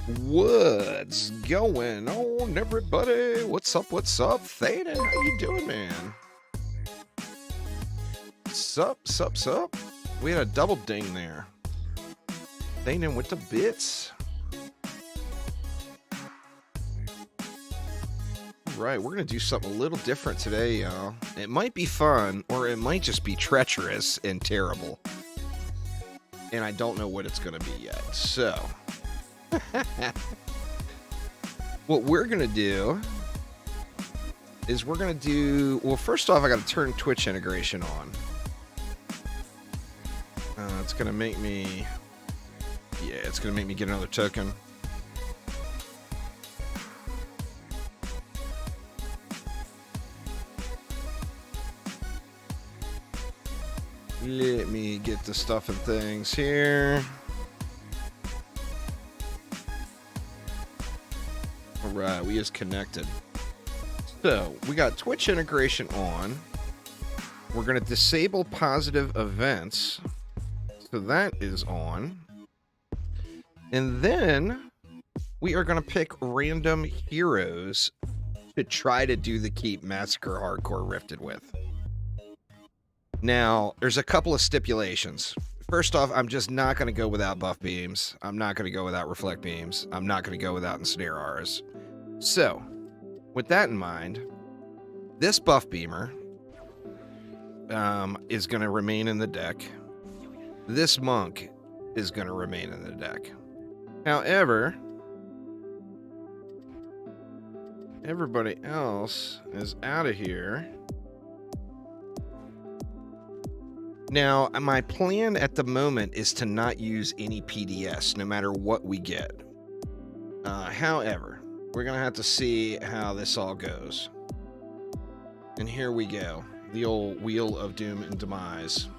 What's going on, everybody? What's up? What's up? Thaden, how you doing, man? Sup? We had a double ding there. Thaden with the bits. Right, we're gonna do something a little different today, y'all. It might be fun, or it might just be treacherous and terrible. And I don't know what it's gonna be yet, so... what we're gonna do is well, first off, I gotta turn Twitch integration on. It's gonna make me get another token. Let me get the stuff and things here. Alright, we is connected. So, we got Twitch integration on. We're going to disable positive events. So that is on. And then, we are going to pick random heroes to try to do the Keep Massacre Hardcore Rifted with. Now, there's a couple of stipulations. First off, I'm just not going to go without buff beams. I'm not going to go without reflect beams. I'm not going to go without ensnare R's. So, with that in mind, this buff beamer is going to remain in the deck. This monk is going to remain in the deck. However, everybody else is out of here. Now, my plan at the moment is to not use any PDS, no matter what we get. However, we're going to have to see how this all goes. And here we go. The old Wheel of Doom and Demise.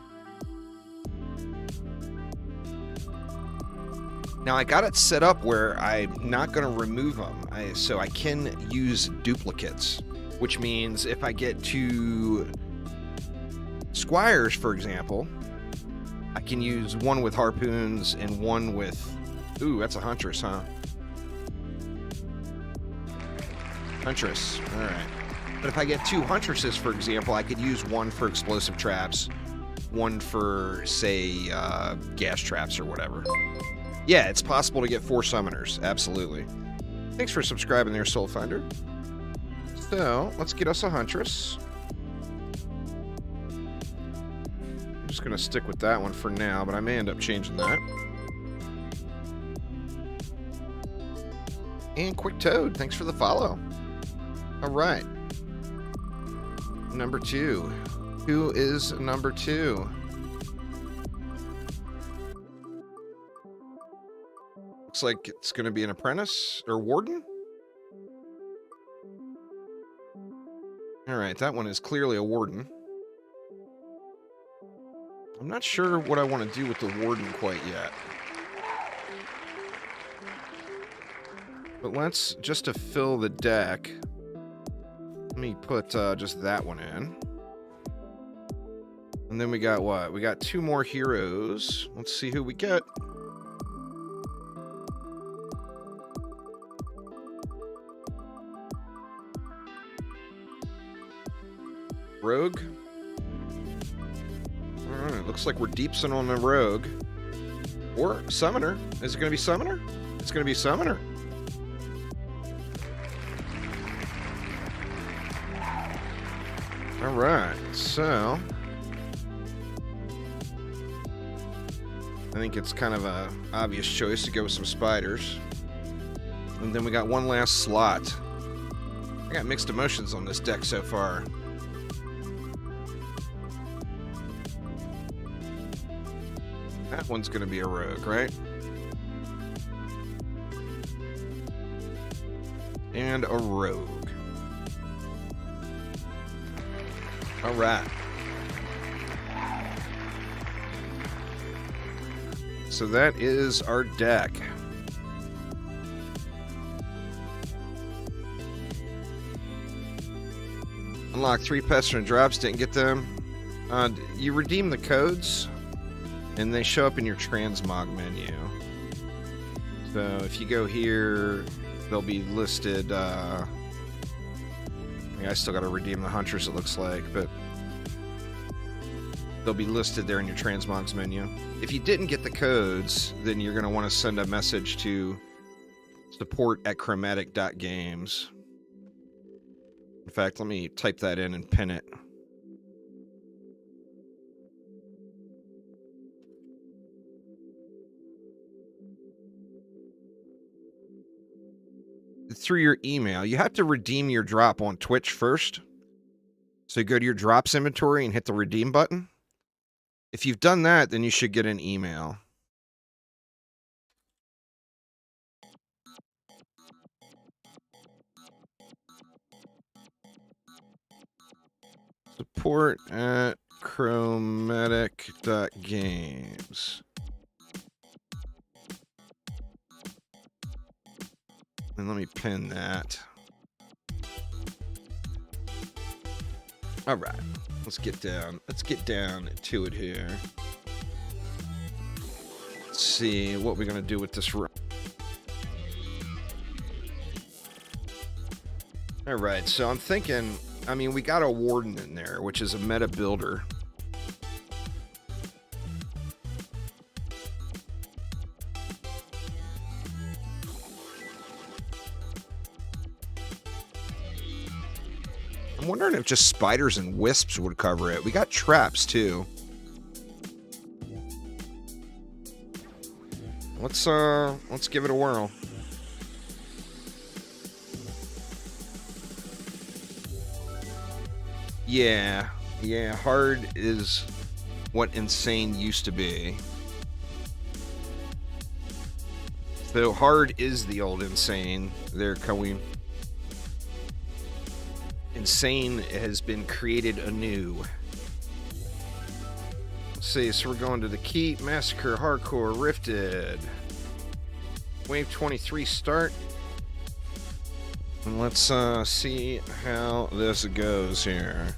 Now, I got it set up where I'm not going to remove them. So I can use duplicates, which means if I get two Squires, for example, I can use one with harpoons and one with... Ooh, that's a Huntress, huh? Huntress, alright. But if I get two Huntresses, for example, I could use one for explosive traps, one for, say, gas traps or whatever. Yeah, it's possible to get 4 summoners, absolutely. Thanks for subscribing there, Soulfinder. So, let's get us a Huntress. Just gonna stick with that one for now, but I may end up changing that. And Quick Toad, thanks for the follow. All right. Number 2. Who is number 2? Looks like it's gonna be an Apprentice or Warden. All right, that one is clearly a Warden. I'm not sure what I want to do with the Warden quite yet. But let's, just to fill the deck, let me put just that one in. And then we got what? We got 2 more heroes. Let's see who we get. Rogue. Alright, looks like we're deepsing on the Rogue. Or Summoner. Is it going to be Summoner? It's going to be Summoner. Alright, so... I think it's kind of an obvious choice to go with some spiders. And then we got one last slot. I got mixed emotions on this deck so far. That one's going to be a rogue, right? And a rogue. All right. So that is our deck. Unlock 3 Pester drops, didn't get them. You redeem the codes, and they show up in your transmog menu. So if you go here, they'll be listed. I still got to redeem the hunters, it looks like, but they'll be listed there in your transmogs menu. If you didn't get the codes, then you're going to want to send a message to support@chromatic.games. In fact, let me type that in and pin it. Through your email. You have to redeem your drop on Twitch first. So go to your drops inventory and hit the redeem button. If you've done that, then you should get an email. Support@chromatic.games. And let me pin that. All right, let's get down to it here. Let's see what we're gonna do with this run. All right, so I'm thinking, I mean, we got a warden in there, which is a meta builder. I'm wondering if just spiders and wisps would cover it. We got traps too. Let's give it a whirl. Yeah, hard is what insane used to be. So hard is the old insane. There, Kaween. Insane has been created anew. Let's see, so we're going to the Keep, Massacre, Hardcore, Rifted. Wave 23 start. And let's see how this goes here.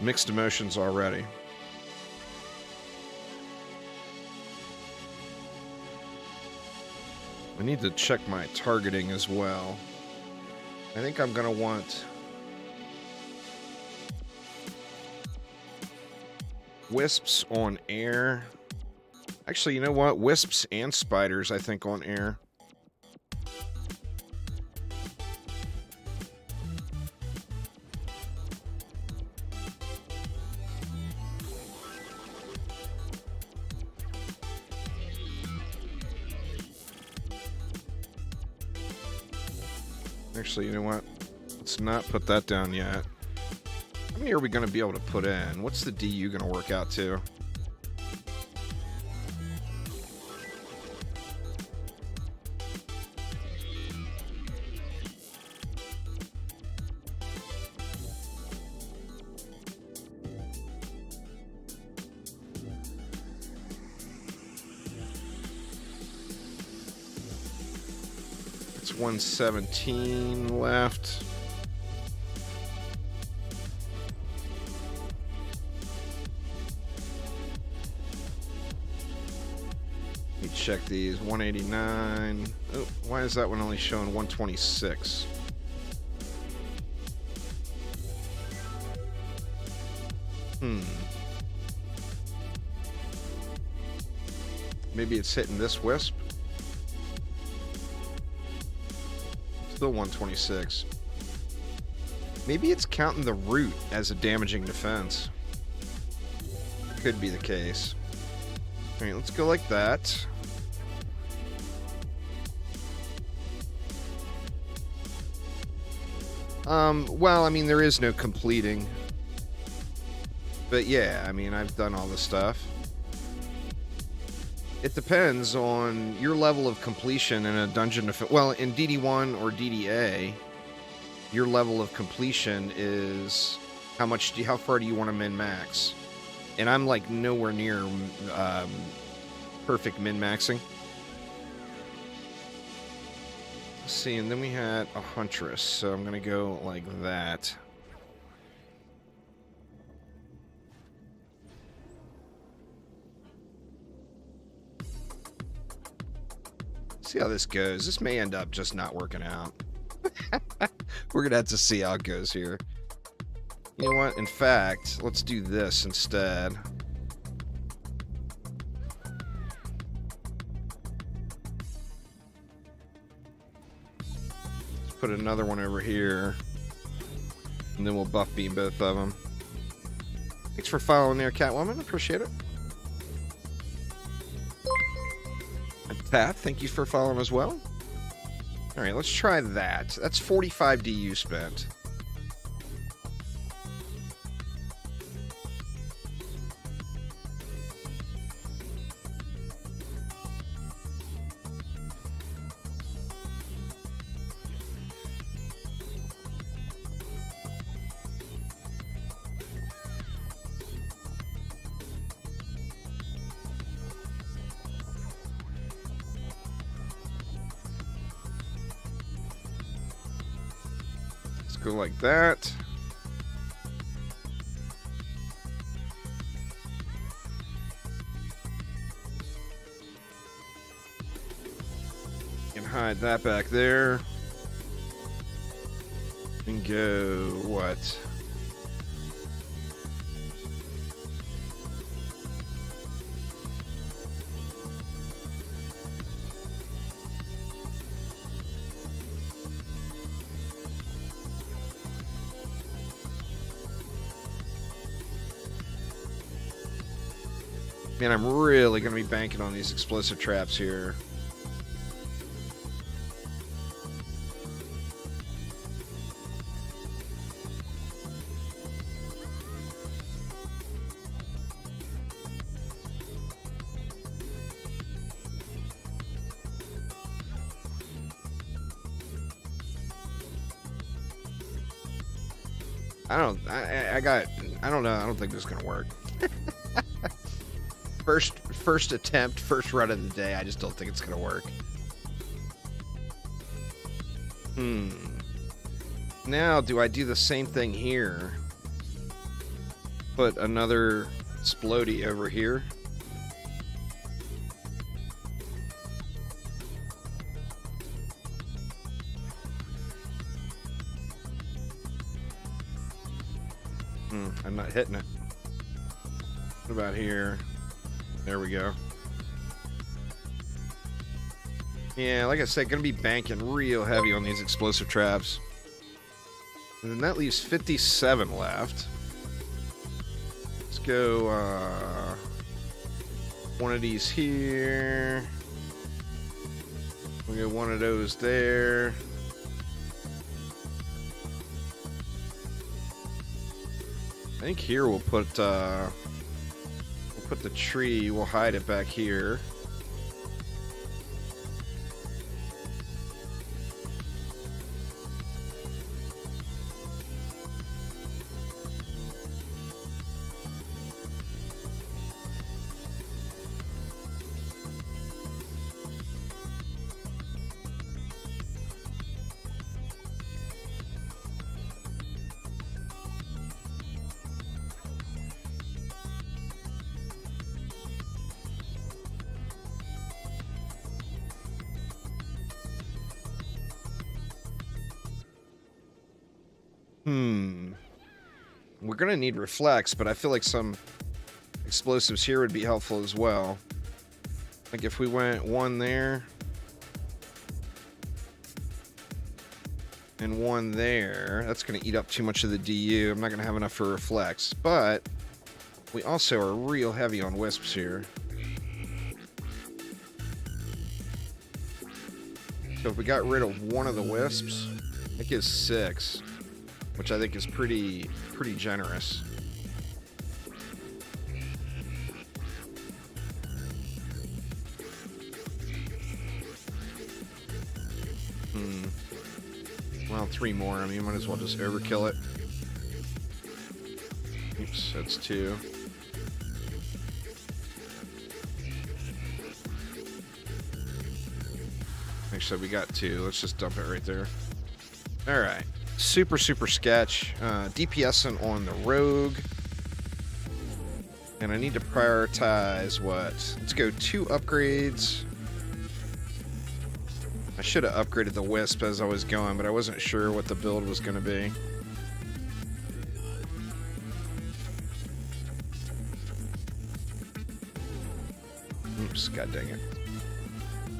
Mixed emotions already. I need to check my targeting as well. I think I'm gonna want wisps on air. Actually, you know what? Wisps and spiders, I think, on air. Actually, you know what? Let's not put that down yet. How many are we going to be able to put in? What's the DU going to work out to? It's 117 left. Let me check these. 189. Oh, why is that one only showing 126? Maybe it's hitting this wisp. Still 126. Maybe it's counting the root as a damaging defense. Could be the case. Alright, let's go like that. Well, I mean, there is no completing. But yeah, I mean, I've done all the stuff. It depends on your level of completion in a dungeon. Well, in DD1 or DDA, your level of completion is how far do you want to min-max? And I'm like nowhere near perfect min-maxing. Let's see, and then we had a huntress, so I'm gonna go like that. See how this goes. This may end up just not working out. We're gonna have to see how it goes here. You know what? In fact, let's do this instead. Let's put another one over here. And then we'll buff beam both of them. Thanks for following there, Catwoman. Appreciate it. Pat, thank you for following as well. Alright, let's try that. That's 45 DU spent. Go like that. And hide that back there. And go what? Man, I'm really going to be banking on these explosive traps here. I don't know. I don't think this is going to work. First attempt, first run of the day. I just don't think it's gonna work. Now, do I do the same thing here? Put another Splody over here. I'm not hitting it. What about here? There we go. Yeah, like I said, gonna be banking real heavy on these explosive traps. And then that leaves 57 left. Let's go, one of these here. We'll get one of those there. I think here we'll put the tree, we'll hide it back here. We're gonna need reflex, but I feel like some explosives here would be helpful as well. Like if we went one there and one there, that's gonna eat up too much of the DU. I'm not gonna have enough for reflex, but we also are real heavy on wisps here. So if we got rid of one of the wisps, it gives 6. Which I think is pretty generous. Well, 3 more. I mean, might as well just overkill it. Oops, that's 2. Actually, we got 2. Let's just dump it right there. All right. Super sketch. DPSing on the rogue. And I need to prioritize what? Let's go 2 upgrades. I should have upgraded the Wisp as I was going, but I wasn't sure what the build was going to be. Oops, god dang it.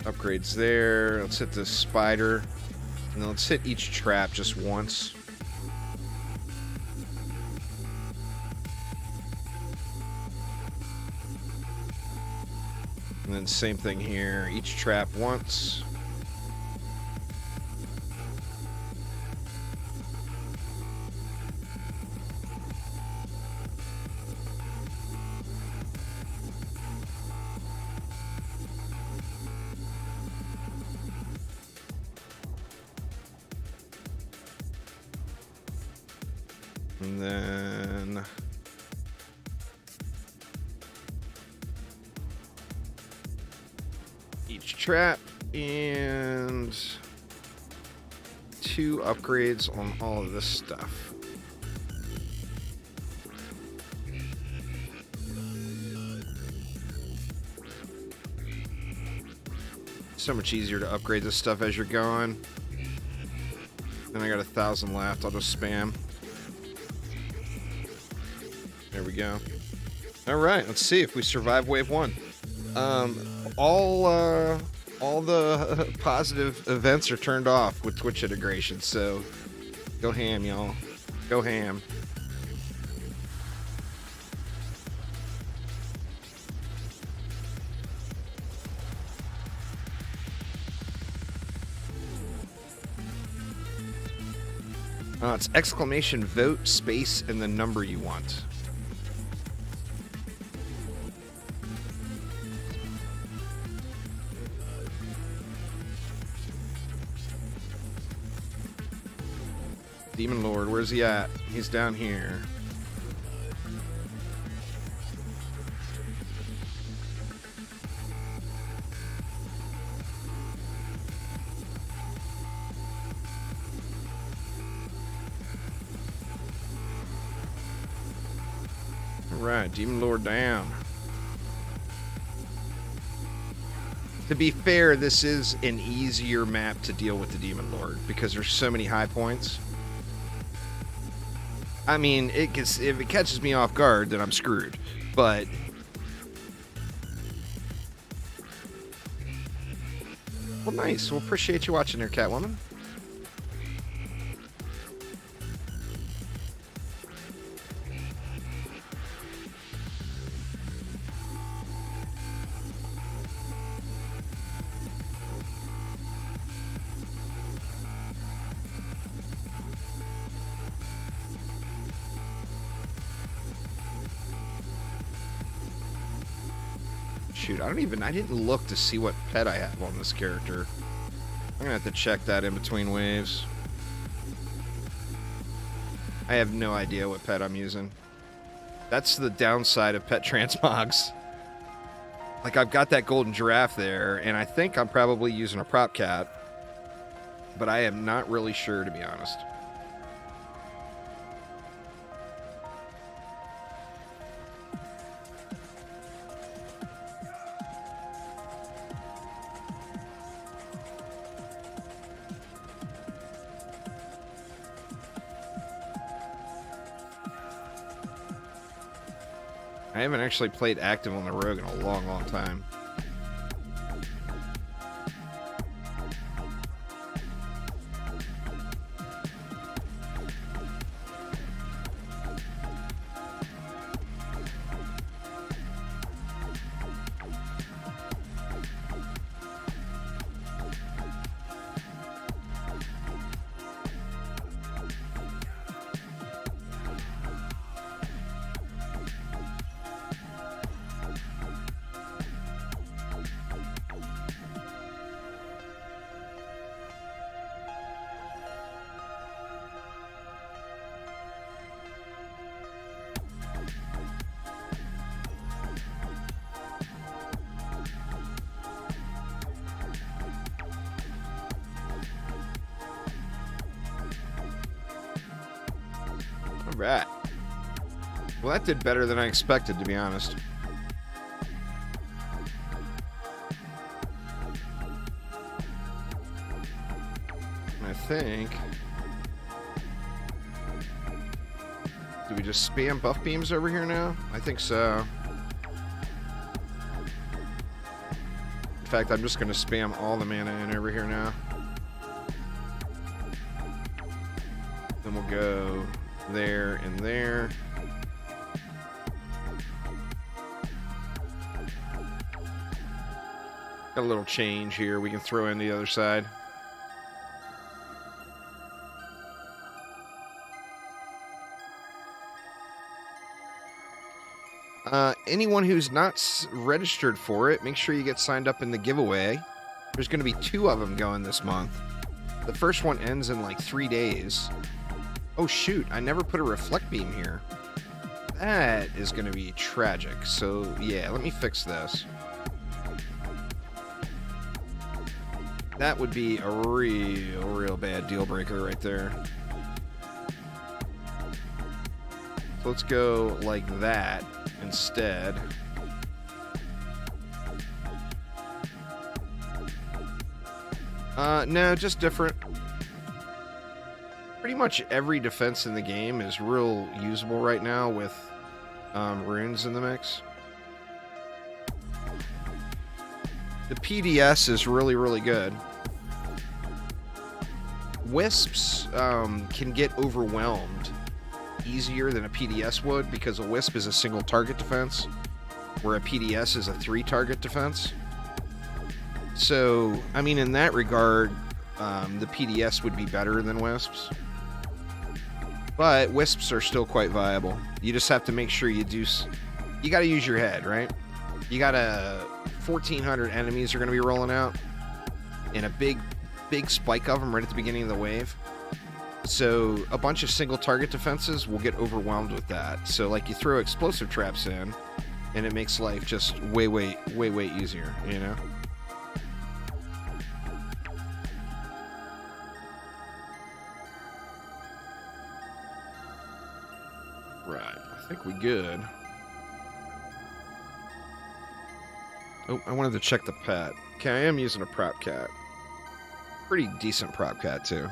Upgrades there. Let's hit the spider. And then let's hit each trap just once. And then same thing here. Each trap once. And then each trap and 2 upgrades on all of this stuff. So much easier to upgrade this stuff as you're going. Then I got 1,000 left. I'll just spam. There we go. All right, let's see if we survive wave 1. All the positive events are turned off with Twitch integration, so go ham, y'all. Go ham. It's exclamation vote space and the number you want. Demon Lord, where's he at? He's down here. Alright, Demon Lord down. To be fair, this is an easier map to deal with the Demon Lord because there's so many high points. I mean, if it catches me off guard, then I'm screwed. But well, nice. Well, appreciate you watching there, Catwoman. Shoot, I didn't look to see what pet I have on this character. I'm gonna have to check that in between waves. I have no idea what pet I'm using. That's the downside of pet transmogs. Like, I've got that golden giraffe there, and I think I'm probably using a prop cat, but I am not really sure, to be honest. I haven't actually played active on the rogue in a long, long time. Alright. Well, that did better than I expected, to be honest. I think... Do we just spam buff beams over here now? I think so. In fact, I'm just going to spam all the mana in over here now. Then we'll go there and there. Got a little change here we can throw in the other side. Anyone who's not registered for it, make sure you get signed up in the giveaway. There's going to be 2 of them going this month. The first one ends in like 3 days. Oh shoot, I never put a reflect beam here. That is going to be tragic. So yeah, let me fix this. That would be a real bad deal breaker right there. So let's go like that instead. No, just different. Pretty much every defense in the game is real usable right now with runes in the mix. The PDS is really good. Wisps can get overwhelmed easier than a PDS would because a Wisp is a single target defense, where a PDS is a 3-target defense. So, I mean, in that regard, the PDS would be better than Wisps. But Wisps are still quite viable. You just have to make sure you do... You gotta use your head, right? You gotta... 1,400 enemies are gonna be rolling out, and a big spike of them right at the beginning of the wave. So a bunch of single target defenses will get overwhelmed with that. So like you throw explosive traps in, and it makes life just way easier, you know? Right, I think we good. Oh, I wanted to check the pet. Okay, I am using a prop cat. Pretty decent prop cat, too.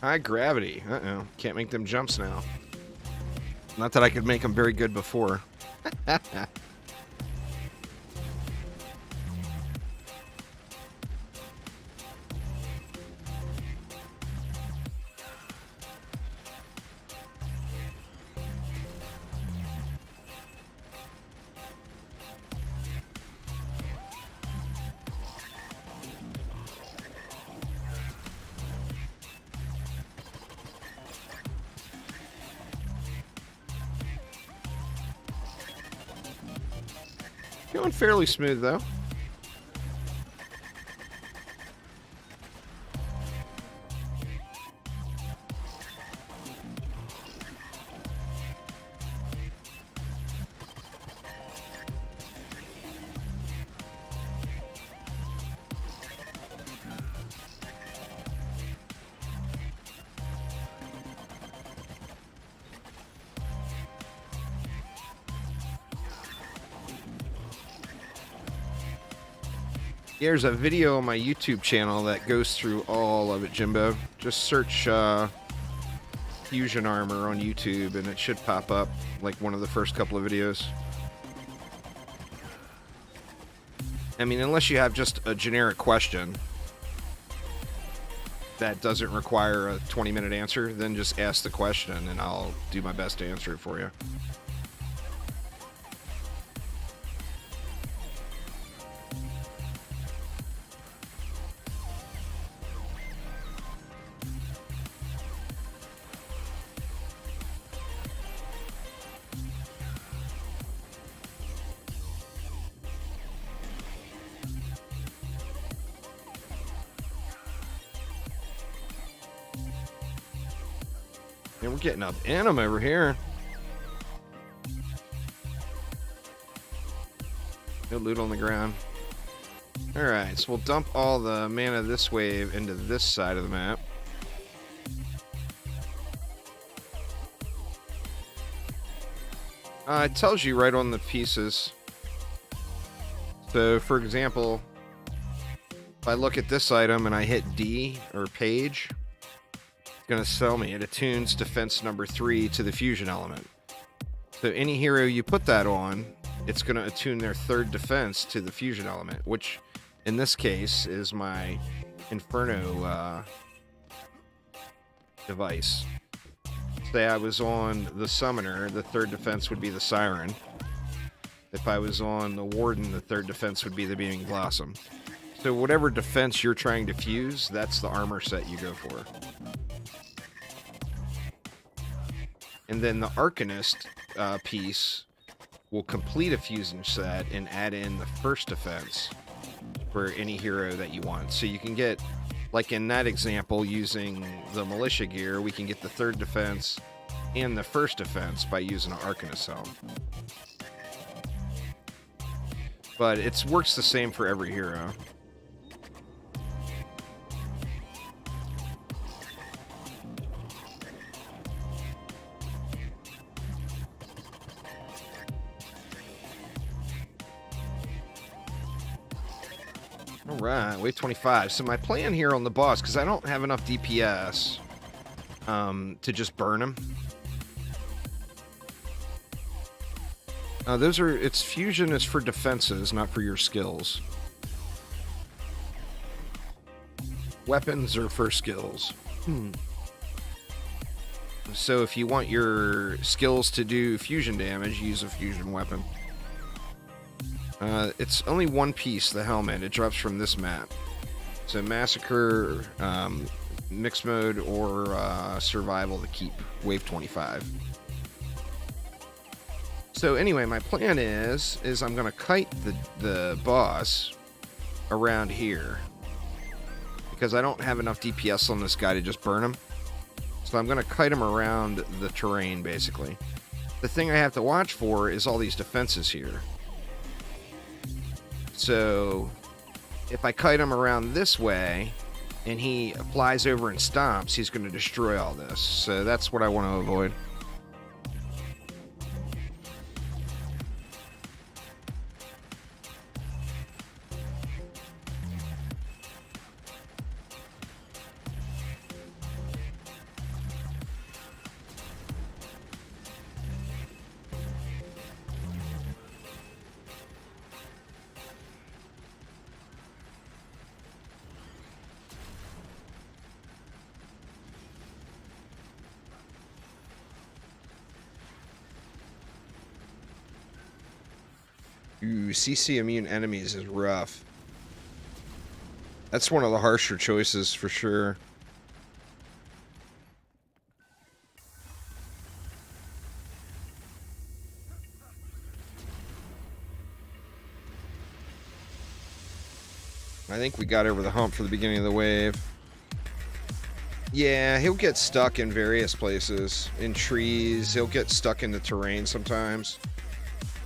High gravity. Uh-oh. Can't make them jumps now. Not that I could make them very good before. Going fairly smooth, though. There's a video on my YouTube channel that goes through all of it, Jimbo. Just search Fusion Armor on YouTube and it should pop up like one of the first couple of videos. I mean, unless you have just a generic question that doesn't require a 20-minute answer, then just ask the question and I'll do my best to answer it for you. And we're getting up in them over here. No loot on the ground. Alright, so we'll dump all the mana this wave into this side of the map. It tells you right on the pieces. So, for example, if I look at this item and I hit D, or page, it's going to tell me it attunes defense number 3 to the fusion element. So any hero you put that on, it's going to attune their 3rd defense to the fusion element, which in this case is my Inferno device. Say I was on the Summoner, the 3rd defense would be the Siren. If I was on the Warden, the 3rd defense would be the Beaming Blossom. So whatever defense you're trying to fuse, that's the armor set you go for. And then the Arcanist piece will complete a fusion set and add in the 1st defense for any hero that you want. So you can get, like in that example, using the Militia gear, we can get the 3rd defense and the 1st defense by using an Arcanist helm. But it works the same for every hero. Alright, wave 25. So my plan here on the boss, because I don't have enough DPS to just burn him. Its fusion is for defenses, not for your skills. Weapons are for skills. So if you want your skills to do fusion damage, use a fusion weapon. It's only one piece, the helmet. It drops from this map. So Massacre, Mixed Mode, or Survival to keep wave 25. So anyway, my plan is I'm going to kite the boss around here. Because I don't have enough DPS on this guy to just burn him. So I'm going to kite him around the terrain, basically. The thing I have to watch for is all these defenses here. So if I kite him around this way and he flies over and stomps, he's going to destroy all this. So that's what I want to avoid. Ooh, CC immune enemies is rough. That's one of the harsher choices for sure. I think we got over the hump for the beginning of the wave. Yeah, he'll get stuck in various places. In trees, he'll get stuck in the terrain sometimes.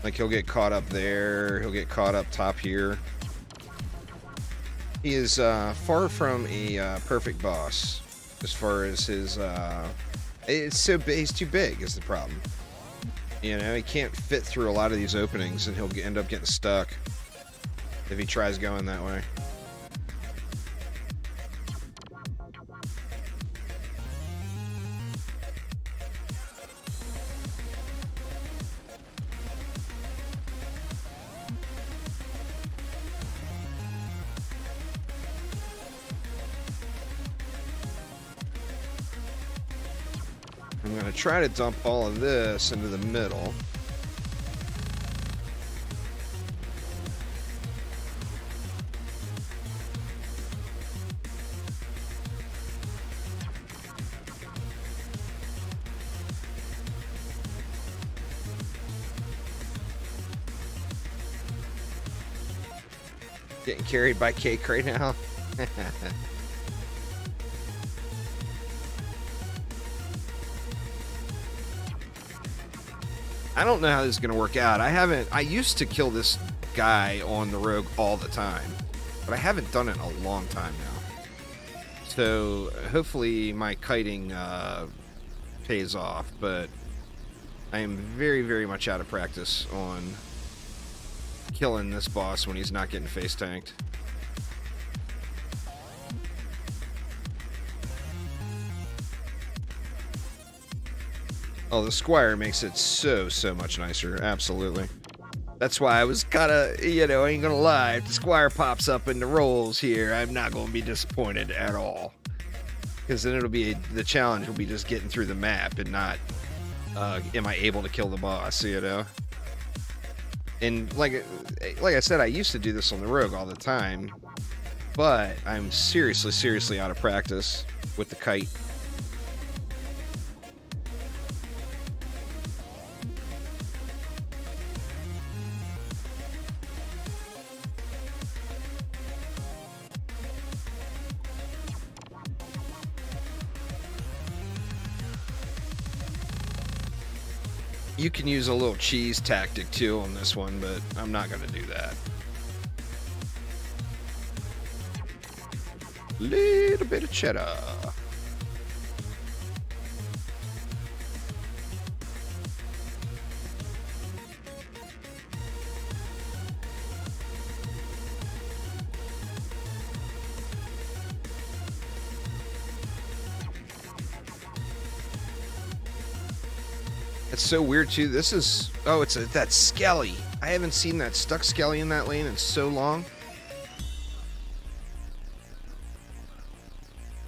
Like, he'll get caught up there, he'll get caught up top here. He is far from a perfect boss, as far as his... it's so big, he's too big is the problem. You know, he can't fit through a lot of these openings, and he'll end up getting stuck if he tries going that way. I'm going to try to dump all of this into the middle. Getting carried by Cake right now. I don't know how this is going to work out. I used to kill this guy on the rogue all the time, but I haven't done it in a long time now. So hopefully my kiting pays off, but I am very, very much out of practice on killing this boss when he's not getting face tanked. Oh, the Squire makes it so much nicer. Absolutely. That's why I was kind of, you know, I ain't gonna lie. If the Squire pops up in the rolls here, I'm not gonna be disappointed at all. Because then it'll be, the challenge will be just getting through the map and not, am I able to kill the boss, you know? And like I said, I used to do this on the rogue all the time, but I'm seriously out of practice with the kite. You can use a little cheese tactic too on this one, but I'm not going to do that. Little bit of cheddar. It's so weird too. This is, oh, it's that Skelly. I haven't seen that stuck Skelly in that lane in so long.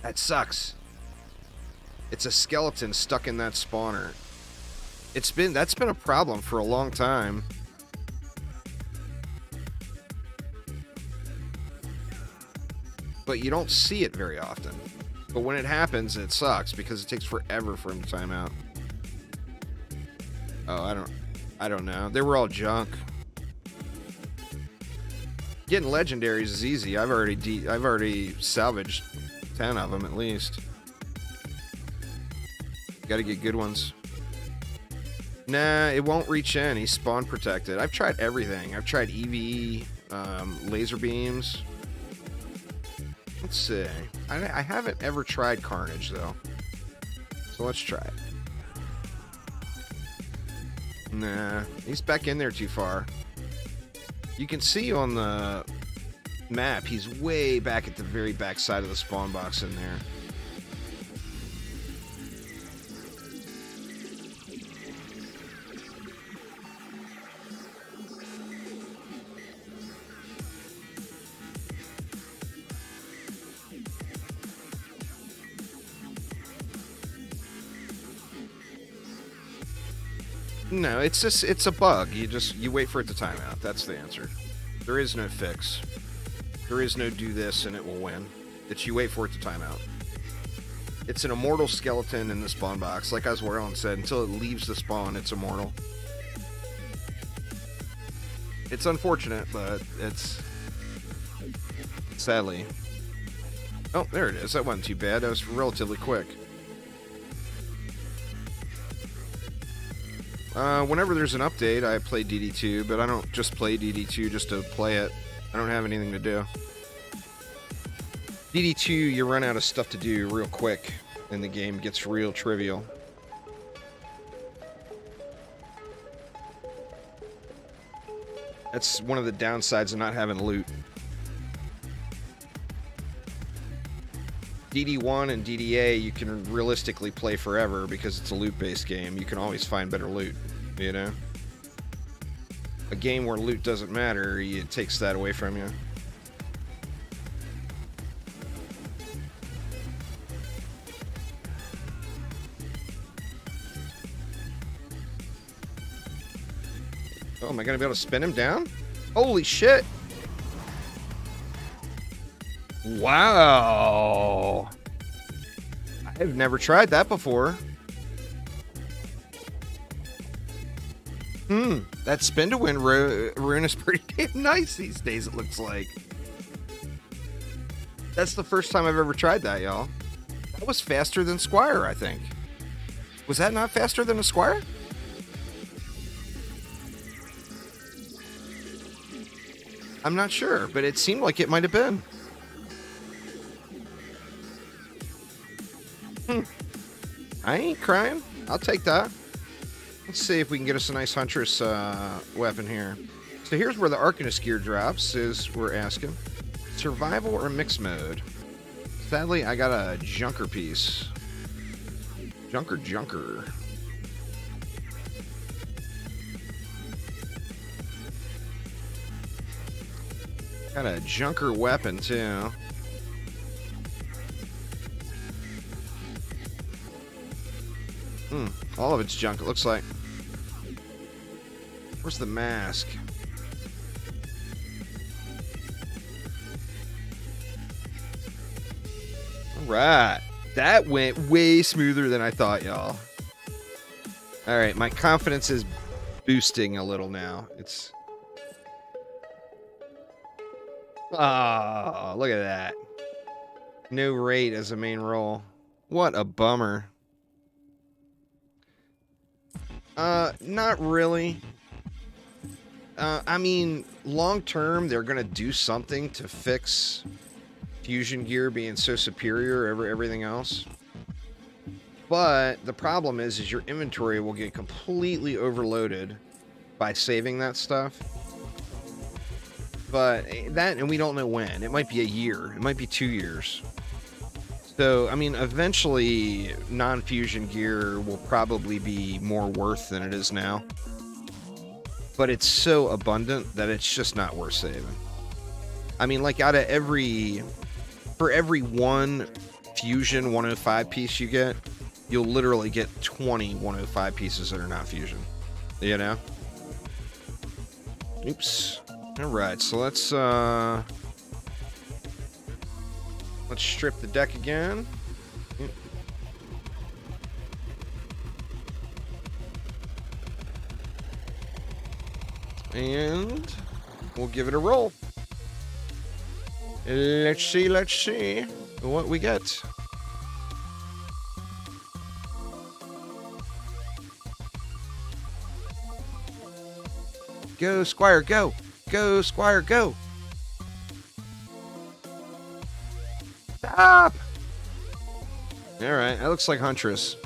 That sucks. It's a skeleton stuck in that spawner. That's been a problem for a long time. But you don't see it very often. But when it happens, it sucks because it takes forever for him to time out. Oh, I don't know. They were all junk. Getting legendaries is easy. I've already salvaged 10 of them at least. Got to get good ones. Nah, it won't reach in. He's spawn protected. I've tried everything. I've tried EV, laser beams. Let's see. I haven't ever tried Carnage though. So let's try it. Nah, he's back in there too far. You can see on the map, he's way back at the very back side of the spawn box in there. No, it's a bug. You wait for it to time out. That's the answer. There is no fix. There is no do this and it will win. It's you wait for it to time out. It's an immortal skeleton in the spawn box. Like Aswarelon said, until it leaves the spawn, it's immortal. It's unfortunate, but it's sadly. Oh, there it is. That wasn't too bad. That was relatively quick. Whenever there's an update, I play DD2, but I don't just play DD2 just to play it. I don't have anything to do. DD2, you run out of stuff to do real quick, and the game gets real trivial. That's one of the downsides of not having loot. DD1 and DDA, you can realistically play forever because it's a loot-based game. You can always find better loot, you know? A game where loot doesn't matter, it takes that away from you. Oh, am I gonna be able to spin him down? Holy shit! Wow! I've never tried that before. That spin to win rune is pretty damn nice these days, it looks like. That's the first time I've ever tried that, y'all. That was faster than Squire, I think. Was that not faster than a Squire? I'm not sure, but it seemed like it might have been. I ain't crying. I'll take that. Let's see if we can get us a nice Huntress weapon here. So here's where the Arcanist gear drops, is we're asking. Survival or mixed mode? Sadly, I got a Junker piece. Junker. Got a Junker weapon, too. All of it's junk, it looks like. Where's the mask? Alright. That went way smoother than I thought, y'all. Alright, my confidence is boosting a little now. It's... Oh, look at that. No rate as a main role. What a bummer. Not really. I mean, long term, they're gonna do something to fix fusion gear being so superior over everything else. But the problem is your inventory will get completely overloaded by saving that stuff. But that, and we don't know when. It might be a year. It might be 2 years. So, I mean, eventually, non-fusion gear will probably be more worth than it is now. But it's so abundant that it's just not worth saving. I mean, like, out of for every one fusion 105 piece you get, you'll literally get 20 105 pieces that are not fusion. You know? Oops. Alright, so let's strip the deck again. And we'll give it a roll. Let's see what we get. Go, Squire, go! Go, Squire, go! Stop! Alright, that looks like Huntress.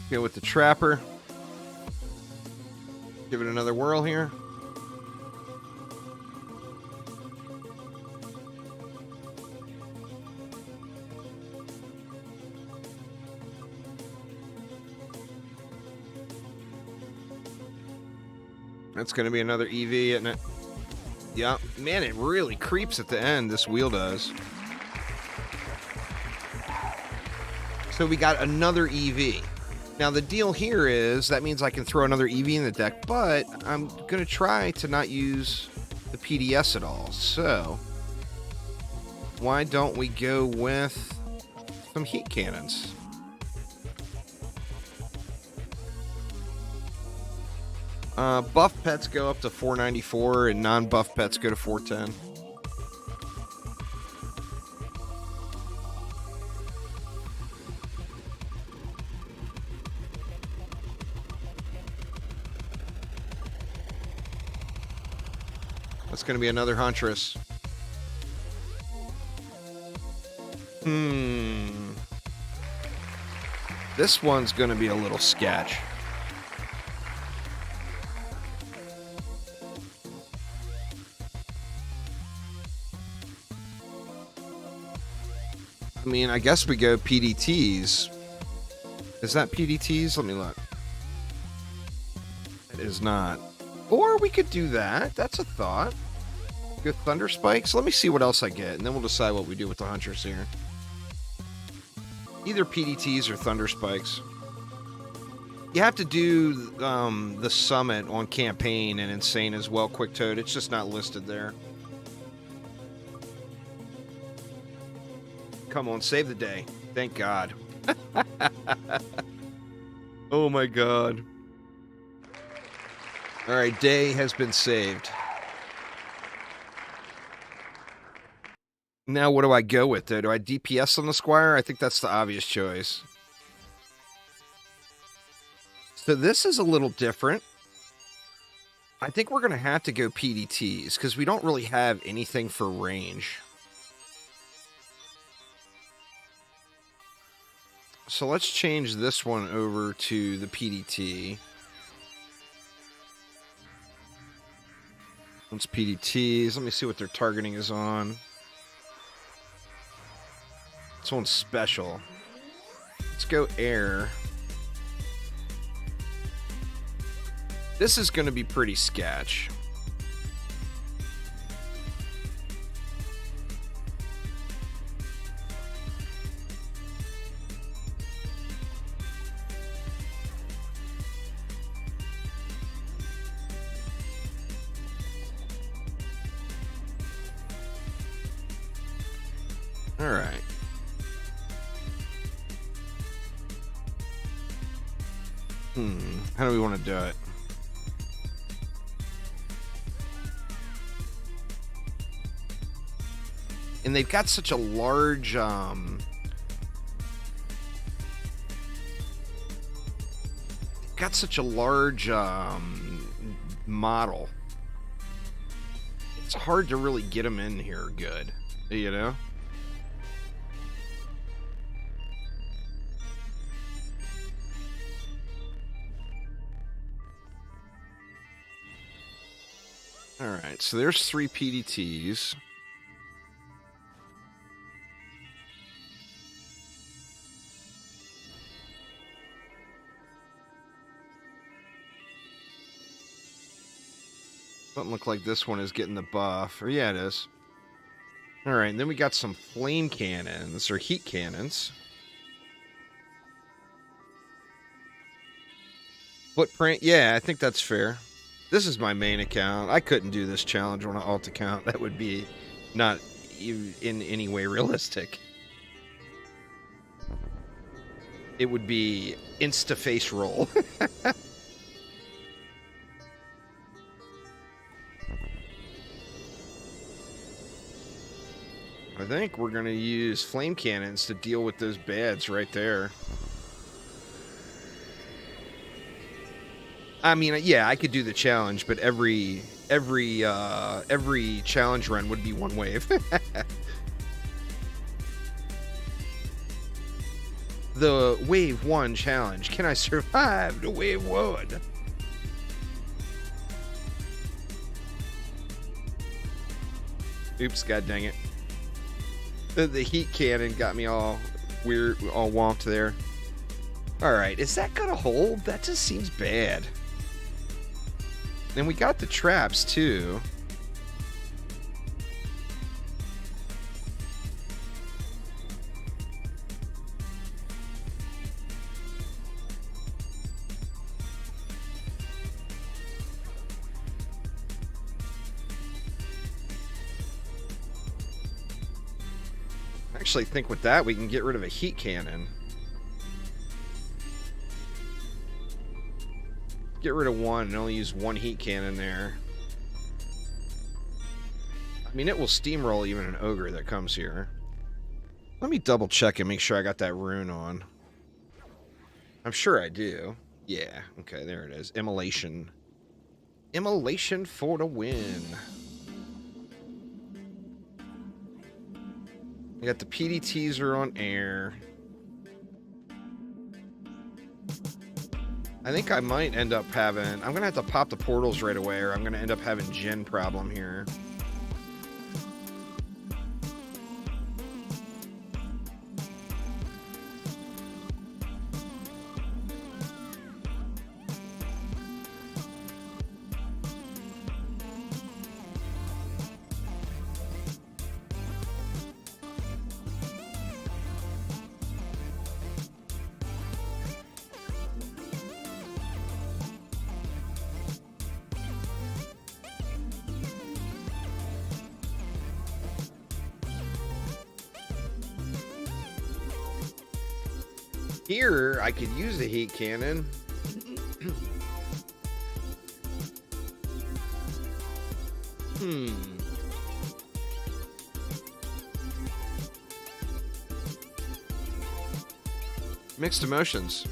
Go with the Trapper. Give it another whirl here. That's going to be another EV, isn't it? Yeah. Man, it really creeps at the end, this wheel does. So we got another EV. Now, the deal here is, that means I can throw another EV in the deck, but I'm going to try to not use the PDS at all. So, why don't we go with some heat cannons? Buff pets go up to 494, and non-buff pets go to 410. That's going to be another Huntress. This one's going to be a little sketch. I mean, I guess we go PDTs. Is that PDTs? Let me look. It is not. Or we could do that. That's a thought. Good Thunder Spikes. Let me see what else I get, and then we'll decide what we do with the Hunters here. Either PDTs or Thunder Spikes. You have to do the summit on campaign and insane as well, Quick Toad. It's just not listed there. Come on, save the day. Thank God. Oh my God. Alright, day has been saved. Now, what do I go with, though? Do I DPS on the Squire? I think that's the obvious choice. So this is a little different. I think we're going to have to go PDTs, because we don't really have anything for range. So let's change this one over to the PDT. Let's PDTs. Let me see what their targeting is on. This one's special. Let's go air. This is going to be pretty sketch. All right. How do we want to do it? And they've got such a large, model. It's hard to really get them in here good, you know? All right, so there's 3 PDTs. Doesn't look like this one is getting the buff. Or yeah, it is. All right, and then we got some flame cannons, or heat cannons. Footprint, yeah, I think that's fair. This is my main account. I couldn't do this challenge on an alt account. That would be not in any way realistic. It would be insta-face roll. I think we're going to use flame cannons to deal with those bads right there. I mean, yeah, I could do the challenge, but every challenge run would be one wave. The wave 1 challenge. Can I survive the wave 1? Oops, god dang it. The heat cannon got me all weird, all womped there. Alright, is that gonna hold? That just seems bad. And we got the traps, too. I actually think with that we can get rid of a heat cannon. Get rid of one and only use one heat cannon there. I mean, it will steamroll even an ogre that comes here. Let me double check and make sure I got that rune on. I'm sure I do. Yeah, okay, there it is. Immolation. Immolation for the win. We got the PDTs are on air. I think I might end up having... I'm going to have to pop the portals right away, or I'm going to end up having gen problem here. Here, I could use the heat cannon. Mixed emotions.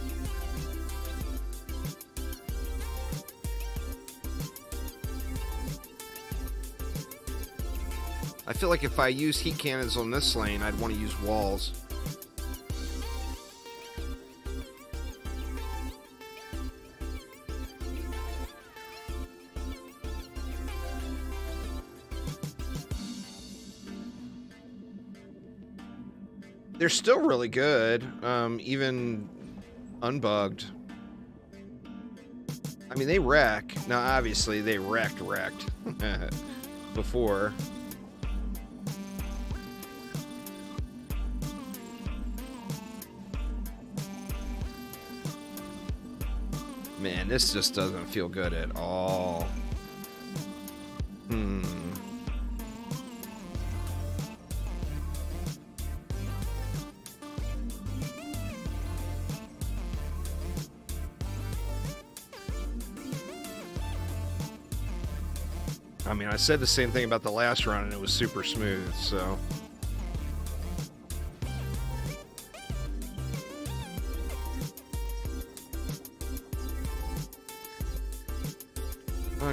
I feel like if I use heat cannons on this lane, I'd want to use walls. They're still really good, even unbugged. I mean, they wreck. Now, obviously, they wrecked before. Man, this just doesn't feel good at all. I mean, I said the same thing about the last run, and it was super smooth, so...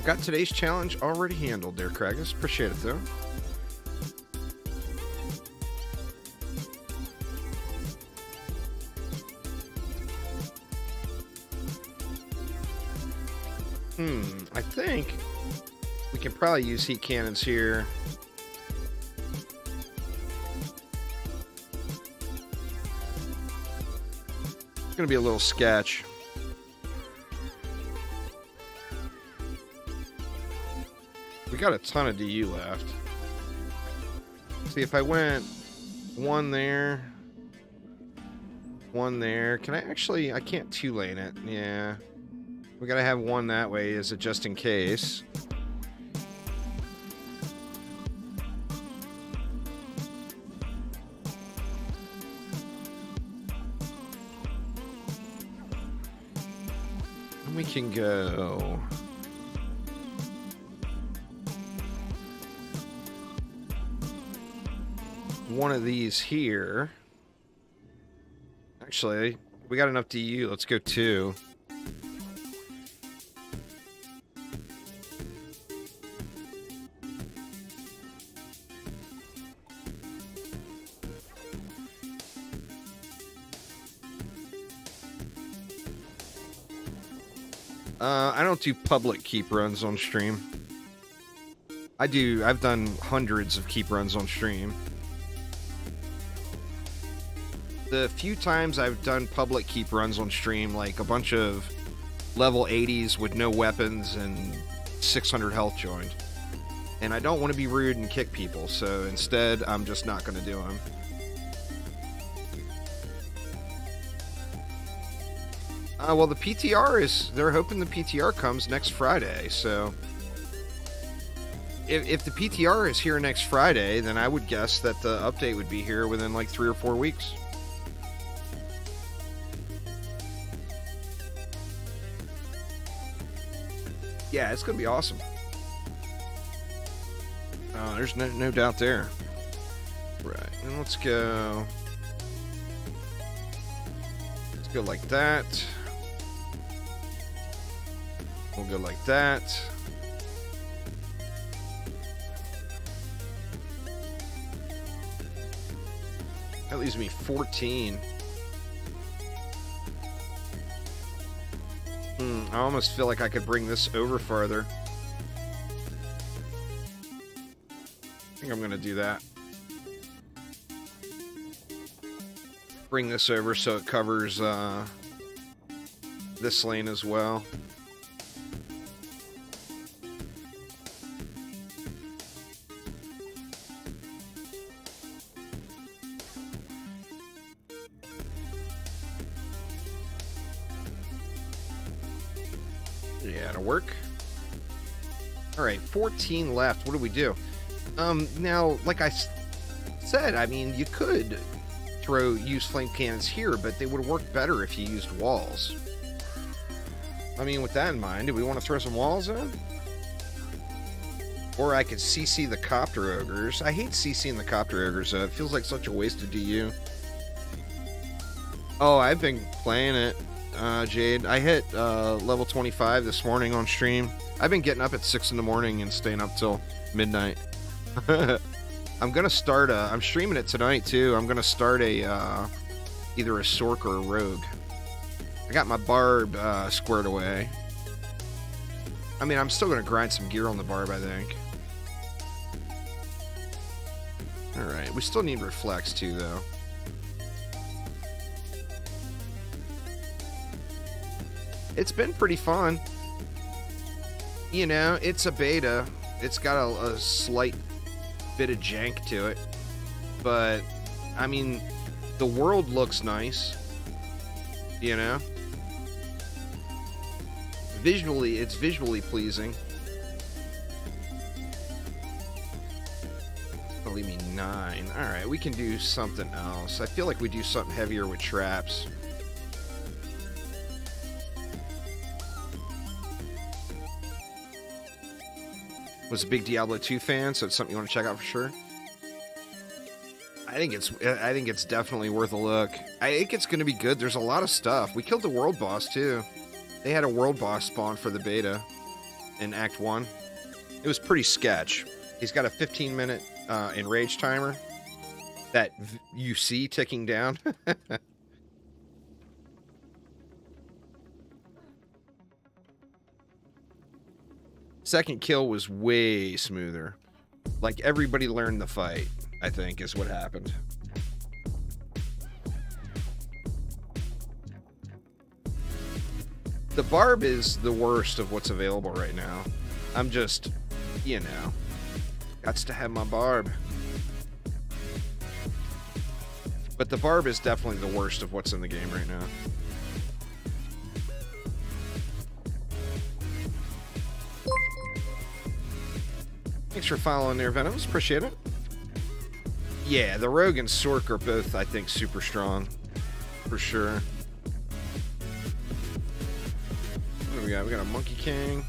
got today's challenge already handled there, Kragus. Appreciate it, though. I think we can probably use heat cannons here. It's gonna be a little sketch. We got a ton of DU left. See, if I went one there, one there. Can I actually... I can't two-lane it. Yeah. We gotta have one that way as a just in case. And we can go... one of these here. Actually, we got enough DU. Let's go two. I don't do public keep runs on stream. I've done hundreds of keep runs on stream. The few times I've done public keep runs on stream, like a bunch of level 80s with no weapons and 600 health joined. And I don't want to be rude and kick people, so instead I'm just not going to do them. Well, the PTR is... they're hoping the PTR comes next Friday, so... If the PTR is here next Friday, then I would guess that the update would be here within like 3 or 4 weeks. Yeah, it's going to be awesome. There's no doubt there. Right, and let's go... let's go like that. We'll go like that. That leaves me 14. I almost feel like I could bring this over farther. I think I'm going to do that. Bring this over so it covers this lane as well. Yeah, it'll work. Alright, 14 left. What do we do? Now, like I said, I mean, you could use flame cannons here, but they would work better if you used walls. I mean, with that in mind, do we want to throw some walls in? Or I could CC the copter ogres. I hate CCing the copter ogres, though. It feels like such a waste of DU. Oh, I've been playing it, Jade. I hit level 25 this morning on stream. I've been getting up at 6 in the morning and staying up till midnight. I'm gonna start I'm streaming it tonight too. I'm gonna start a either a Sork or a Rogue. I got my Barb squared away. I mean, I'm still gonna grind some gear on the Barb, I think. Alright, we still need Reflex too, though. It's been pretty fun. You know, it's a beta. It's got a slight bit of jank to it. But, I mean, the world looks nice. You know? Visually, it's visually pleasing. Leave me 9. Alright, we can do something else. I feel like we do something heavier with traps. Was a big Diablo 2 fan, so it's something you want to check out for sure. I think it's definitely worth a look. I think it's going to be good. There's a lot of stuff. We killed the world boss too. They had a world boss spawn for the beta in Act 1. It was pretty sketch. He's got a 15-minute enrage timer that you see ticking down. Second kill was way smoother. Like, everybody learned the fight, I think, is what happened. The Barb is the worst of what's available right now. I'm just, you know, gots to have my Barb. But the Barb is definitely the worst of what's in the game right now. Thanks for following there, Venoms. Appreciate it. Yeah, the Rogue and Sork are both, I think, super strong. For sure. What do we got? We got a Monkey King.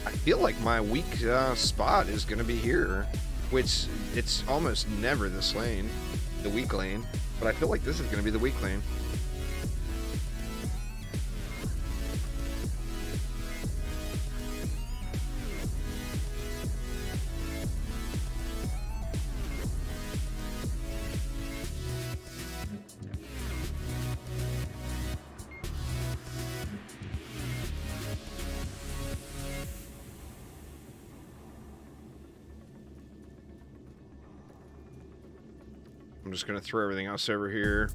I feel like my weak spot is going to be here. Which, it's almost never this lane. The weak lane. But I feel like this is going to be the weak lane. I'm just going to throw everything else over here.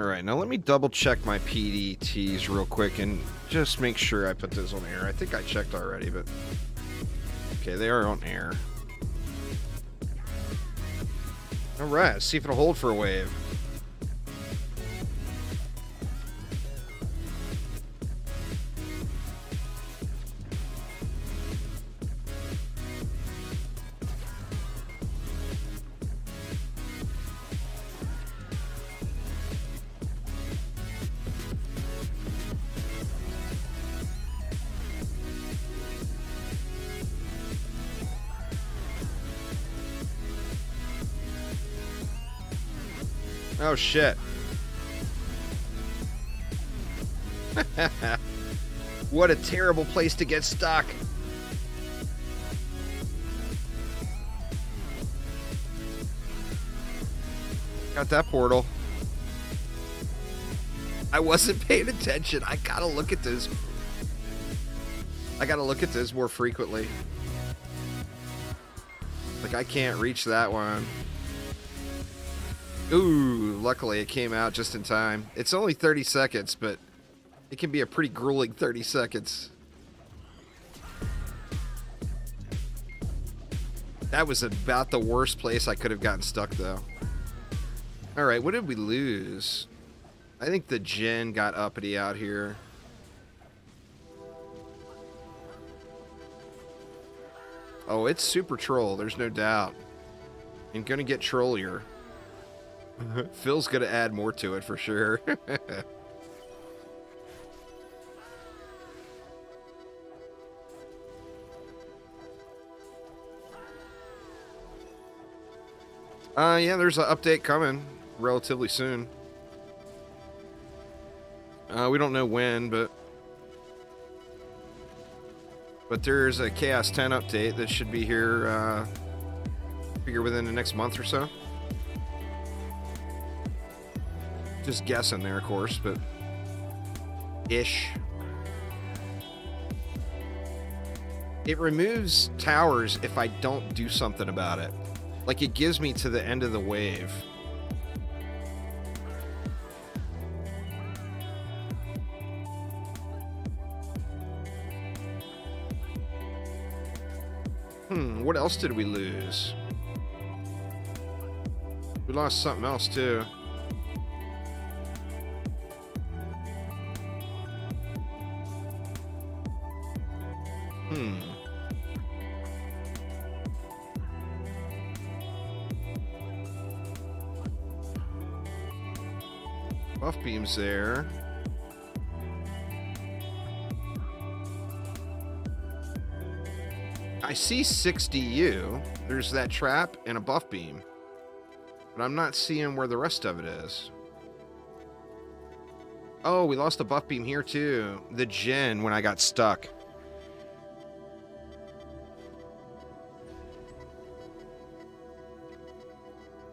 Alright, now let me double check my PDTs real quick and just make sure I put those on air. I think I checked already, but... Okay, they are on air. Alright, let's see if it'll hold for a wave. Oh, shit. What a terrible place to get stuck. Got that portal. I wasn't paying attention. I gotta look at those. I gotta look at those more frequently. Like, I can't reach that one. Ooh, luckily it came out just in time. It's only 30 seconds, but it can be a pretty grueling 30 seconds. That was about the worst place I could have gotten stuck, though. Alright, what did we lose? I think the Jinn got uppity out here. Oh, it's super troll, there's no doubt. And gonna get trollier. Phil's gonna add more to it for sure. Yeah, there's an update coming relatively soon. We don't know when, but there's a Chaos 10 update that should be here, figure within the next month or so. Just guessing there, of course, but ish. It removes towers if I don't do something about it. Like, it gives me to the end of the wave. What else did we lose? We lost something else, too. Buff beams there. I see 6DU. There's that trap and a buff beam. But I'm not seeing where the rest of it is. Oh, we lost a buff beam here too. The gen when I got stuck.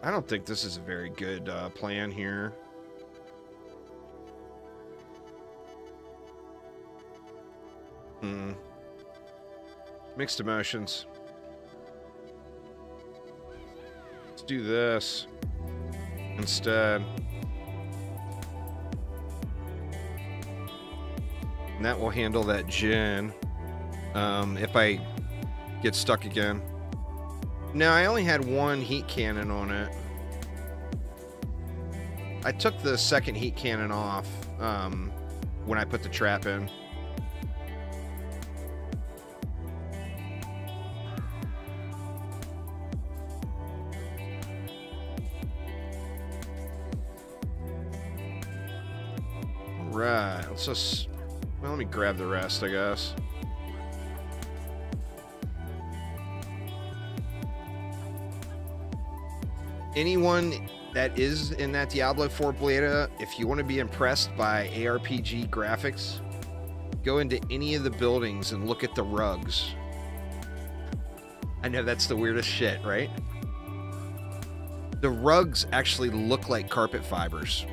I don't think this is a very good plan here. Mixed emotions. Let's do this instead. And that will handle that gen if I get stuck again. No, I only had one heat cannon on it. I took the second heat cannon off when I put the trap in. Right, let's just, well, let me grab the rest, I guess. Anyone that is in that Diablo 4 beta, if you want to be impressed by ARPG graphics, go into any of the buildings and look at the rugs. I know that's the weirdest shit, right? The rugs actually look like carpet fibers.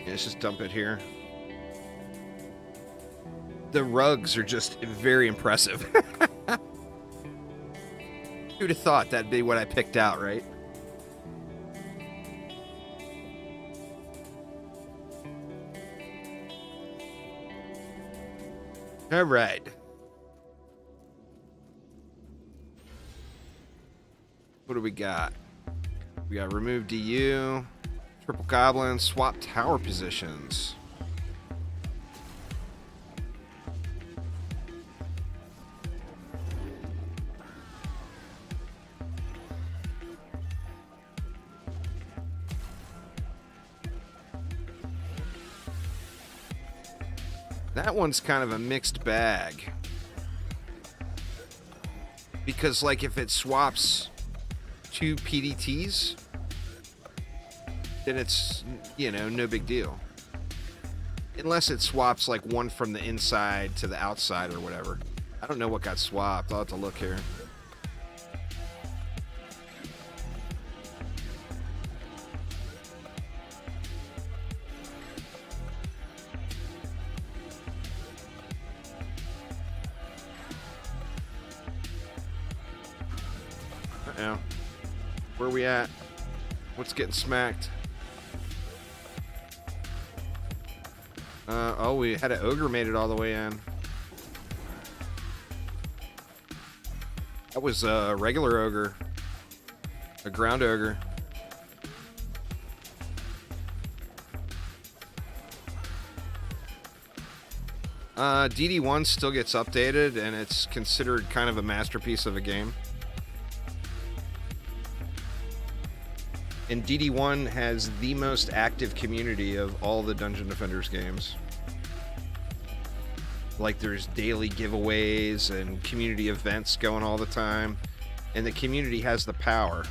Let's just dump it here. The rugs are just very impressive. Who'd have thought that'd be what I picked out, right? All right. What do we got? We got remove DU. Triple Goblin, swap tower positions. That one's kind of a mixed bag. Because, like, if it swaps two PDTs, then it's, you know, no big deal. Unless it swaps like one from the inside to the outside or whatever. I don't know what got swapped. I'll have to look here. Uh-oh. Where are we at? What's getting smacked? Oh, we had an ogre made it all the way in. That was a regular ogre. A ground ogre. DD1 still gets updated, and it's considered kind of a masterpiece of a game. And DD1 has the most active community of all the Dungeon Defenders games. Like, there's daily giveaways and community events going all the time. And the community has the power.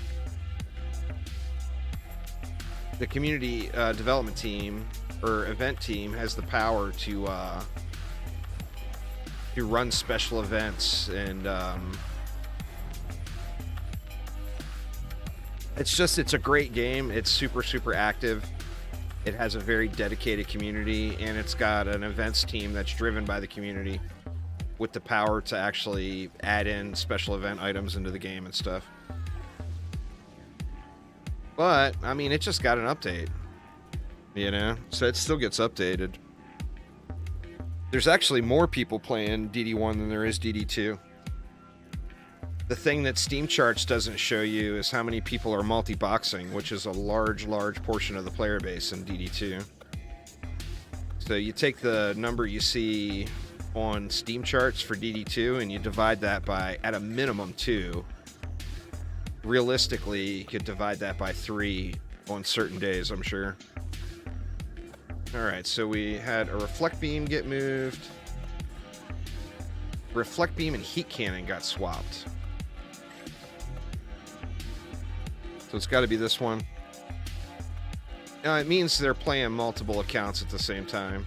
The community development team, or event team, has the power to run special events, and it's a great game. It's super, super active. It has a very dedicated community, and it's got an events team that's driven by the community with the power to actually add in special event items into the game and stuff. But, I mean, it just got an update, you know? So it still gets updated. There's actually more people playing DD1 than there is DD2. The thing that Steam Charts doesn't show you is how many people are multi-boxing, which is a large, large portion of the player base in DD2. So you take the number you see on Steam Charts for DD2 and you divide that by, at a minimum, 2. Realistically, you could divide that by 3 on certain days, I'm sure. Alright, so we had a reflect beam get moved. Reflect beam and heat cannon got swapped. So it's got to be this one. Now, it means they're playing multiple accounts at the same time.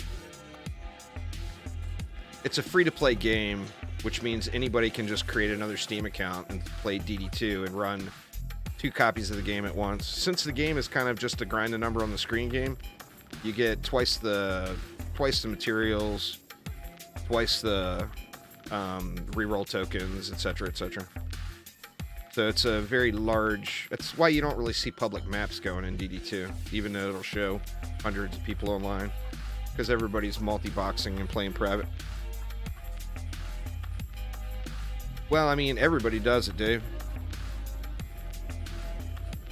It's a free-to-play game, which means anybody can just create another Steam account and play DD2 and run 2 copies of the game at once. Since the game is kind of just a grind a number on the screen game, you get twice the materials, twice the reroll tokens, etc., etc. So it's a very large... That's why you don't really see public maps going in DD2, even though it'll show hundreds of people online, because everybody's multi-boxing and playing private. Well, I mean, everybody does it, Dave.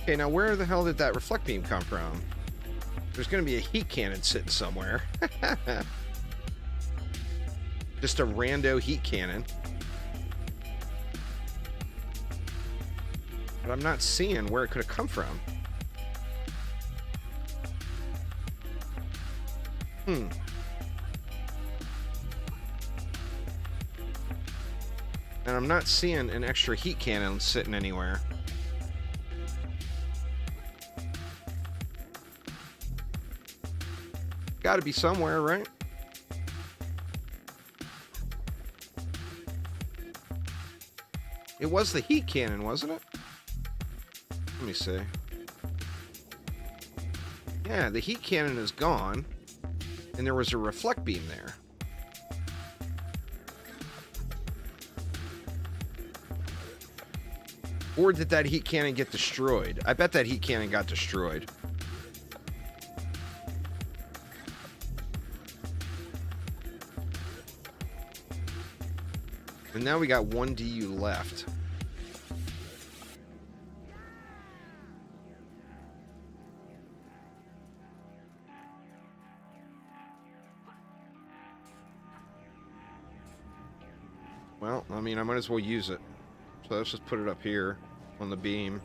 Okay, now where the hell did that reflect beam come from? There's going to be a heat cannon sitting somewhere. Just a rando heat cannon. But I'm not seeing where it could have come from. And I'm not seeing an extra heat cannon sitting anywhere. Got to be somewhere, right? It was the heat cannon, wasn't it? Let me see. Yeah, the heat cannon is gone, and there was a reflect beam there. Or did that heat cannon get destroyed? I bet that heat cannon got destroyed. And now we got 1 DU left. Well, I mean, I might as well use it. So let's just put it up here on the beam.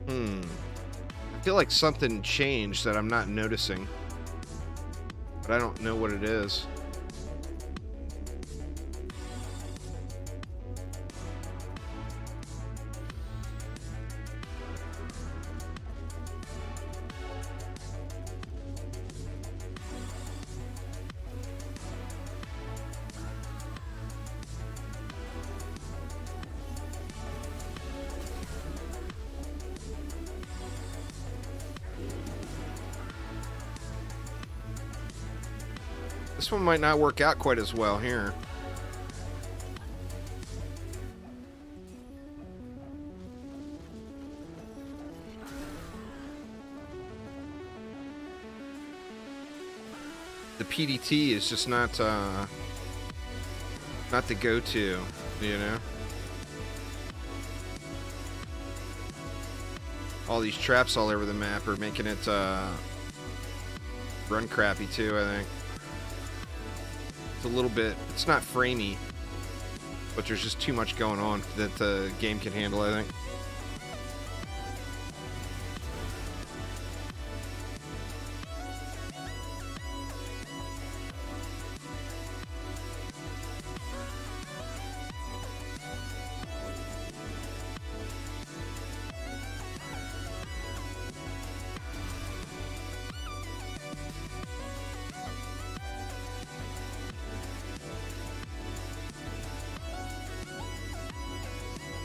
I feel like something changed that I'm not noticing, but I don't know what it is. This one might not work out quite as well here. The the PDT is just not the go-to, you know? All these traps all over the map are making it run crappy too, I think. It's a little bit, it's not framey, but there's just too much going on that the game can handle, I think.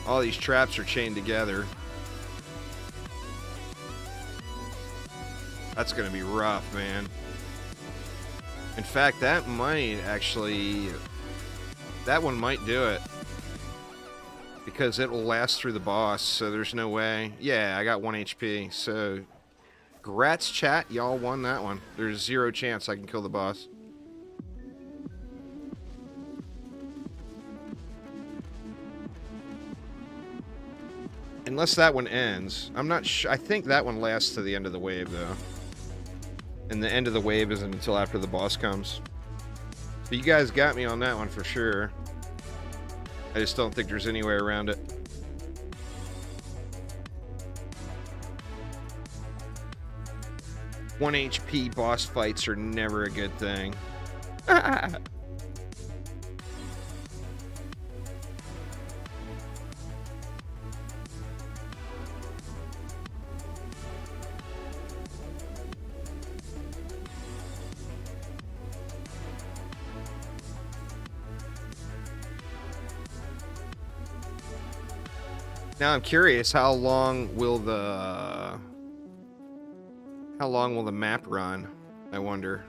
All these traps are chained together. That's gonna be rough, man. In fact, that might actually... that one might do it. Because it will last through the boss, so there's no way. Yeah, I got 1 HP, so... Grats, chat, y'all won that one. There's 0 chance I can kill the boss. Unless that one ends. I'm not sure. I think that one lasts to the end of the wave, though. And the end of the wave isn't until after the boss comes. But you guys got me on that one for sure. I just don't think there's any way around it. One HP boss fights are never a good thing. Now I'm curious, how long will the map run? I wonder.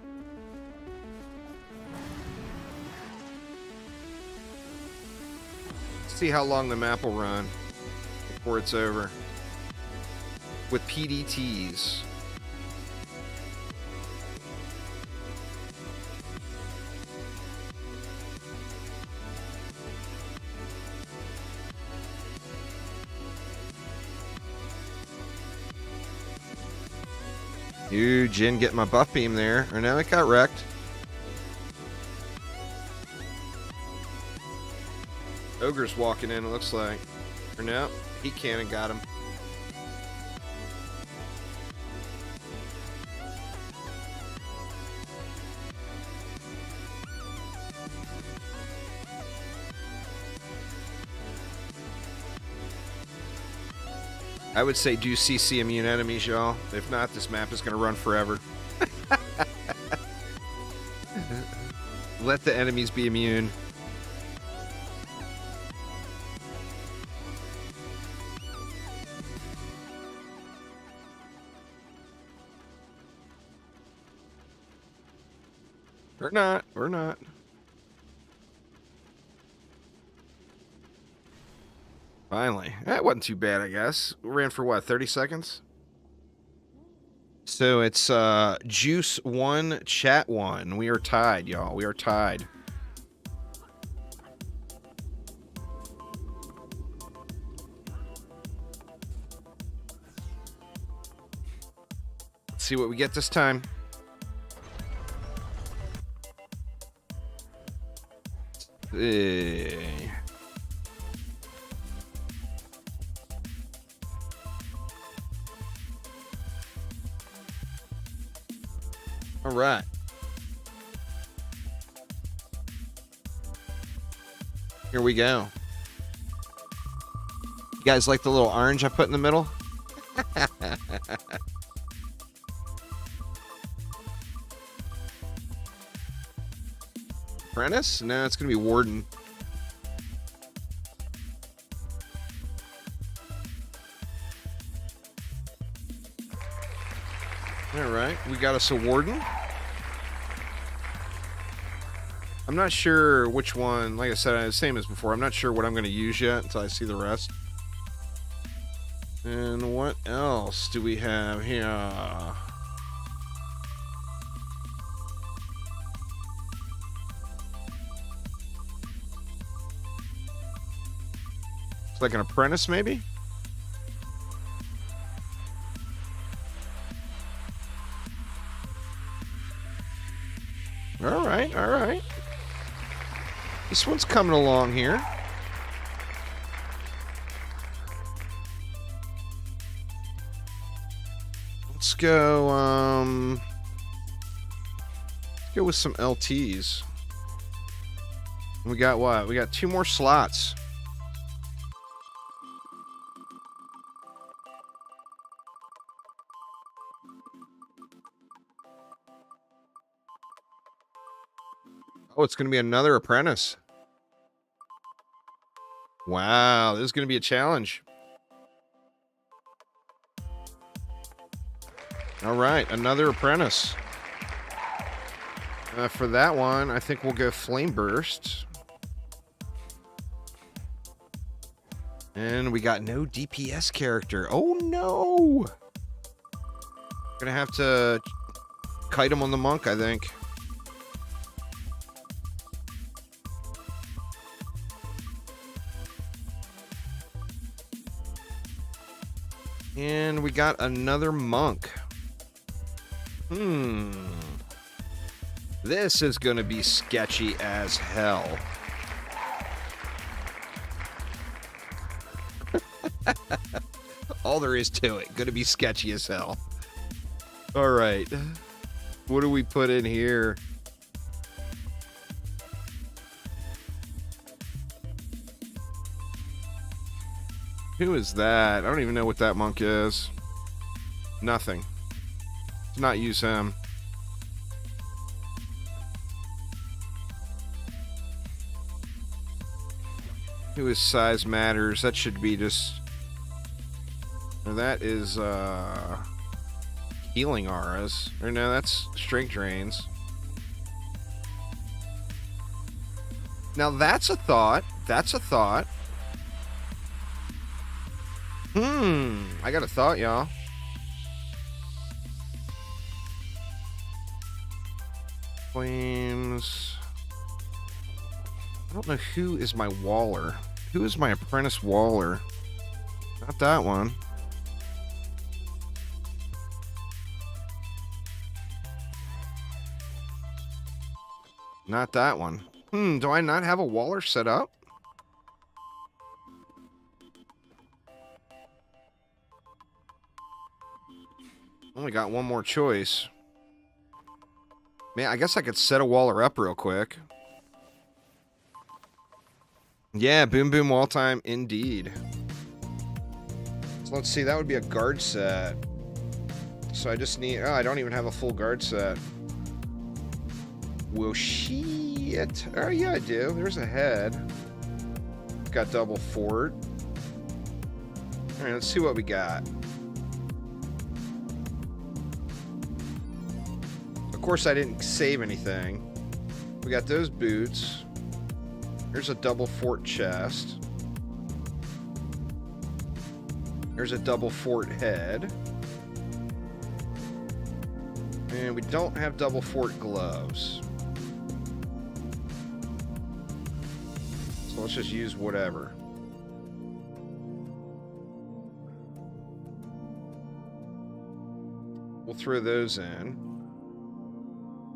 See how long the map will run before it's over. With PDTs. Ooh, Jin getting my buff beam there. Or now it got wrecked. Ogre's walking in, it looks like. Or no, he cannon got him. I would say do CC immune enemies, y'all. If not, this map is going to run forever. Let the enemies be immune. Or not, or not. Finally. That wasn't too bad, I guess. We ran for what, 30 seconds? So it's Juice 1, Chat 1. We are tied, y'all. We are tied. Let's see what we get this time. All right. Here we go. You guys like the little orange I put in the middle? Apprentice? No, it's going to be Warden. Alright, we got us a Warden. I'm not sure which one, like I said, same as before, I'm not sure what I'm going to use yet until I see the rest. And what else do we have here? Like an apprentice, maybe? All right, all right. This one's coming along here. Let's go, let's go with some LTs. We got what? We got 2 more slots. Oh, it's going to be another apprentice. Wow, this is going to be a challenge. All right, another apprentice. For that one, I think we'll go Flame Burst. And we got no DPS character. Oh, no. Gonna have to kite him on the monk, I think. And we got another monk. This is going to be sketchy as hell. All there is to it. Going to be sketchy as hell. All right. What do we put in here? Who is that? I don't even know what that monk is. Nothing. Let's not use him. Who is size matters? That should be just... Or that is, healing auras. Or no, that's strength drains. Now that's a thought. That's a thought. I got a thought, y'all. Flames. I don't know who is my Waller. Who is my apprentice Waller? Not that one. Not that one. Do I not have a Waller set up? Only got one more choice. Man, I guess I could set a Waller up real quick. Yeah, boom boom wall time indeed. So let's see, that would be a guard set. So I just need... Oh, I don't even have a full guard set. Well, shit. Oh, yeah, I do. There's a head. Got double fort. Alright, let's see what we got. Of course, I didn't save anything. We got those boots. There's a double fort chest. There's a double fort head. And we don't have double fort gloves. So let's just use whatever. We'll throw those in.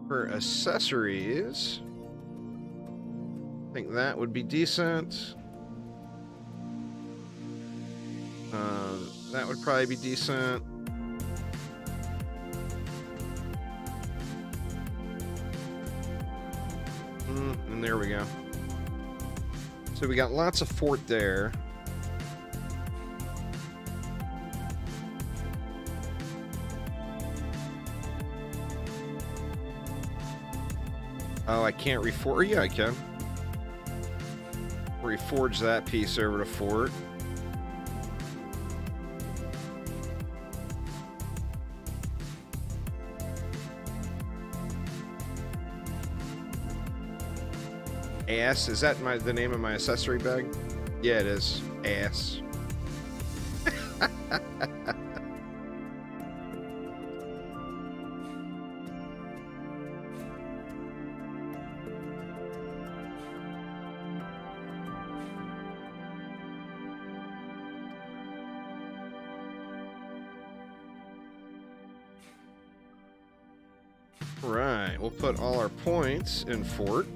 For accessories, I think that would be decent. That would probably be decent. And there we go. So we got lots of fort there. Oh, I can't reforge. Yeah, I can. Reforge that piece over to fort. Ass? Is that the name of my accessory bag? Yeah, it is. Ass. Right, we'll put all our points in fort.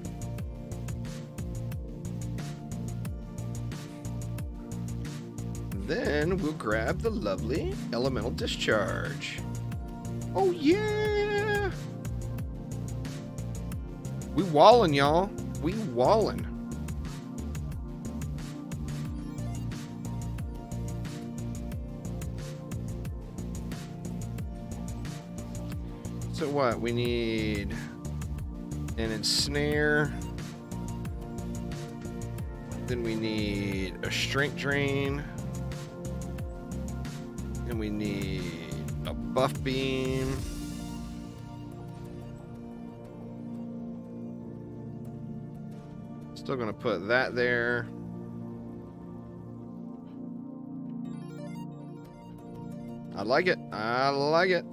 Then we'll grab the lovely elemental discharge. Oh yeah! We wallin', y'all. We wallin'. So what? We need an ensnare. Then we need a strength drain. And we need a buff beam. Still gonna put that there. I like it. I like it.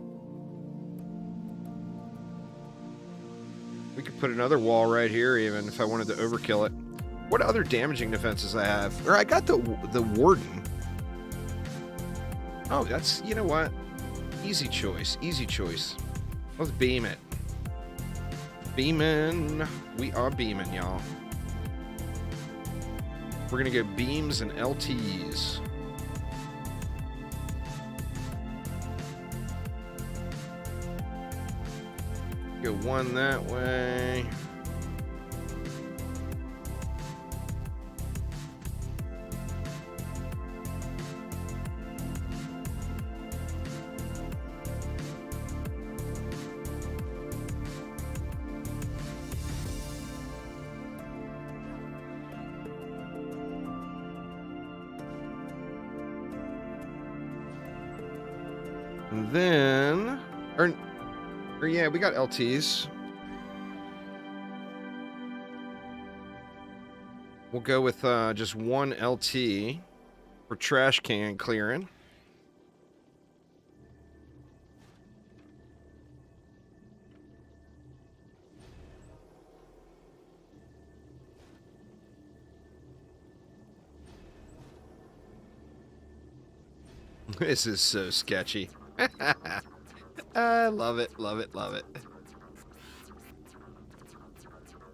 We could put another wall right here even if I wanted to overkill it. What other damaging defenses I have? Or I got the warden. Oh, that's, you know what? Easy choice. Easy choice. Let's beam it. Beamin'. We are beaming, y'all. We're going to go beams and LTs. Go one that way. And then, or yeah, we got LTs. We'll go with just one LT for trash can clearing. This is so sketchy. I love it, love it, love it.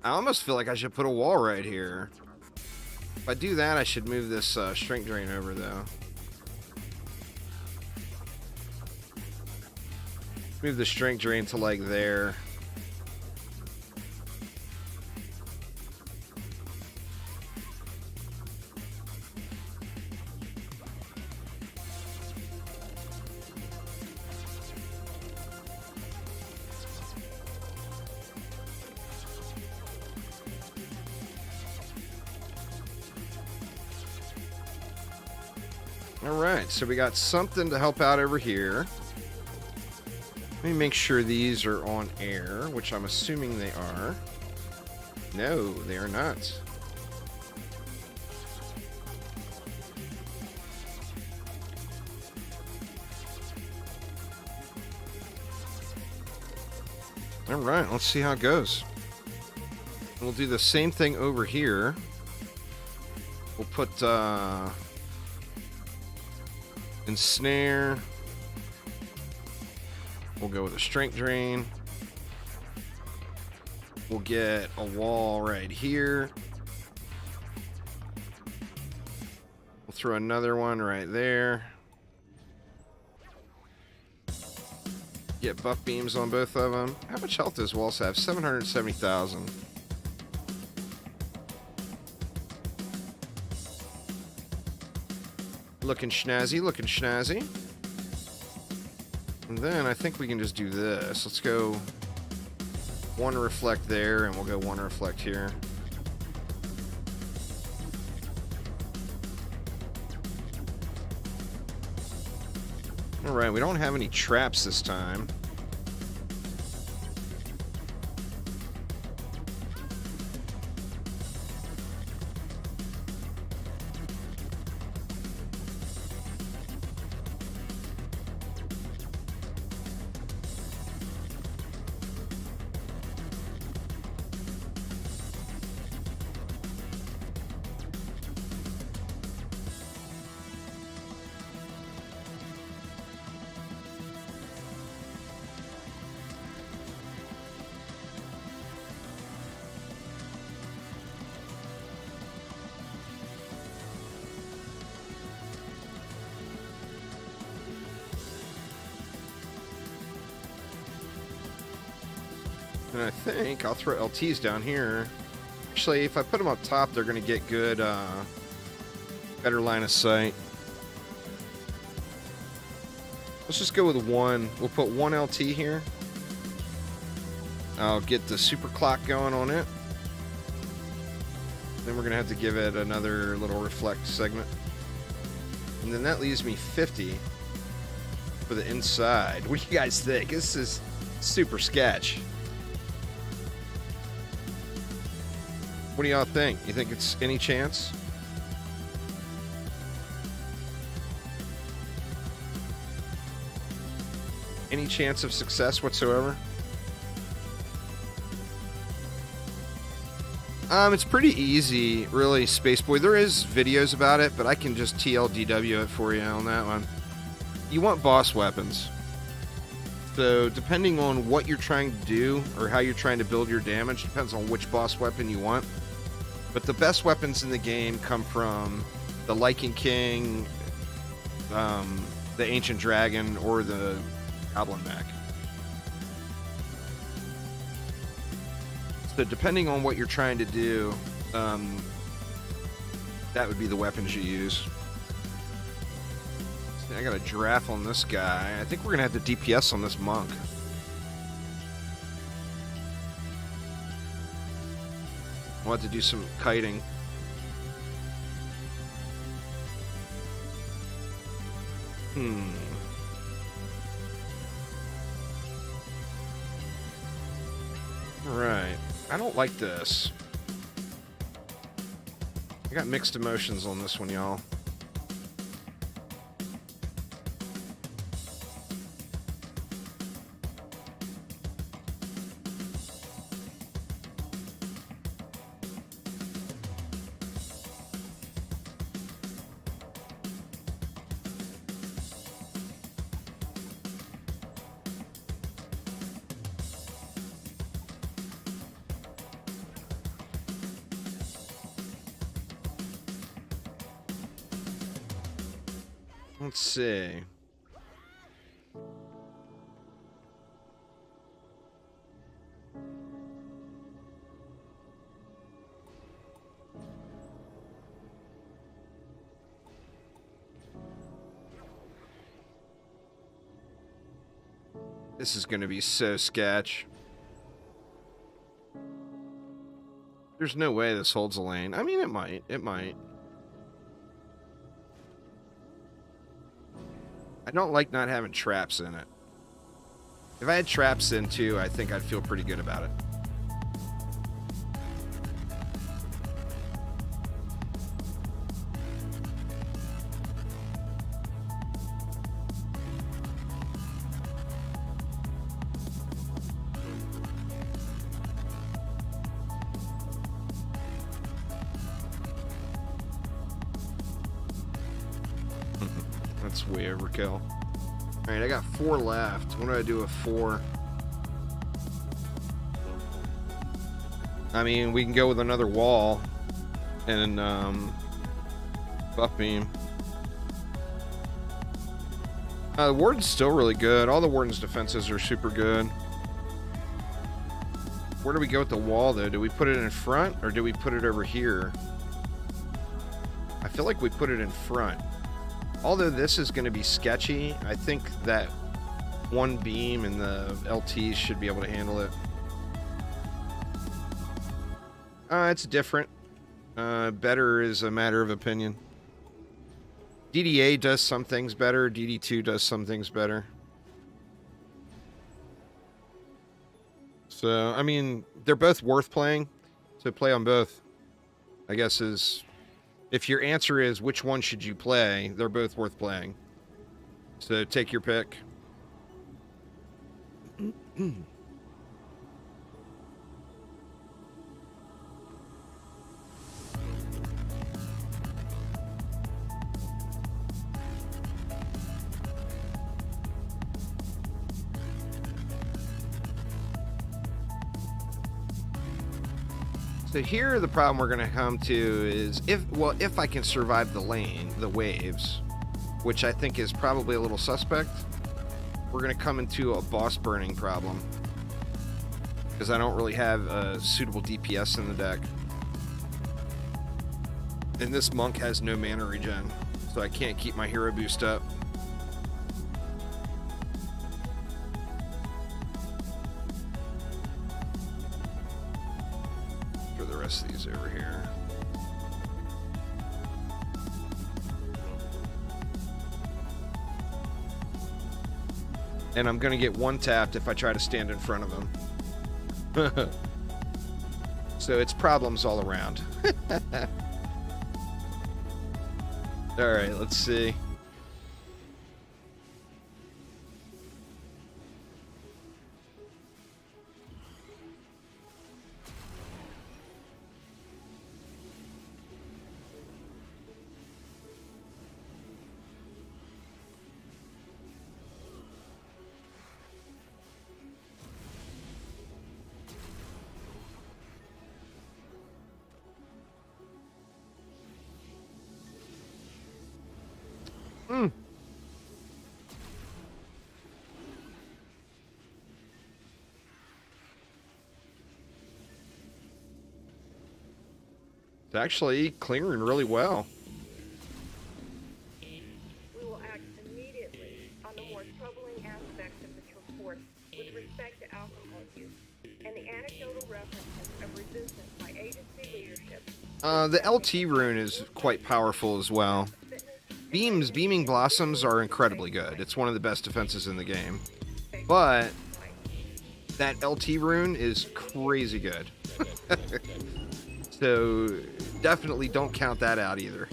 I almost feel like I should put a wall right here. If I do that, I should move this strength drain over, though. Move the strength drain to, like, there. Alright, so we got something to help out over here. Let me make sure these are on air, which I'm assuming they are. No, they are not. Alright, let's see how it goes. We'll do the same thing over here. We'll put, ensnare. We'll go with a strength drain. We'll get a wall right here. We'll throw another one right there. Get buff beams on both of them. How much health does walls have? 770,000. Looking snazzy, looking snazzy. And then I think we can just do this. Let's go one reflect there, and we'll go one reflect here. Alright, we don't have any traps this time. And I think I'll throw LTs down here. Actually, if I put them up top, they're going to get good, better line of sight. Let's just go with one. We'll put one LT here. I'll get the super clock going on it. Then we're going to have to give it another little reflect segment. And then that leaves me 50 for the inside. What do you guys think? This is super sketch. What do y'all think? You think it's any chance? Any chance of success whatsoever? It's pretty easy, really, Spaceboy. There is videos about it, but I can just TLDW it for you on that one. You want boss weapons. So, depending on what you're trying to do, or how you're trying to build your damage, depends on which boss weapon you want. But the best weapons in the game come from the Lichen King, the Ancient Dragon, or the Goblin Mech. So depending on what you're trying to do, that would be the weapons you use. I got a giraffe on this guy. I think we're going to have the DPS on this monk. I'll have to do some kiting. Right. I don't like this. I got mixed emotions on this one, y'all. Let's see. This is going to be so sketch. There's no way this holds a lane. I mean, it might. It might. I don't like not having traps in it. If I had traps in too, I think I'd feel pretty good about it. That's way overkill. Alright, I got 4 left. What do I do with 4? I mean, we can go with another wall and buff beam. The Warden's still really good. All the Warden's defenses are super good. Where do we go with the wall, though? Do we put it in front, or do we put it over here? I feel like we put it in front. Although this is going to be sketchy, I think that one beam and the LTs should be able to handle it. It's different. Better is a matter of opinion. DDA does some things better. DD2 does some things better. So, I mean, they're both worth playing. So play on both, I guess, is... If your answer is which one should you play, they're both worth playing. So take your pick. So here the problem we're going to come to is if I can survive the lane, the waves, which I think is probably a little suspect, we're going to come into a boss burning problem. because I don't really have a suitable DPS in the deck. And this monk has no mana regen, so I can't keep my hero boost up. For the rest of these over here. And I'm going to get one tapped if I try to stand in front of him. So it's problems all around. Alright, let's see. It's actually clearing really well. We will act immediately on the more troubling aspects of this report with respect to alcohol use and the anecdotal references of resistance by agency leadership. The LT rune is quite powerful as well. Beaming Blossoms are incredibly good. It's one of the best defenses in the game. But that LT rune is crazy good. So definitely don't count that out either.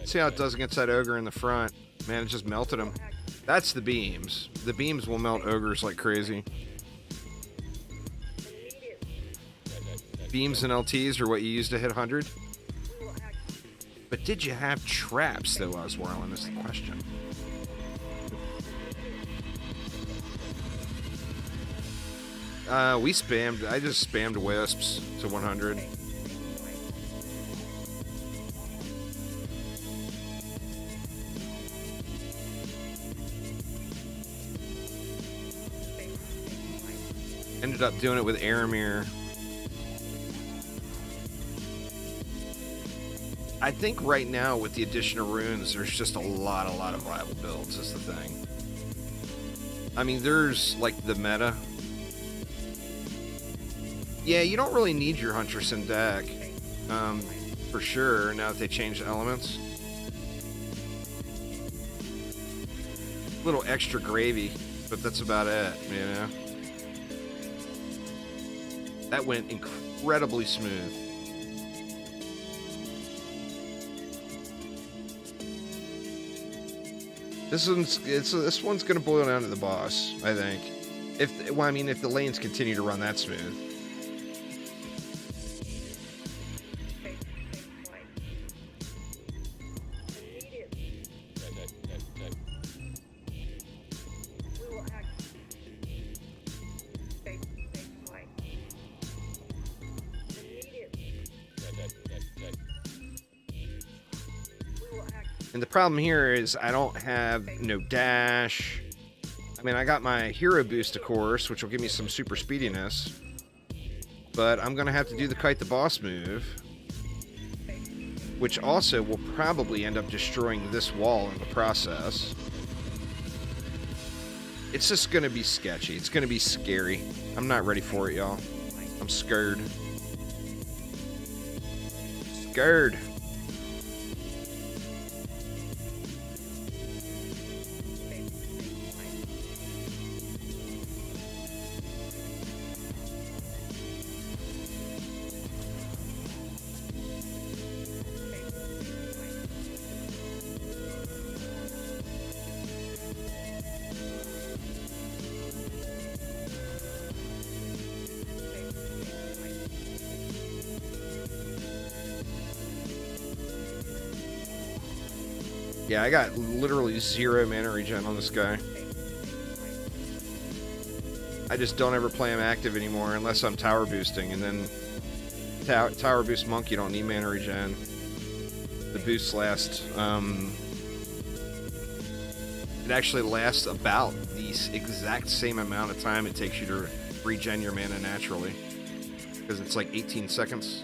See how it does against that ogre in the front. Man, it just melted him. That's the beams. The beams will melt ogres like crazy. Beams and LTs are what you use to hit 100. But did you have traps, though, Oswarlin, is the question. I just spammed wisps to 100. Ended up doing it with Aramir. I think right now with the addition of runes, there's just a lot of viable builds is the thing. I mean, there's like the meta. Yeah, you don't really need your Huntress in deck, for sure, now that they changed the elements. Little extra gravy, but that's about it, you know? That went incredibly smooth. This one's gonna boil down to the boss, I think. If the lanes continue to run that smooth. And the problem here is I don't have no dash. I mean, I got my hero boost, of course, which will give me some super speediness. But I'm going to have to do the kite the boss move, which also will probably end up destroying this wall in the process. It's just going to be sketchy. It's going to be scary. I'm not ready for it, y'all. I'm scared. Scared. Yeah, I got literally 0 mana regen on this guy. I just don't ever play him active anymore unless I'm tower boosting, and then tower boost monk, you don't need mana regen. The boosts last It actually lasts about the exact same amount of time it takes you to regen your mana naturally. Because it's like 18 seconds.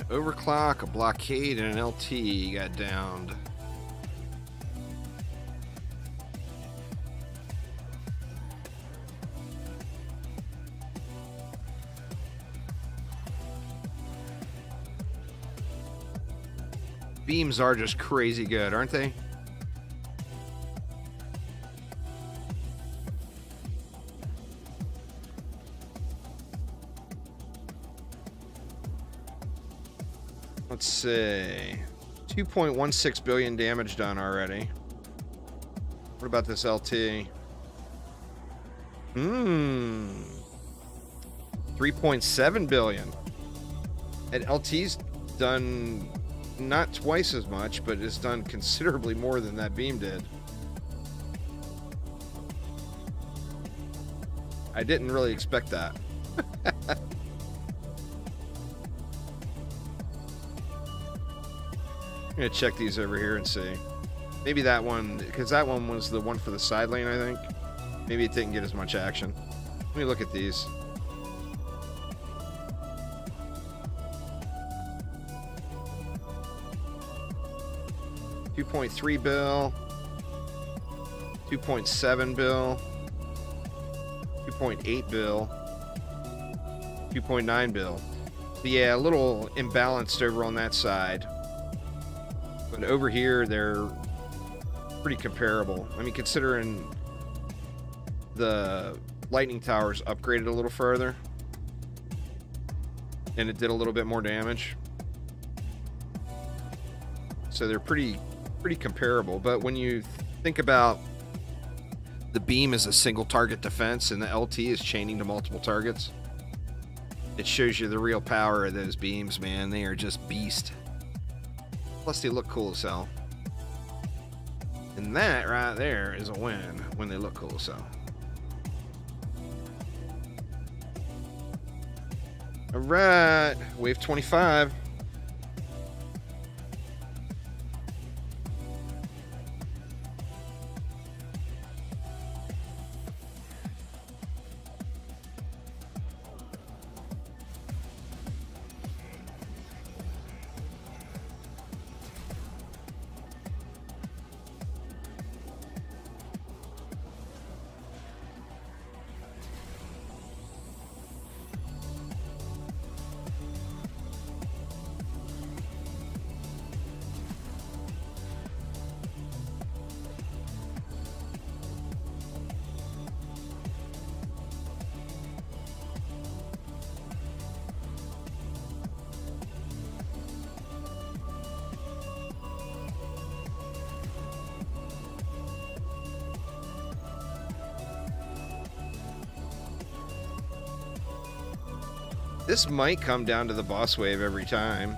Overclock, a blockade, and an LT got downed. Beams are just crazy good, aren't they? Let's see. 2.16 billion damage done already. What about this LT? 3.7 billion. And LT's done not twice as much, but it's done considerably more than that beam did. I didn't really expect that. I'm gonna check these over here and see. Maybe that one, because that one was the one for the side lane, I think. Maybe it didn't get as much action. Let me look at these. $2.3 bill, 2.7 bill, 2.8 bill, 2.9 bill. So yeah, a little imbalanced over on that side. But over here, they're pretty comparable. I mean, considering the lightning towers upgraded a little further, and it did a little bit more damage. So they're pretty comparable. But when you think about the beam as a single target defense and the LT is chaining to multiple targets, it shows you the real power of those beams, man. They are just beast. Plus, they look cool as hell. And that right there is a win when they look cool as hell. All right, wave 25. This might come down to the boss wave every time.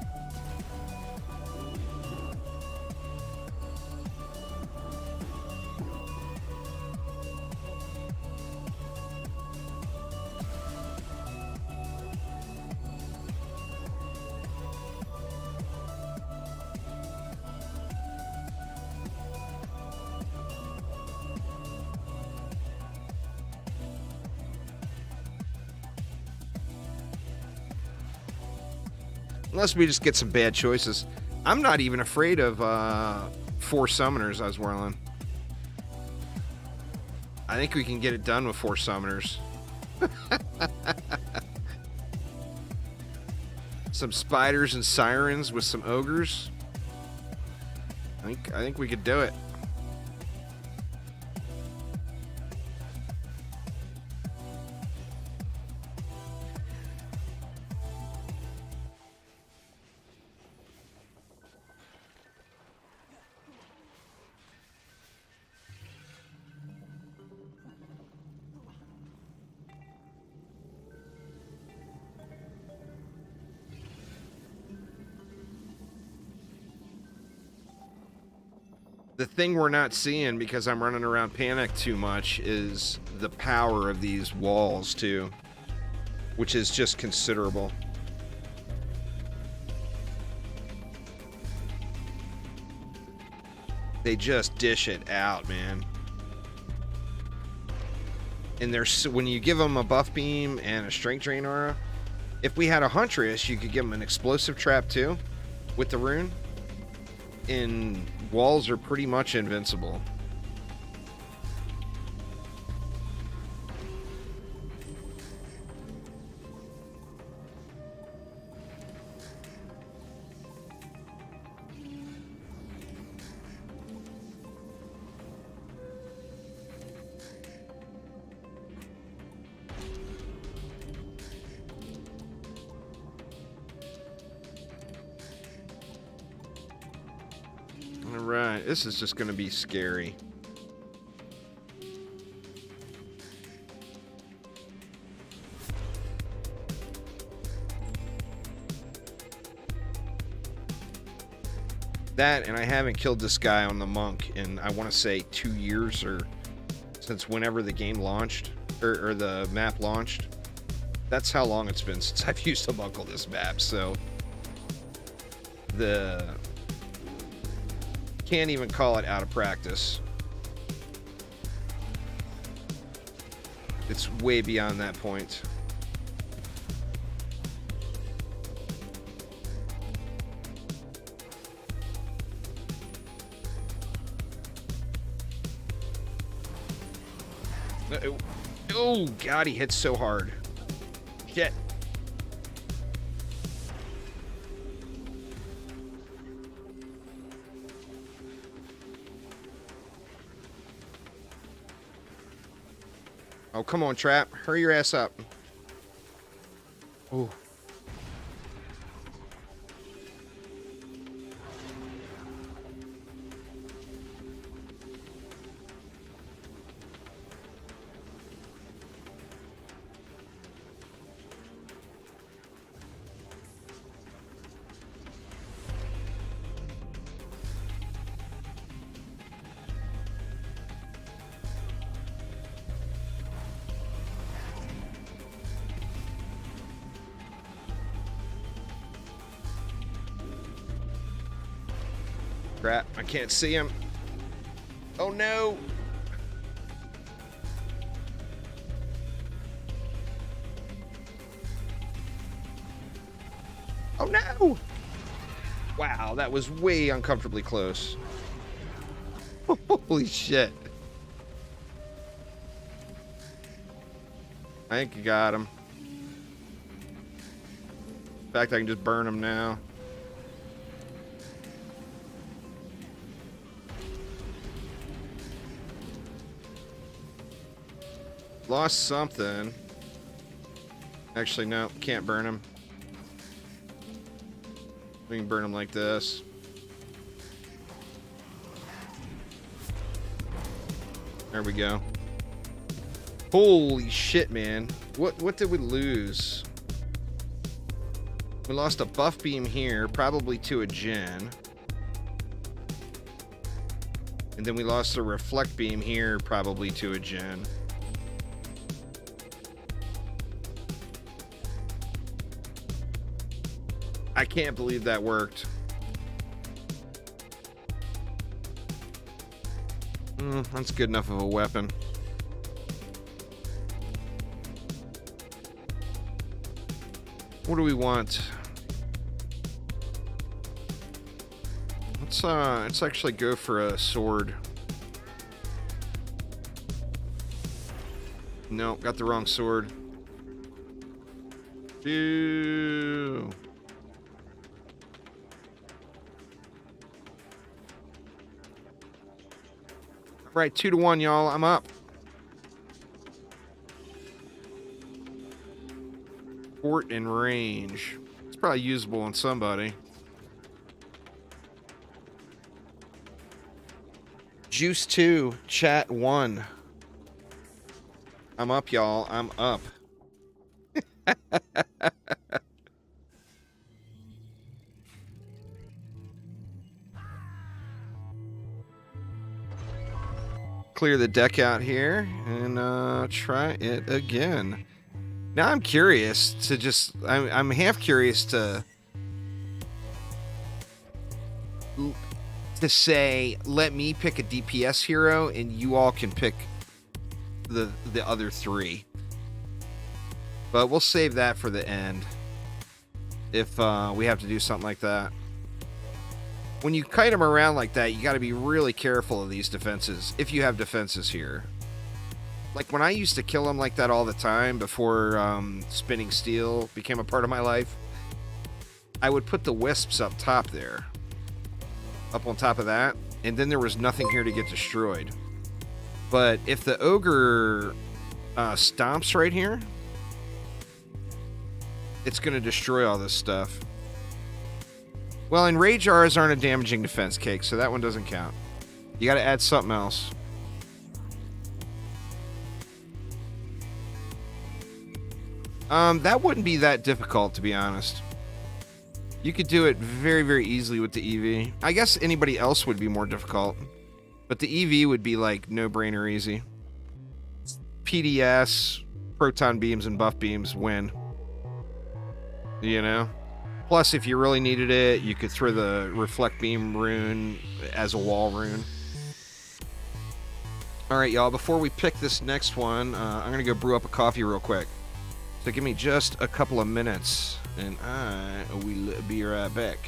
Unless we just get some bad choices. I'm not even afraid of 4 summoners I was whirling. I think we can get it done with 4 summoners. some spiders and sirens with some ogres. I think we could do it. The thing we're not seeing because I'm running around panicked too much is the power of these walls too, which is just considerable. They just dish it out, man. And there's, when you give them a buff beam and a strength drain aura, if we had a huntress, you could give them an explosive trap too with the rune. And walls are pretty much invincible. Alright, this is just going to be scary. That, and I haven't killed this guy on the monk in, I want to say, 2 years, or since whenever the game launched, or the map launched. That's how long it's been since I've used a monk on this map, so can't even call it out of practice. It's way beyond that point. Oh, God, he hits so hard. Shit. Oh, come on, Trap. Hurry your ass up. Ooh. Crap, I can't see him. Oh no! Oh no! Wow, that was way uncomfortably close. Holy shit. I think you got him. In fact, I can just burn him now. Lost something. Actually, no, can't burn him. We can burn him like this. There we go. Holy shit, man. What did we lose? We lost a buff beam here, probably to a gen. And then we lost a reflect beam here, probably to a gen. I can't believe that worked. That's good enough of a weapon. What do we want? Let's actually go for a sword. No, got the wrong sword. Ew. Right, 2-1, y'all. I'm up. Fort and range. It's probably usable on somebody. Juice 2, chat 1. I'm up, y'all. I'm up. Clear the deck out here and try it again. Now I'm curious to just... I'm half curious to say, let me pick a DPS hero and you all can pick the other three. But we'll save that for the end if we have to do something like that. When you kite them around like that, you got to be really careful of these defenses, if you have defenses here. Like, when I used to kill them like that all the time before spinning steel became a part of my life, I would put the wisps up top there. Up on top of that, and then there was nothing here to get destroyed. But if the ogre stomps right here, it's going to destroy all this stuff. Well, and rage R's aren't a damaging defense cake, so that one doesn't count. You got to add something else. That wouldn't be that difficult, to be honest. You could do it very, very easily with the EV. I guess anybody else would be more difficult. But the EV would be, like, no-brainer easy. PDS, proton beams, and buff beams win. You know? Plus, if you really needed it, you could throw the reflect beam rune as a wall rune. Alright, y'all, before we pick this next one, I'm going to go brew up a coffee real quick. So give me just a couple of minutes, and I will be right back.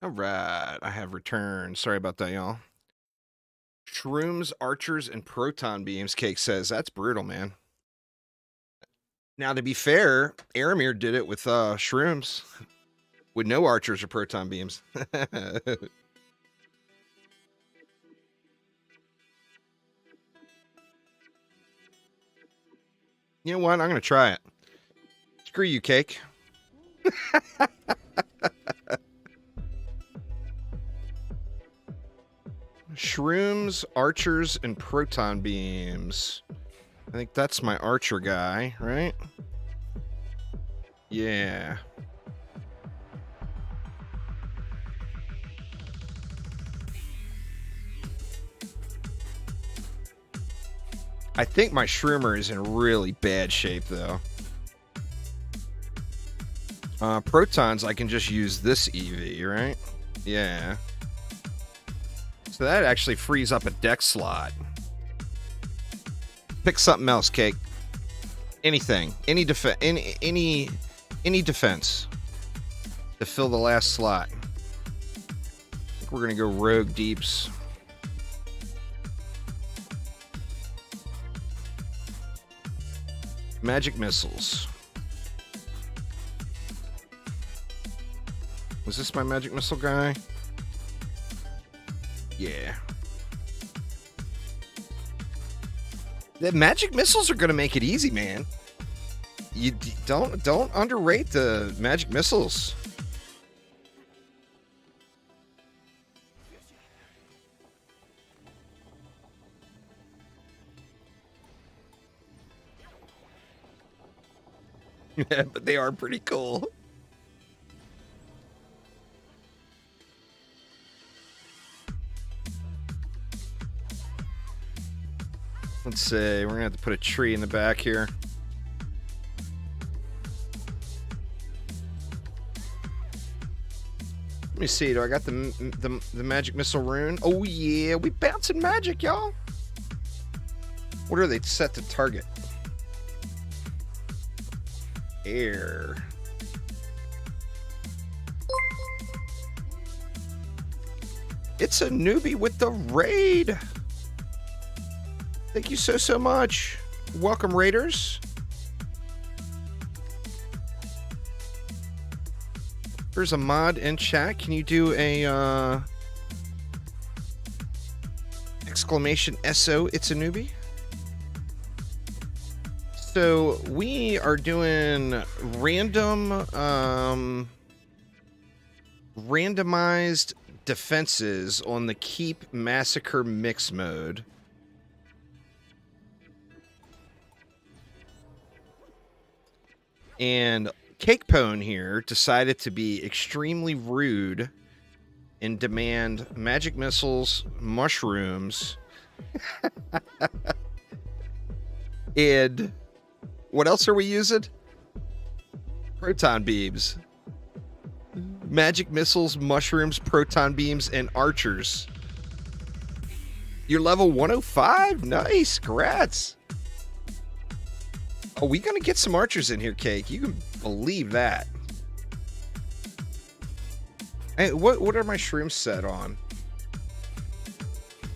All right, I have returned. Sorry about that, y'all. Shrooms, archers, and proton beams, Cake says. That's brutal, man. Now, to be fair, Aramir did it with shrooms with no archers or proton beams. You know what? I'm going to try it. Screw you, Cake. Shrooms, archers, and proton beams. I think that's my archer guy, right? Yeah. I think my shroomer is in really bad shape, though. Protons, I can just use this EV, right? Yeah. So that actually frees up a deck slot. Pick something else, Cake. Anything. Any defense to fill the last slot. I think we're gonna go rogue deeps. Magic missiles. Was this my magic missile guy? Yeah. The magic missiles are gonna make it easy, man. You don't underrate the magic missiles. Yeah, but they are pretty cool. Let's see, we're gonna have to put a tree in the back here. Let me see, do I got the magic missile rune? Oh yeah, we bouncing magic, y'all. What are they set to target? Air. It's a newbie with the raid. Thank you so much. Welcome, raiders. There's a mod in chat. Can you do a exclamation SO? It's a newbie. So we are doing randomized defenses on the Keep Massacre mix mode. And Cake Pone here decided to be extremely rude and demand magic missiles, mushrooms, and what else are we using? Proton beams. Magic missiles, mushrooms, proton beams, and archers. You're level 105? Nice, congrats. Oh, we gonna get some archers in here, Cake. You can believe that. Hey, what are my shrooms set on?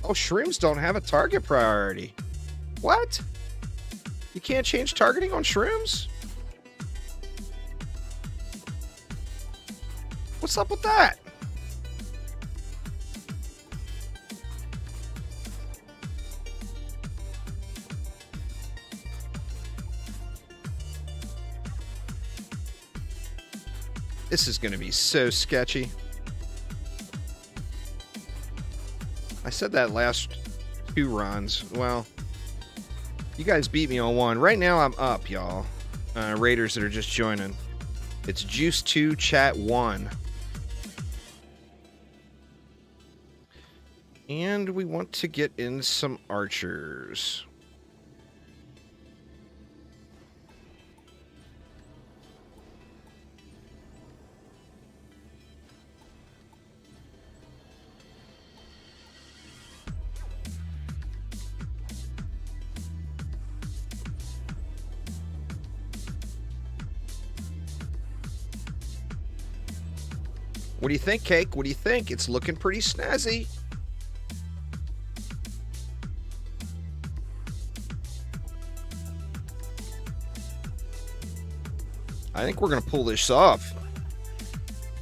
Oh, shrooms don't have a target priority. What? You can't change targeting on shrooms? What's up with that? This is going to be so sketchy. I said that last 2 runs. Well, you guys beat me on 1. Right now I'm up, y'all. Raiders that are just joining. It's Juice 2, Chat 1. And we want to get in some archers. What do you think, Cake? What do you think? It's looking pretty snazzy. I think we're going to pull this off.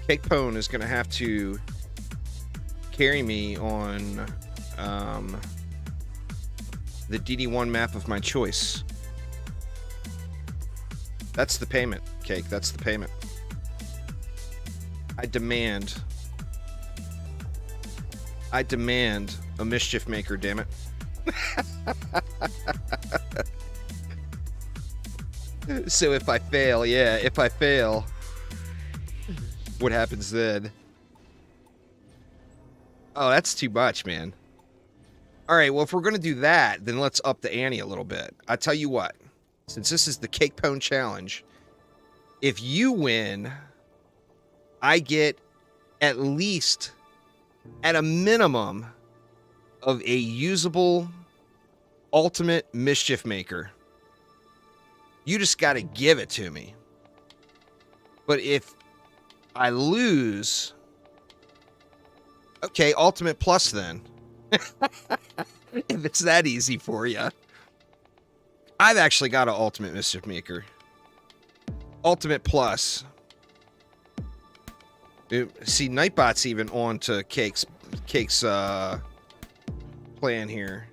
Cake Pone is going to have to carry me on the DD1 map of my choice. That's the payment, Cake. That's the payment. I demand a mischief maker, damn it. So if I fail, what happens then? Oh, that's too much, man. All right, well, if we're going to do that, then let's up the ante a little bit. I tell you what, since this is the Cake Pone Challenge, if you win, I get at least, at a minimum, of a usable ultimate mischief maker. You just got to give it to me. But if I lose, okay, ultimate plus then. If it's that easy for you. I've actually got an ultimate mischief maker. Ultimate plus. See, Nightbot's even on to Cake's plan here.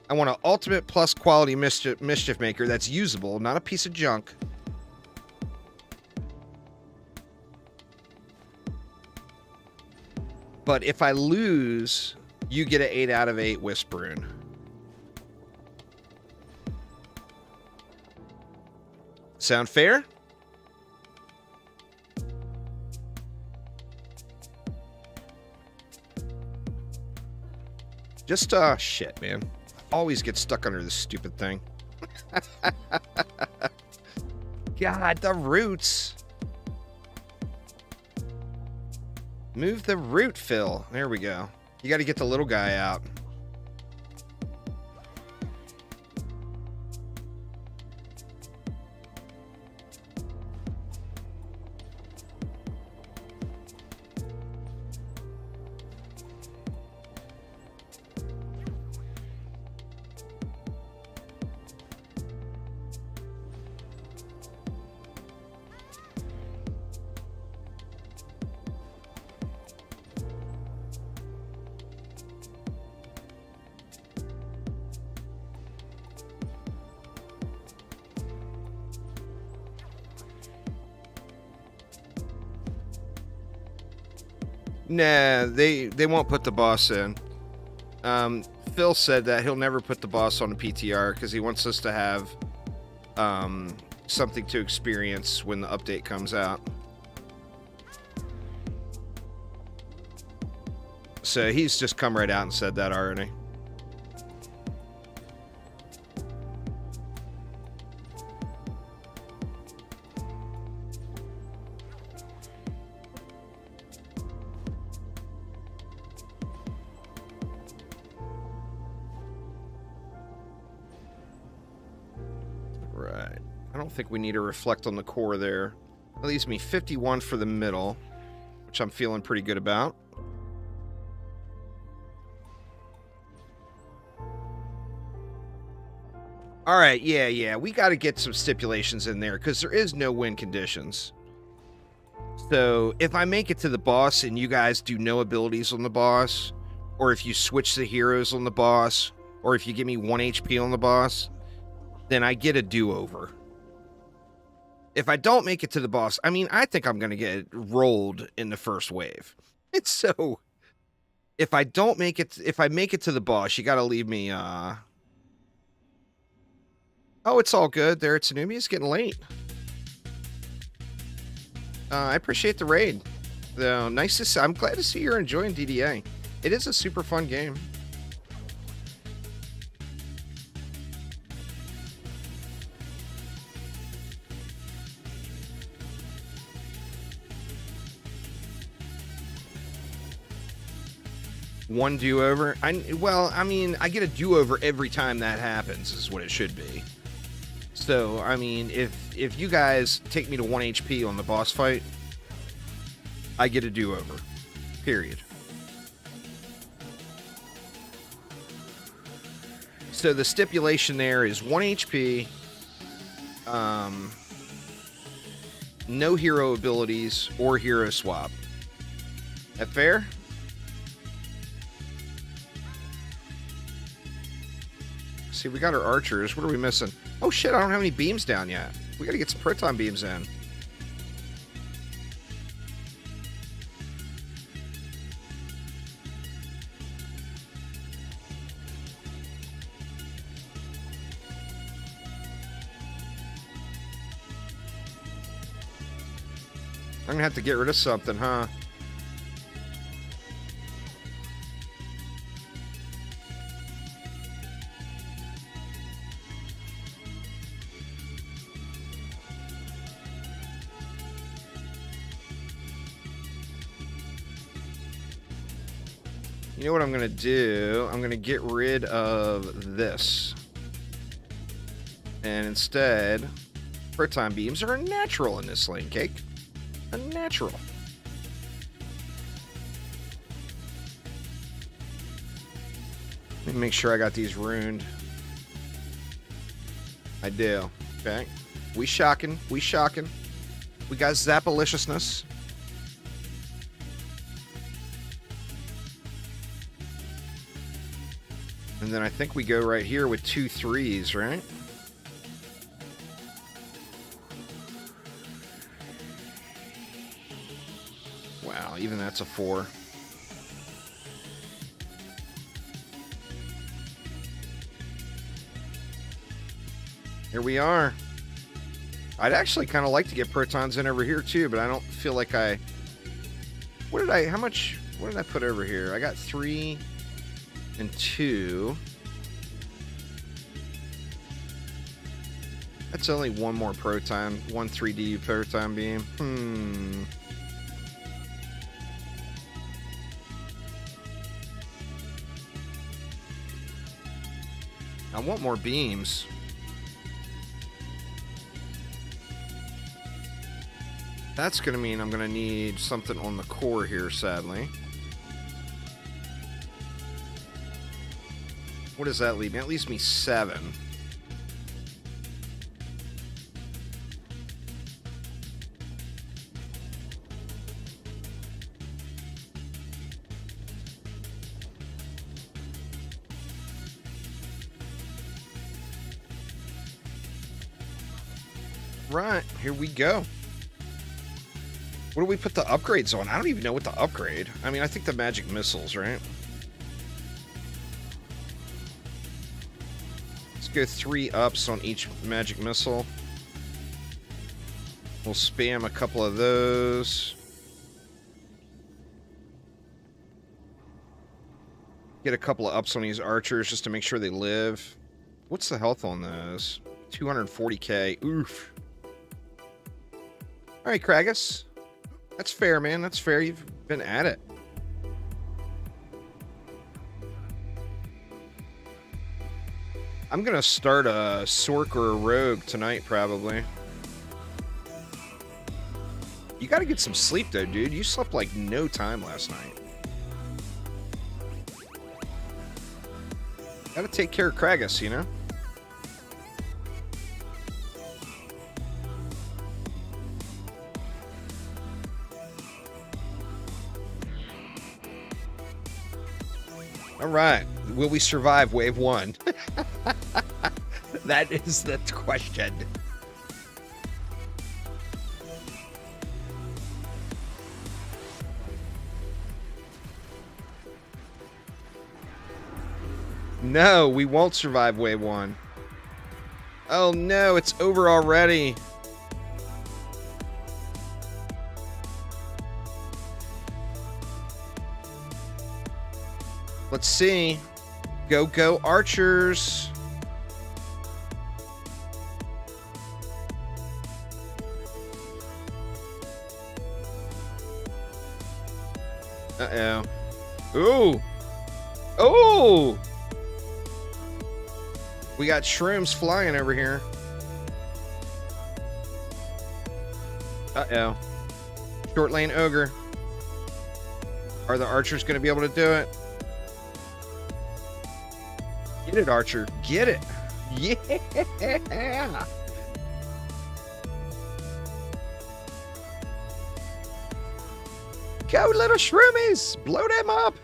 I want an ultimate plus quality mischief maker that's usable, not a piece of junk. But if I lose, you get an 8 out of 8 Whisperoon. Sound fair? Just, shit, man. Always get stuck under this stupid thing. God, the roots. Move the root, Phil. There we go. You got to get the little guy out. Nah, they won't put the boss in. Phil said that he'll never put the boss on a PTR because he wants us to have something to experience when the update comes out. So he's just come right out and said that already. Right. I don't think we need to reflect on the core there. That leaves me 51 for the middle, which I'm feeling pretty good about. All right, yeah. We got to get some stipulations in there because there is no win conditions. So if I make it to the boss and you guys do no abilities on the boss, or if you switch the heroes on the boss, or if you give me 1 HP on the boss, then I get a do-over. If I don't make it to the boss, I mean, I think I'm going to get rolled in the first wave. It's so... If I don't make it... If I make it to the boss, you got to leave me, Oh, it's all good there. Tsunumi. It's getting late. I appreciate the raid. Though, nice to see... I'm glad to see you're enjoying DDA. It is a super fun game. One do-over? Well, I mean, I get a do-over every time that happens, is what it should be. So, I mean, if you guys take me to 1 HP on the boss fight, I get a do-over. Period. So the stipulation there is 1 HP, no hero abilities or hero swap. That fair? See, we got our archers. What are we missing? Oh shit, I don't have any beams down yet. We gotta get some proton beams in. I'm gonna have to get rid of something, huh? You know what I'm gonna do? I'm gonna get rid of this. And instead, proton beams are a natural in this lane, Cake. A natural. Let me make sure I got these ruined. I do. Okay. We shocking. We shocking. We got Zapaliciousness. And then I think we go right here with 2 3s, right? Wow, even that's a 4. Here we are. I'd actually kind of like to get protons in over here too, but I don't feel like I... What did I put over here? I got 3 and 2. That's only one more proton, 1 3D proton beam. I want more beams. That's going to mean I'm going to need something on the core here, sadly. What does that leave me? That leaves me 7. Right, here we go. What do we put the upgrades on? I don't even know what to upgrade. I mean, I think the magic missiles, right? Let's go 3 ups on each magic missile. We'll spam a couple of those. Get a couple of ups on these archers just to make sure they live. What's the health on those? 240k. Oof. All right, Kragus. That's fair, man. That's fair. You've been at it. I'm going to start a Sork or a Rogue tonight, probably. You got to get some sleep, though, dude. You slept like no time last night. Got to take care of Kragus, you know? All right. Will we survive wave 1? That is the question. No, we won't survive wave 1. Oh no, it's over already. Let's see. Go, go, archers. Uh-oh. Ooh. Ooh. We got shrooms flying over here. Uh-oh. Short lane ogre. Are the archers going to be able to do it? Get it, archer. Get it. Yeah. Go, little shroomies. Blow them up.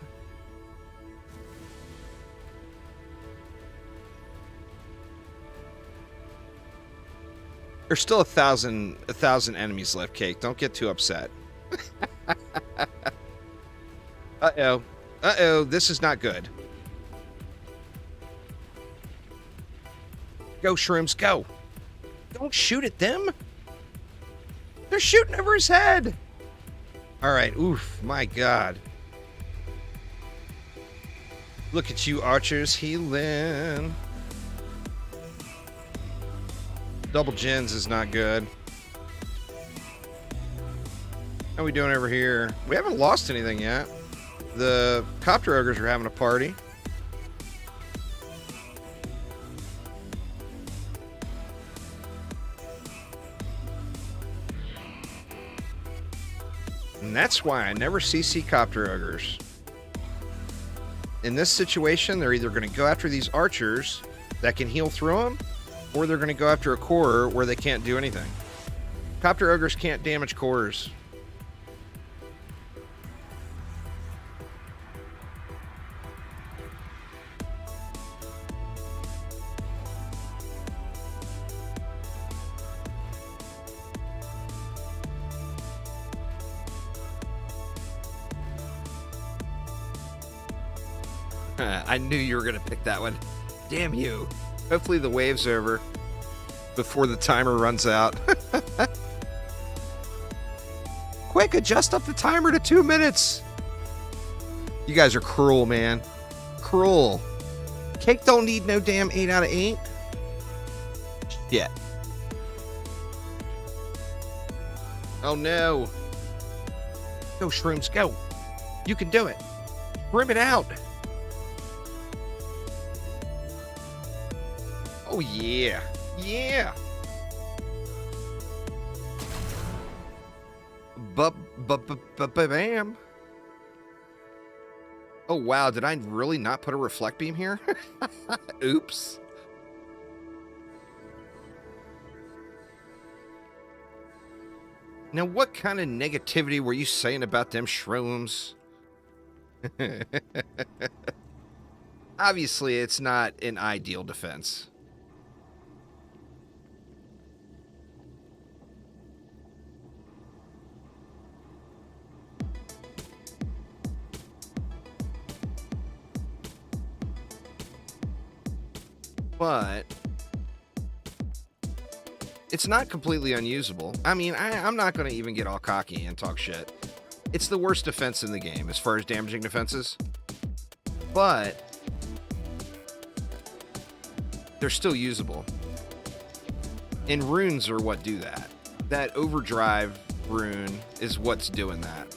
There's still a thousand enemies left, Cake. Don't get too upset. Uh-oh. Uh-oh. This is not good. Go, shrooms, go. Don't shoot at them. They're shooting over his head. All right. Oof. My God. Look at you, archers, healing. Double gens is not good. How we doing over here? We haven't lost anything yet. The copter ogres are having a party. And that's why I never CC copter ogres. In this situation, they're either going to go after these archers that can heal through them, or they're going to go after a core where they can't do anything. Copter ogres can't damage cores. I knew you were going to pick that one. Damn you. Hopefully the wave's over before the timer runs out. Quick, adjust up the timer to 2 minutes. You guys are cruel, man. Cruel. Cake don't need no damn 8 out of 8. Shit. Oh, no. Go, shrooms, go. You can do it. Brim it out. Oh, yeah. Yeah. Bam. Oh, wow. Did I really not put a reflect beam here? Oops. Now, what kind of negativity were you saying about them shrooms? Obviously, it's not an ideal defense. But it's not completely unusable. I mean, I'm not going to even get all cocky and talk shit. It's the worst defense in the game as far as damaging defenses. But they're still usable. And runes are what do that. That overdrive rune is what's doing that.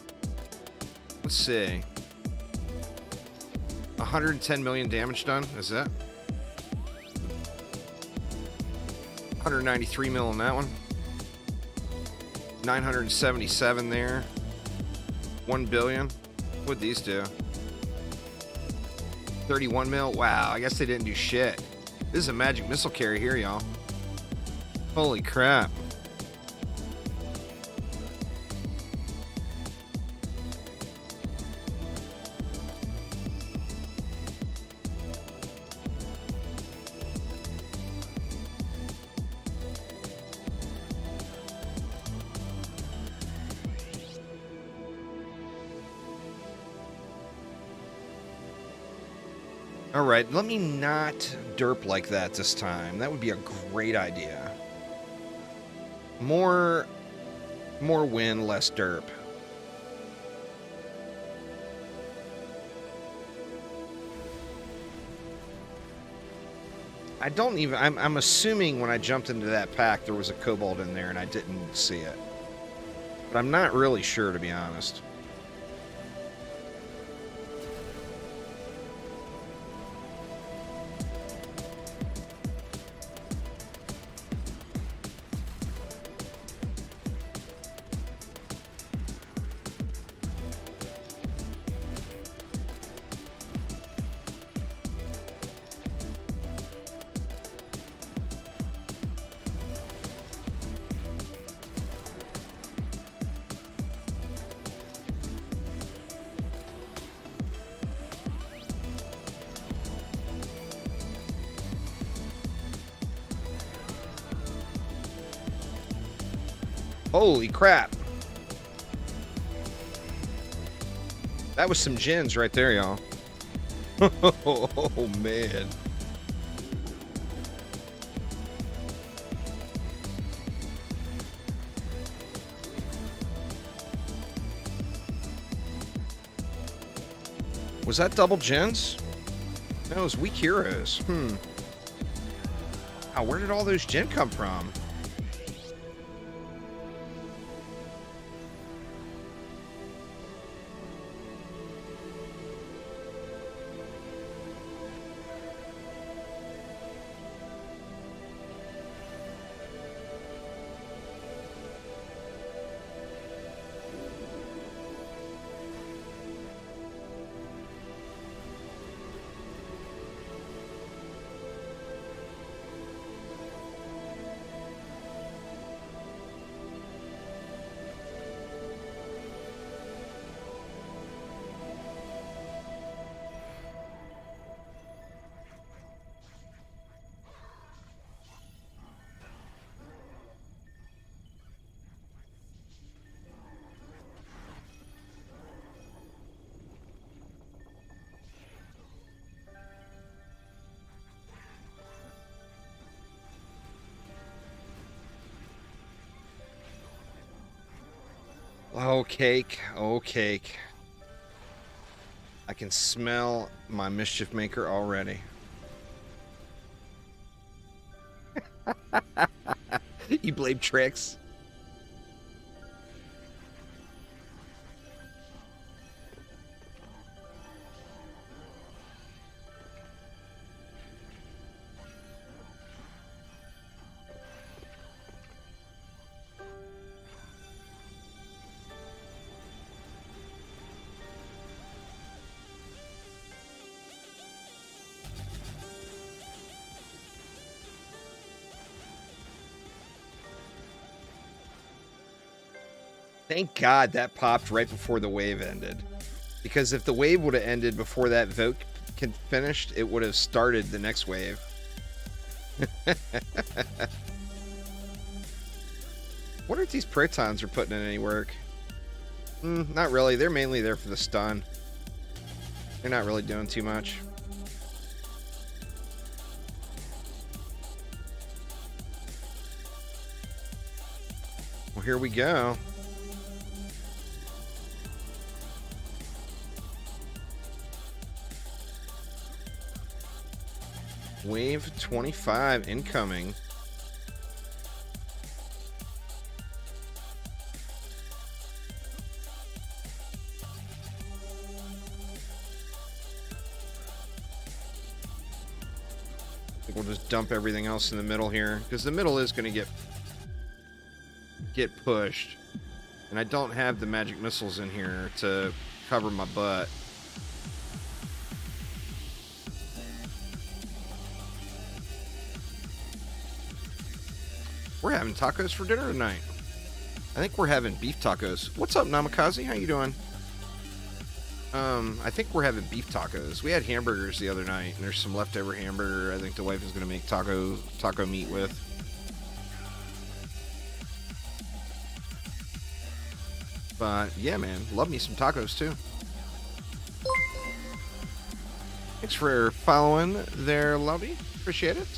Let's see. 110 million damage done, is that? 193 mil on that one. 977 there. 1 billion. What'd these do? 31 mil. Wow, I guess they didn't do shit. This is a magic missile carry here, y'all. Holy crap. All right, let me not derp like that this time. That would be a great idea. More win, less derp. I don't even... I'm assuming when I jumped into that pack there was a kobold in there and I didn't see it. But I'm not really sure, to be honest. Holy crap. That was some gens right there, y'all. Oh, man. Was that double gens? No, it was weak heroes. Oh, where did all those gen come from? Oh, cake. Oh, cake. I can smell my mischief maker already. You blame tricks? Thank God that popped right before the wave ended. Because if the wave would have ended before that vote finished, it would have started the next wave. Wonder if these protons are putting in any work. Not really. They're mainly there for the stun. They're not really doing too much. Well, here we go. Wave 25 incoming. I think we'll just dump everything else in the middle here, because the middle is going to get pushed. And I don't have the magic missiles in here to cover my butt. We're having tacos for dinner tonight. I think we're having beef tacos. What's up, Namikaze? How you doing? I think we're having beef tacos. We had hamburgers the other night, and there's some leftover hamburger I think the wife is going to make taco meat with. But, yeah, man. Love me some tacos, too. Thanks for following there, Lovey. Appreciate it.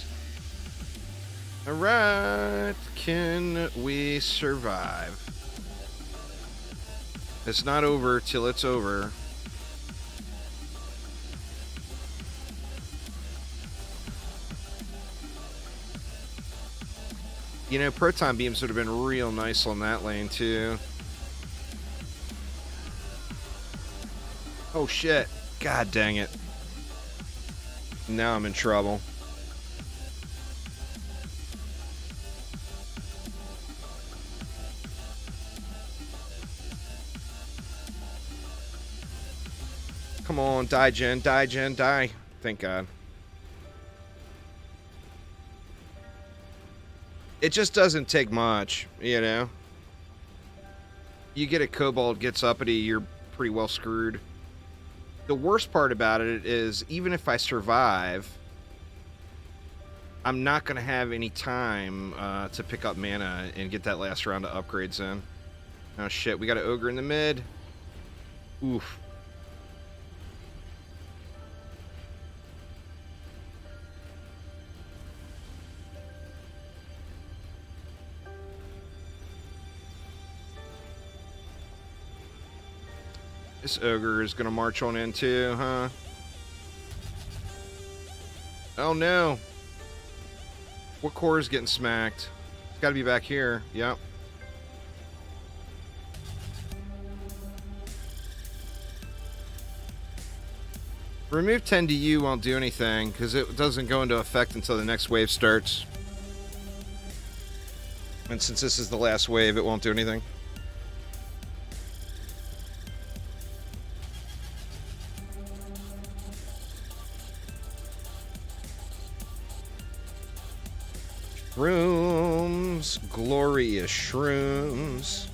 Alright, can we survive? It's not over till it's over. You know, proton beams would have been real nice on that lane, too. Oh, shit. God dang it. Now I'm in trouble. Come on, die, Jen. Die, Jen. Die. Thank God. It just doesn't take much, you know? You get a kobold gets uppity, you're pretty well screwed. The worst part about it is, even if I survive, I'm not going to have any time to pick up mana and get that last round of upgrades in. Oh, shit. We got an ogre in the mid. Oof. This ogre is going to march on in too, huh? Oh, no. What core is getting smacked? It's got to be back here. Yep. Remove 10 DU won't do anything because it doesn't go into effect until the next wave starts. And since this is the last wave, it won't do anything. Shrooms. Glorious shrooms.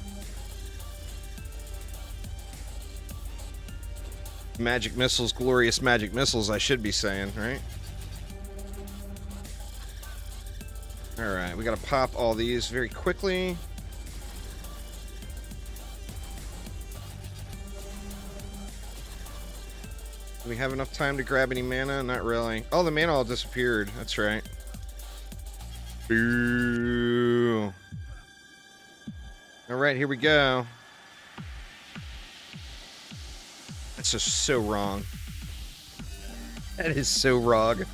Magic missiles, glorious magic missiles, I should be saying, right? Alright, we gotta pop all these very quickly. Do we have enough time to grab any mana? Not really. Oh, the mana all disappeared. That's right. Boo. Alright, here we go. That's just so wrong. That is so wrong.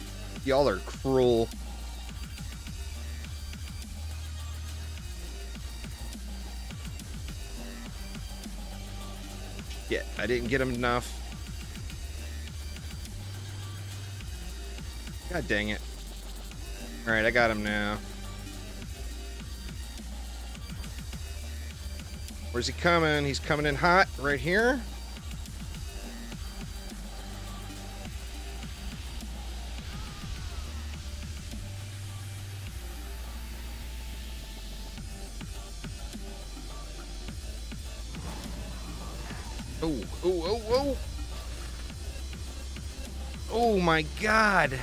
Y'all are cruel. Yeah, I didn't get him enough. God dang it. Alright, I got him now. Where's he coming? He's coming in hot right here. Oh, oh, oh, oh. Oh my God.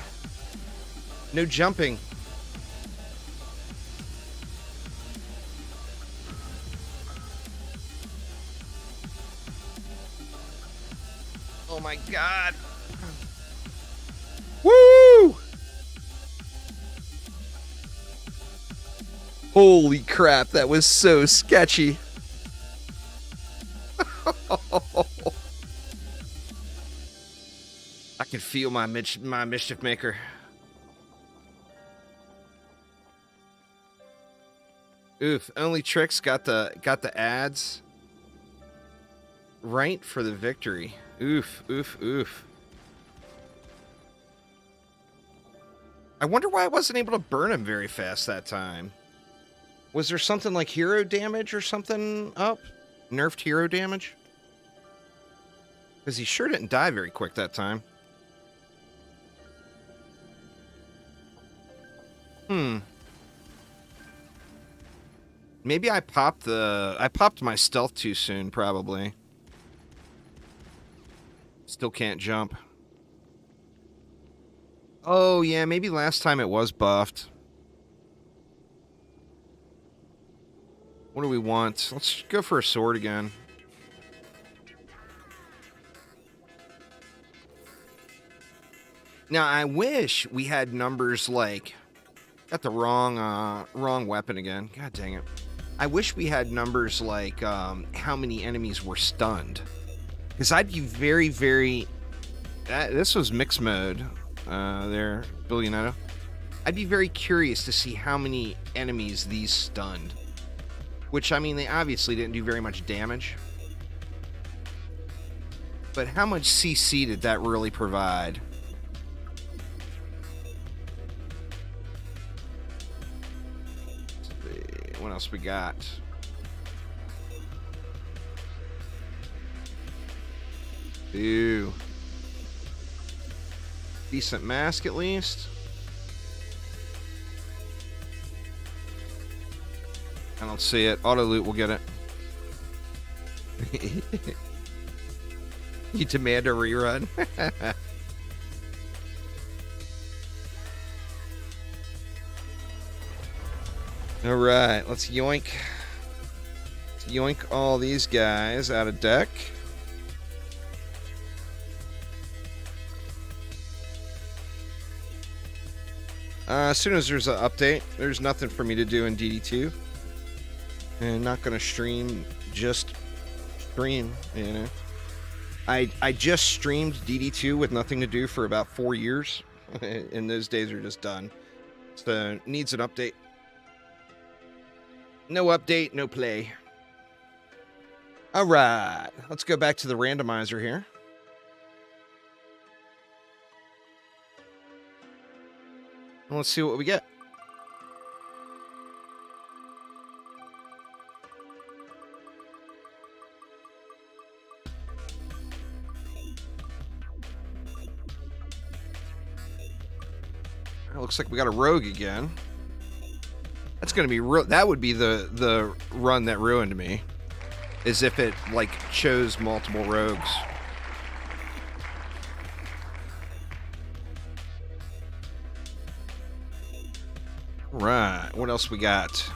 No jumping. Oh my God. Woo! Holy crap, that was so sketchy. I can feel my mischief maker. Oof, only Tricks got the ads right for the victory. Oof, oof, oof. I wonder why I wasn't able to burn him very fast that time. Was there something like hero damage or something up? Nerfed hero damage? Because he sure didn't die very quick that time. Maybe I popped my stealth too soon, probably. Still can't jump. Oh, yeah, maybe last time it was buffed. What do we want? Let's go for a sword again. Now, I wish we had numbers like... Got the wrong weapon again. God dang it. I wish we had numbers like how many enemies were stunned. Because I'd be very, very... this was mixed mode there, Billionetto. I'd be very curious to see how many enemies these stunned. Which, I mean, they obviously didn't do very much damage. But how much CC did that really provide? What else we got? Ew. Decent mask at least. I don't see it. Auto loot will get it. You demand a rerun? All right, let's yoink. Let's yoink all these guys out of deck. As soon as there's an update, there's nothing for me to do in DD2. And not going to stream, just stream, you know. I just streamed DD2 with nothing to do for about 4 years. And those days are just done. So, needs an update. No update, no play. All right, let's go back to the randomizer here. And let's see what we get. It looks like we got a rogue again. That's gonna be that would be the run that ruined me, is if it like chose multiple rogues. Right, what else we got?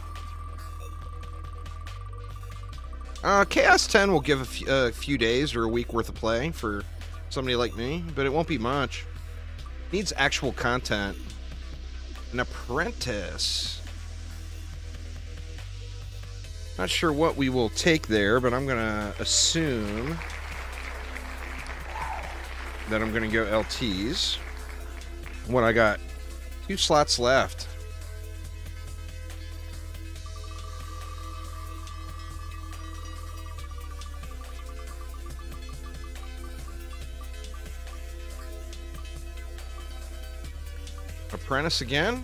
Chaos 10 will give a few days or a week worth of play for somebody like me, but it won't be much. Needs actual content. An apprentice. Not sure what we will take there, but I'm gonna assume that I'm gonna go LTs. What I got? 2 slots left. Apprentice again?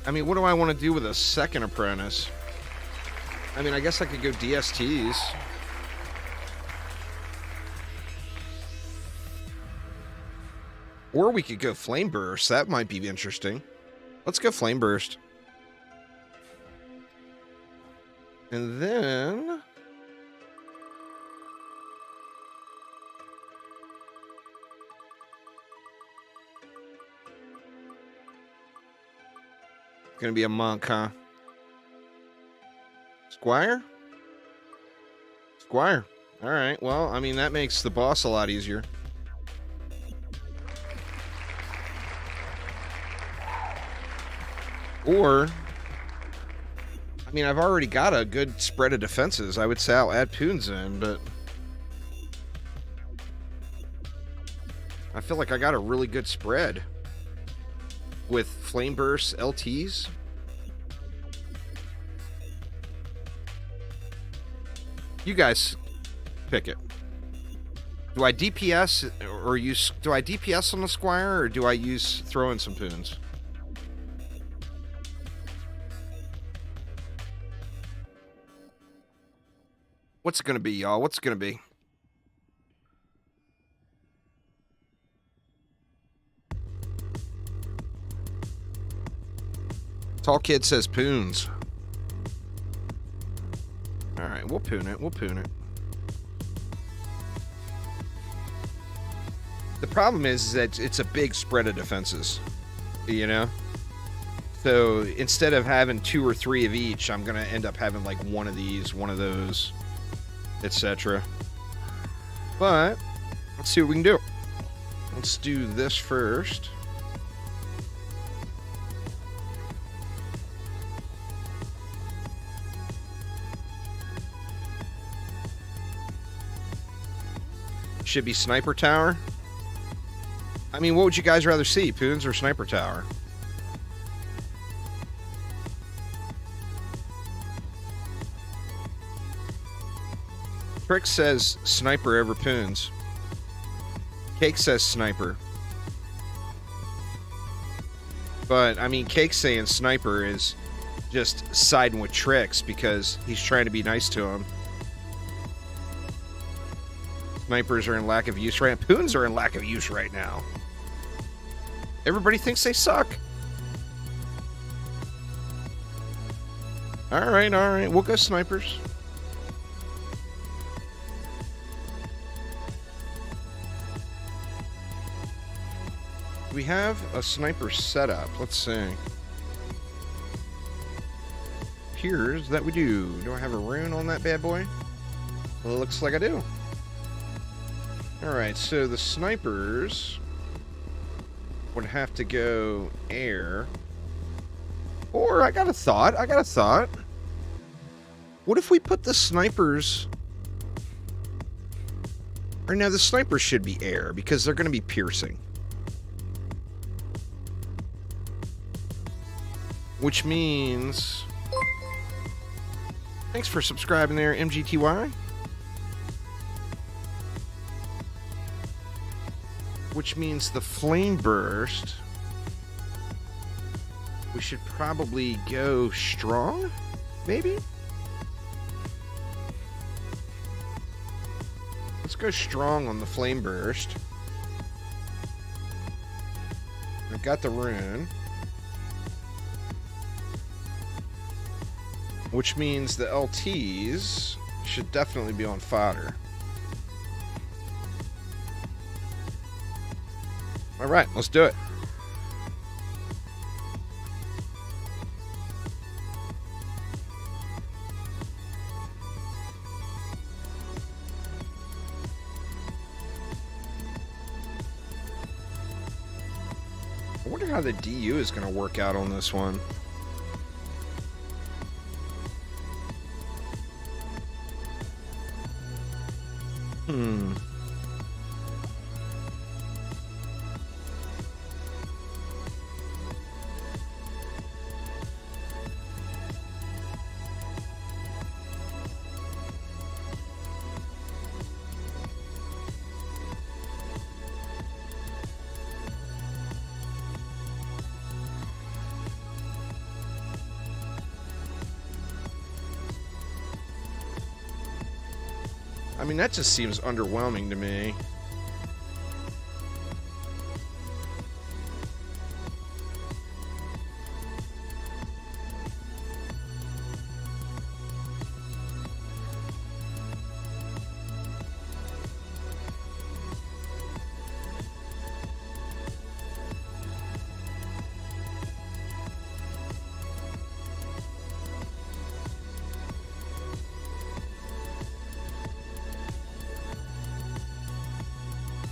I mean, what do I want to do with a second apprentice? I mean, I guess I could go DSTs. Or we could go Flame Burst. That might be interesting. Let's go Flame Burst. And then... gonna be a monk, huh? Squire? Squire. Alright, well, I mean, that makes the boss a lot easier. Or, I mean, I've already got a good spread of defenses. I would say I'll add Poons in, but... I feel like I got a really good spread. With Flame Burst LTs. You guys pick it. Do I DPS or use... Do I DPS on the Squire or do I use throw in some Poons? What's it gonna be, y'all? What's it gonna be? Tall Kid says Poons. Alright, we'll Poon it. We'll Poon it. The problem is that it's a big spread of defenses. You know? So instead of having 2 or 3 of each, I'm going to end up having like one of these, one of those, etc. But let's see what we can do. Let's do this first. Should be Sniper Tower. I mean, what would you guys rather see? Poons or Sniper Tower? Trick says Sniper over Poons. Cake says Sniper. But, I mean, Cake saying Sniper is just siding with Tricks because he's trying to be nice to him. Snipers are in lack of use right now. Poons are in lack of use right now. Everybody thinks they suck. Alright, alright. We'll go snipers. we have a sniper setup? Let's see. Appears that we do. Do I have a rune on that bad boy? Well, it looks like I do. Alright, so the snipers would have to go air. Or, I got a thought. What if we put the snipers... Or no, the snipers should be air, because they're going to be piercing. Which means... Thanks for subscribing there, MGTY. Which means the flame burst... We should probably go strong? Maybe? Let's go strong on the flame burst. I've got the rune. Which means the LTs should definitely be on fodder. Alright, let's do it. I wonder how the DU is going to work out on this one. I mean, that just seems underwhelming to me.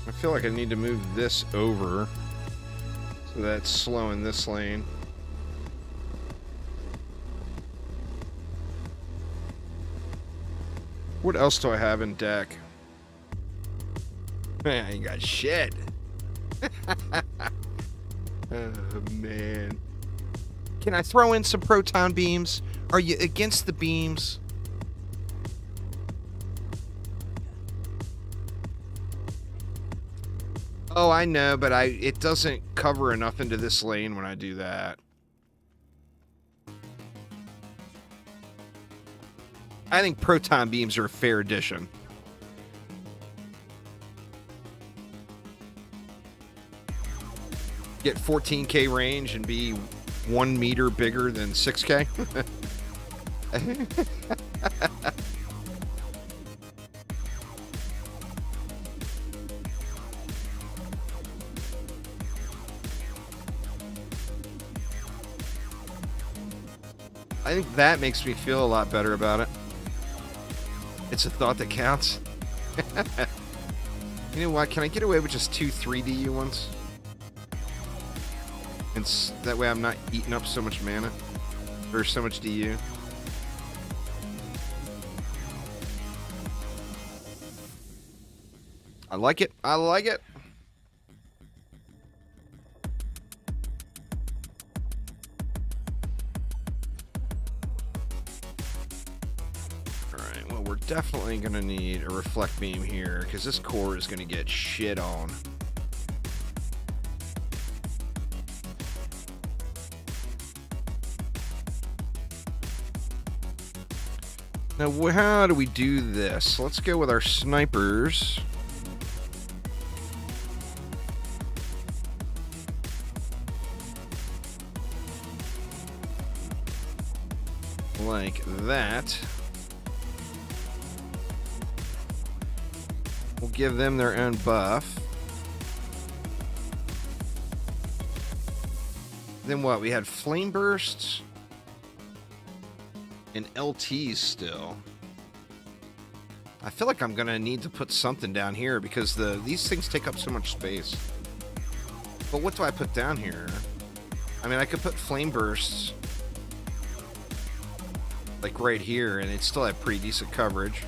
I feel like I need to move this over so that's slowing this lane. What else do I have in deck? Man, I ain't got shit. Oh, man. Can I throw in some proton beams? Are you against the beams? Oh, I know, but it doesn't cover enough into this lane when I do that. I think proton beams are a fair addition. Get 14k range and be 1 meter bigger than 6k. I think that makes me feel a lot better about it. It's a thought that counts. You know what? Can I get away with just 2 3DU ones? And that way I'm not eating up so much mana. Or so much DU. I like it. I like it. Definitely gonna need a reflect beam here because this core is gonna get shit on. Now, how do we do this? Let's go with our snipers. Like that. We'll give them their own buff. Then what? We had flame bursts and LTs still. I feel like I'm gonna need to put something down here because these things take up so much space. But what do I put down here? I mean, I could put flame bursts like right here, and it'd still have pretty decent coverage.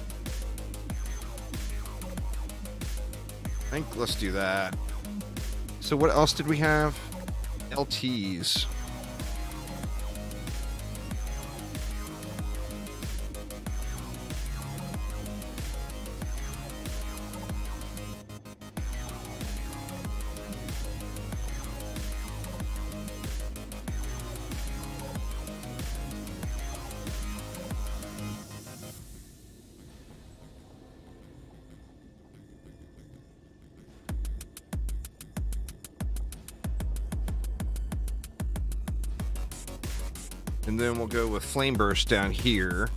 I think let's do that. So what else did we have? LTs. And then we'll go with flame burst down here.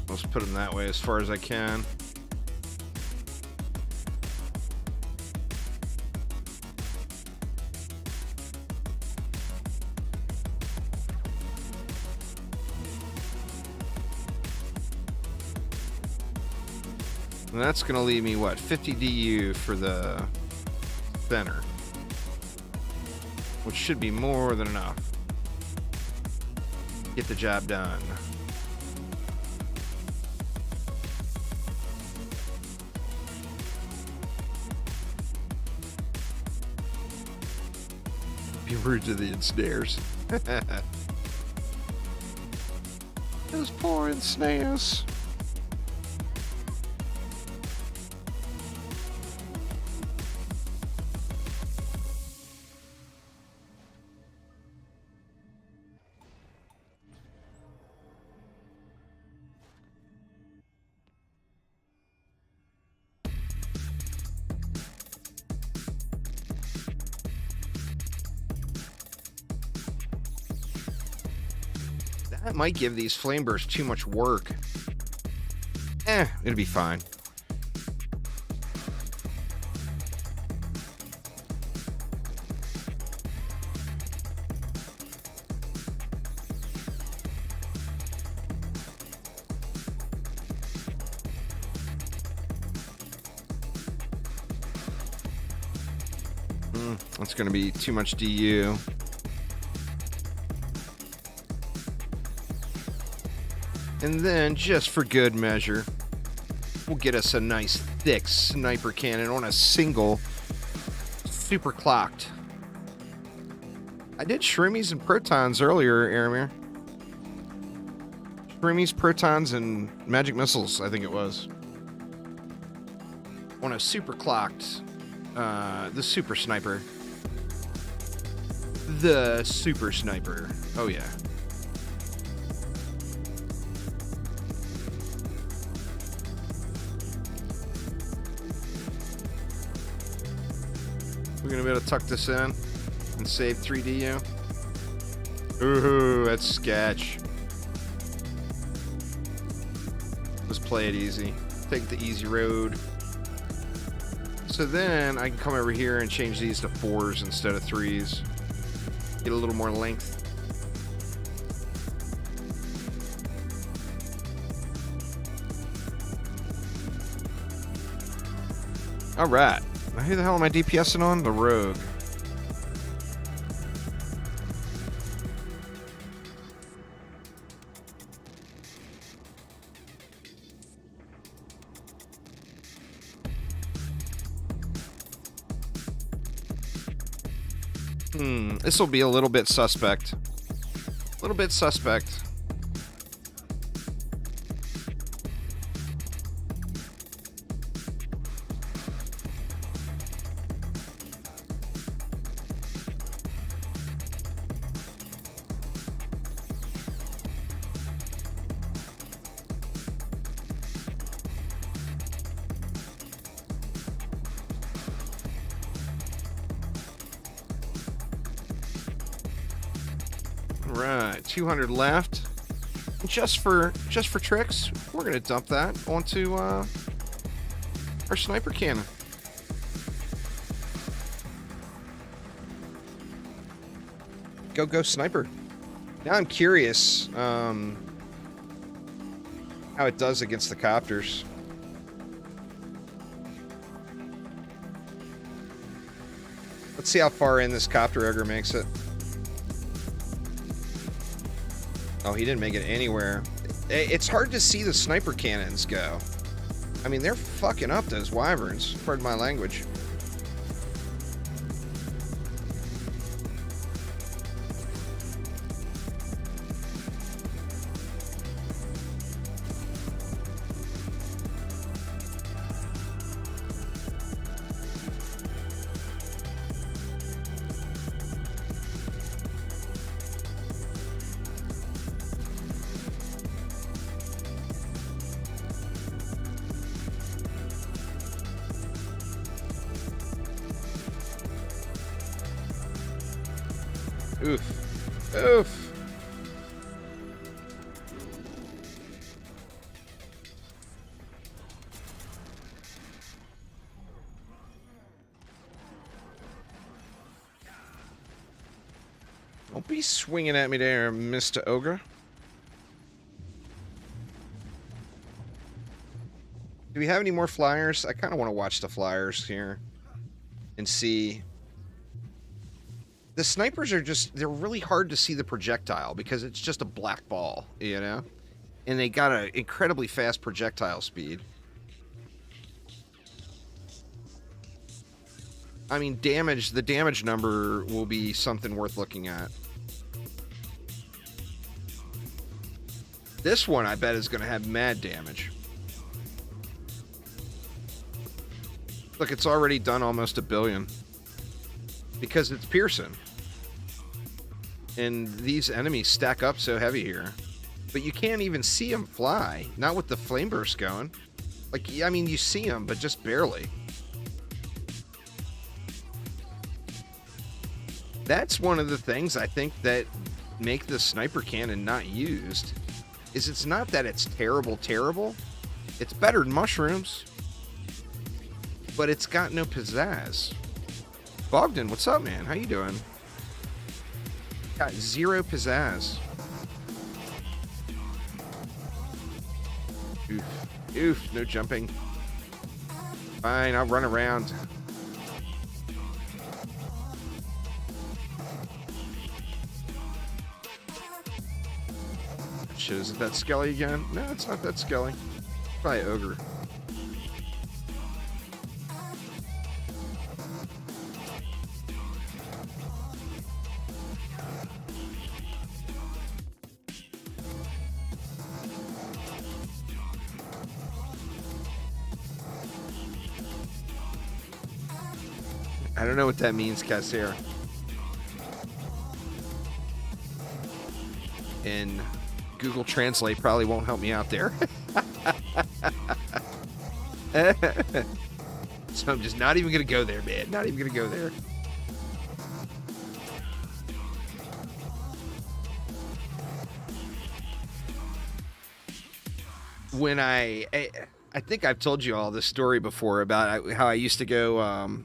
Let's put them that way as far as I can. And that's going to leave me, what, 50 DU for the center, which should be more than enough. Get the job done. Be rude to the ensnares. Those poor ensnares. That might give these flame bursts too much work. It'll be fine. That's going to be too much DU. And then, just for good measure, we'll get us a nice thick sniper cannon on a single super clocked. I did Shrimmies and Protons earlier, Aramir. Shrimmies, Protons, and Magic Missiles, I think it was. On a super clocked, the Super Sniper. The Super Sniper. Oh, yeah. We're gonna be able to tuck this in and save 3DU. Ooh, that's sketch. Let's play it easy. Take the easy road. So then I can come over here and change these to 4s instead of 3s. Get a little more length. All right. Now, who the hell am I DPSing on? The Rogue. This will be a little bit suspect. A little bit suspect. Right, 200 left. Just for tricks, we're gonna dump that onto our sniper cannon. Go, sniper. Now I'm curious how it does against the copters. Let's see how far in this copter ogre makes it. Oh, he didn't make it anywhere. It's hard to see the sniper cannons go. I mean, they're fucking up those wyverns. Pardon my language. Oof. Oof. Don't be swinging at me there, Mr. Ogre. Do we have any more flyers? I kind of want to watch the flyers here and see. The snipers are just, they're really hard to see the projectile because it's just a black ball, you know? And they got an incredibly fast projectile speed. I mean, the damage number will be something worth looking at. This one, I bet, is going to have mad damage. Look, it's already done almost 1 billion. Because it's Pearson. And these enemies stack up so heavy here. But you can't even see them fly. Not with the flame burst going. Like, I mean, you see them, but just barely. That's one of the things I think that make the sniper cannon not used. Is it's not that it's terrible. It's better than mushrooms. But it's got no pizzazz. Bogdan, what's up, man? How you doing? Got 0 pizzazz. Oof. Oof, no jumping. Fine, I'll run around. Shit, is it that Skelly again? No, it's not that Skelly. Probably Ogre. I don't know what that means, Casser. And Google Translate probably won't help me out there. So I'm just not even going to go there, man. Not even going to go there. When I think I've told you all this story before about how I used to go,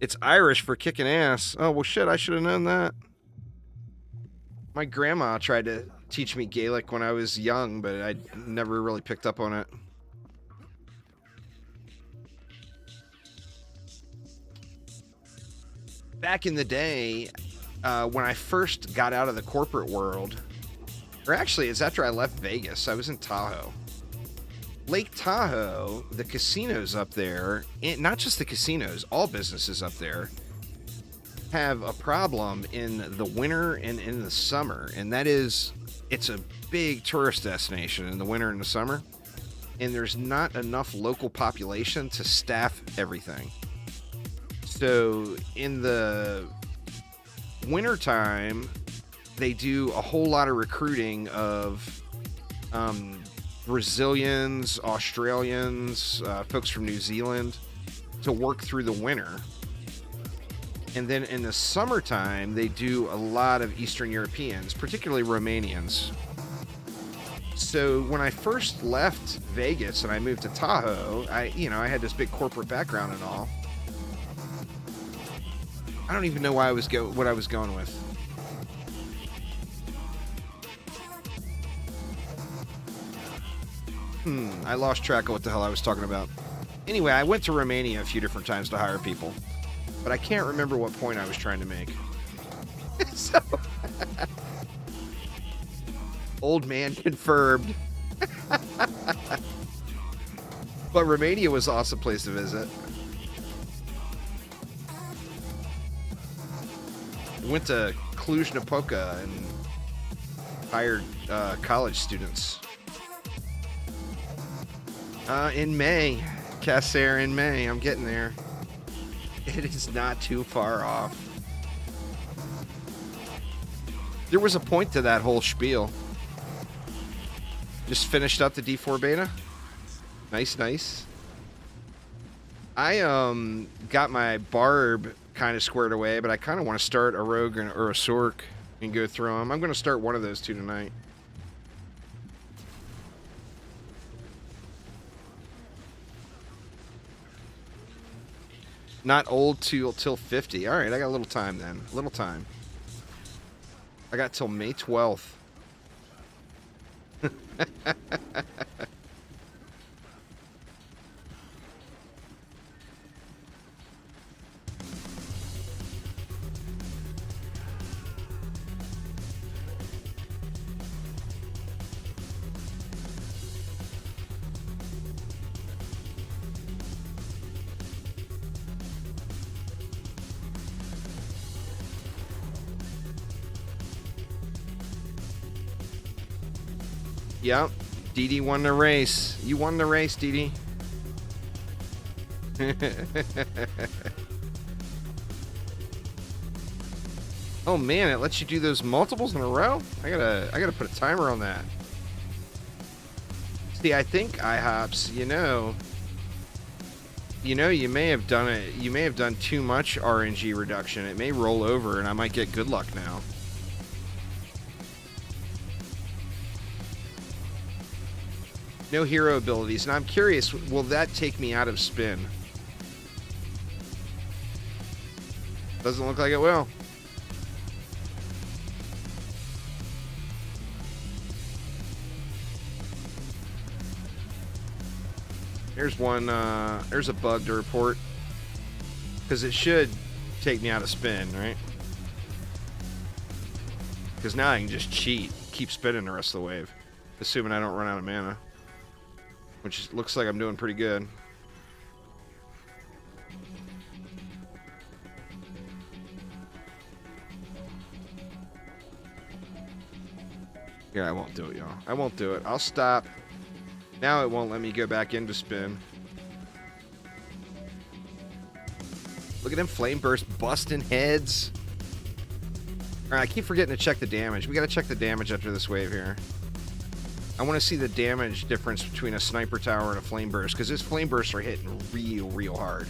it's Irish for kicking ass. Oh, well, shit, I should have known that. My grandma tried to teach me Gaelic when I was young, but I never really picked up on it. Back in the day, when I first got out of the corporate world, or actually, it's after I left Vegas, I was in Tahoe. Lake Tahoe, the casinos up there, and not just the casinos, all businesses up there have a problem in the winter and in the summer, and that is, it's a big tourist destination in the winter and the summer, and there's not enough local population to staff everything. So in the wintertime, they do a whole lot of recruiting of Brazilians, Australians, folks from New Zealand to work through the winter. And then in the summertime, they do a lot of Eastern Europeans, particularly Romanians. So when I first left Vegas and I moved to Tahoe, I had this big corporate background and all. I don't even know why what I was going with. I lost track of what the hell I was talking about. Anyway, I went to Romania a few different times to hire people, but I can't remember what point I was trying to make. So, old man confirmed. But Romania was an awesome place to visit. Went to Cluj-Napoca and hired college students. In May. Casser in May. I'm getting there. It is not too far off. There was a point to that whole spiel. Just finished up the D4 beta. Nice, nice. I got my barb kind of squared away, but I kind of want to start a rogue or a sork and go through them. I'm going to start one of those two tonight. Not old till 50. All right, I got a little time then. A little time. I got till May 12th. Yep, DD won the race. You won the race, DD. Oh man, it lets you do those multiples in a row? I gotta put a timer on that. See, I think IHOPs, you may have done it. You may have done too much RNG reduction. It may roll over, and I might get good luck now. No hero abilities, and I'm curious, will that take me out of spin? Doesn't look like it will. Here's one, there's a bug to report. Because it should take me out of spin, right? Because now I can just cheat, keep spinning the rest of the wave. Assuming I don't run out of mana. Which looks like I'm doing pretty good. Yeah, I won't do it, y'all. I won't do it. I'll stop. Now it won't let me go back into spin. Look at them flame burst busting heads. Alright, I keep forgetting to check the damage. We gotta check the damage after this wave here. I want to see the damage difference between a sniper tower and a flame burst, because his flame bursts are hitting real hard.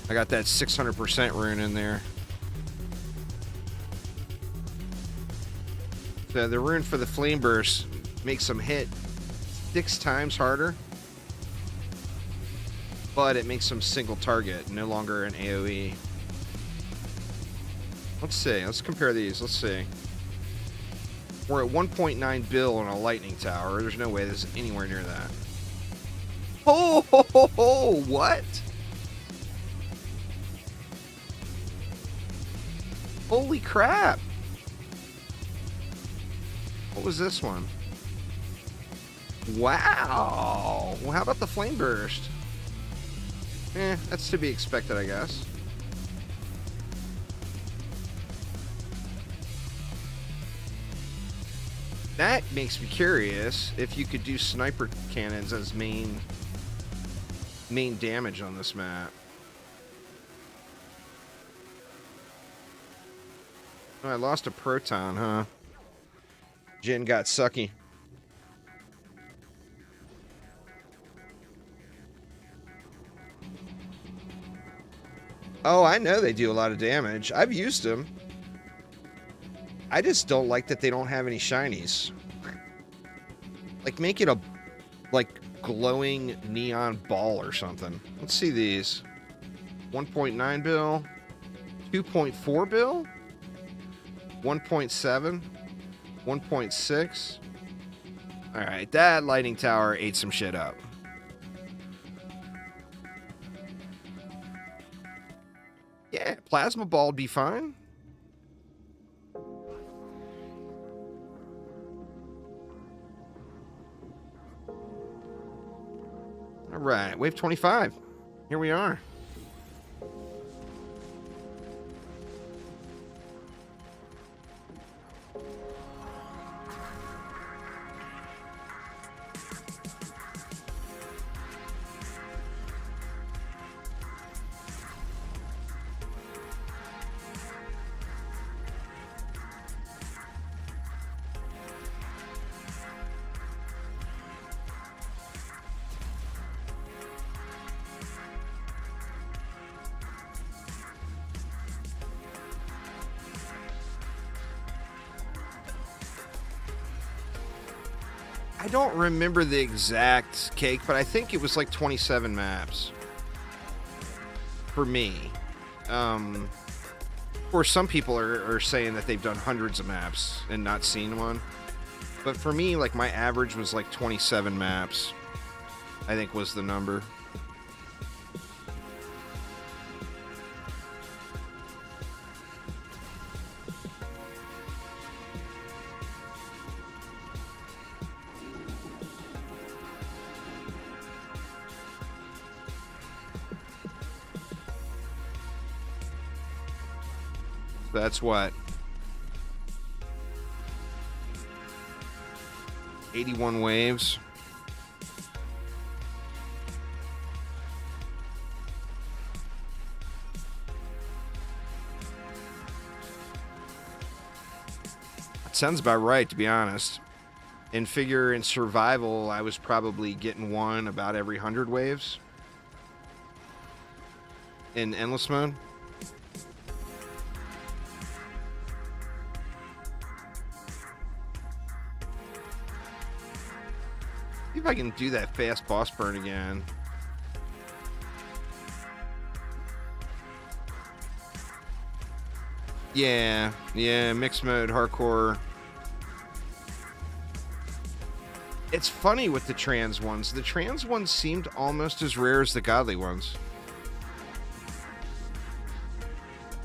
I got that 600% rune in there. The rune for the flame burst makes them hit 6 times harder. But it makes them single target, no longer an AoE. Let's see. Let's compare these. Let's see. We're at 1.9 bill on a lightning tower. There's no way this is anywhere near that. Oh, ho, ho, ho, what? Holy crap. What was this one? Wow. Well, how about the flame burst? That's to be expected, I guess. That makes me curious if you could do sniper cannons as main damage on this map. Oh, I lost a proton, huh? Jin got sucky. Oh, I know they do a lot of damage. I've used them. I just don't like that they don't have any shinies. Like, make it a, like, glowing neon ball or something. Let's see these. 1.9 bill. 2.4 bill, 1.7, 1.6. All right, that lighting tower ate some shit up. Yeah, plasma ball would be fine. All right, wave 25. Here we are. I don't remember the exact cake, but I think it was like 27 maps for me. Or some people are saying that they've done hundreds of maps and not seen one. But for me, like, my average was like 27 maps, I think was the number. That's what? 81 waves. That sounds about right, to be honest. And figure in survival, I was probably getting one about every 100 waves. In endless mode. See if I can do that fast boss burn again. Yeah, mixed mode, hardcore. It's funny with the trans ones. The trans ones seemed almost as rare as the godly ones.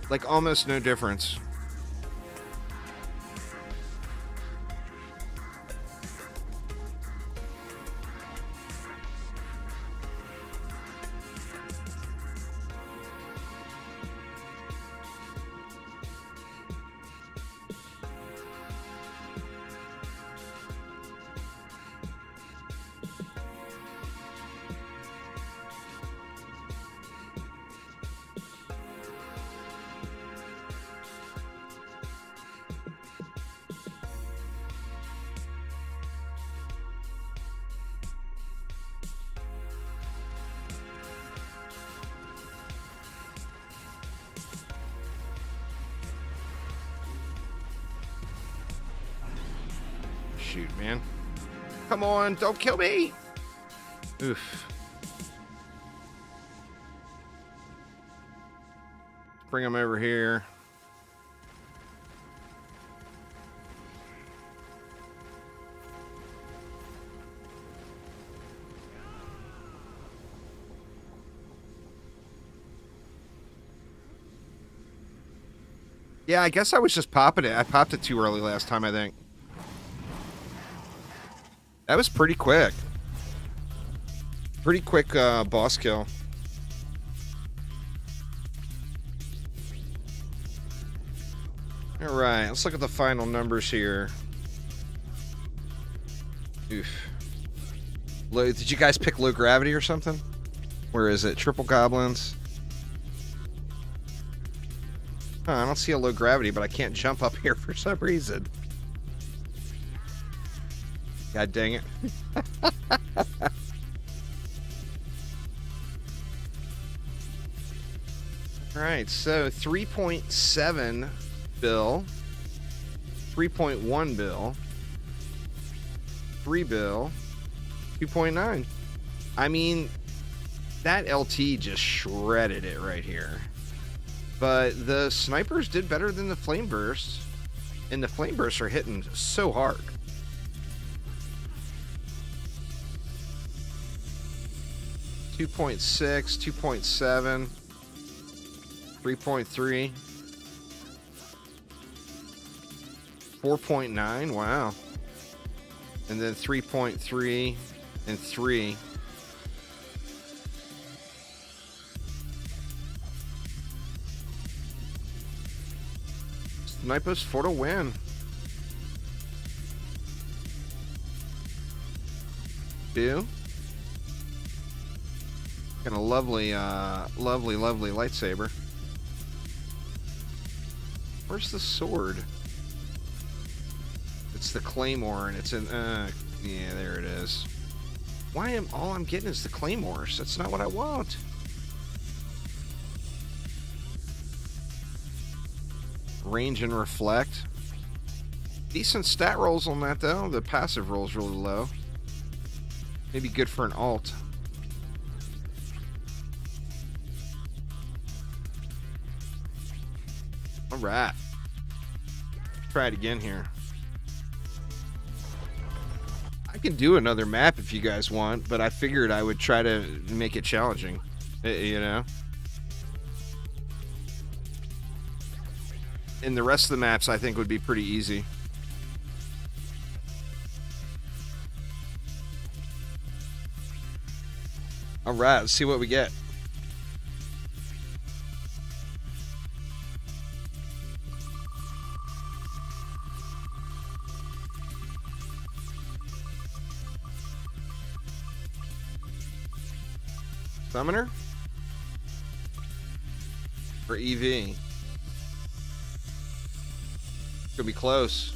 Like, almost no difference. Shoot, man. Come on, don't kill me! Oof. Bring him over here. Yeah, I guess I was just popping it. I popped it too early last time, I think. That was pretty quick. Pretty quick boss kill. Alright, let's look at the final numbers here. Oof. Did you guys pick low gravity or something? Where is it? Triple goblins? Huh, I don't see a low gravity, but I can't jump up here for some reason. God dang it. Alright, so 3.7 bill, 3.1 bill, 3 bill, 2.9. I mean, that LT just shredded it right here. But the snipers did better than the flame bursts. And the flame bursts are hitting so hard. .6, 2.7, 3.3, 4.9, wow. And then 3.3 and 3. Snipers for the win. Do. Got a lovely, lovely lightsaber. Where's the sword? It's the claymore, and it's in. Yeah, there it is. Why am all I'm getting is the claymores? That's not what I want. Range and reflect. Decent stat rolls on that though. The passive roll's really low. Maybe good for an alt. All right. Try it again here. I can do another map if you guys want, but I figured I would try to make it challenging. You know? And the rest of the maps I think would be pretty easy. All right, let's see what we get. Summoner? Or EV? Could be close.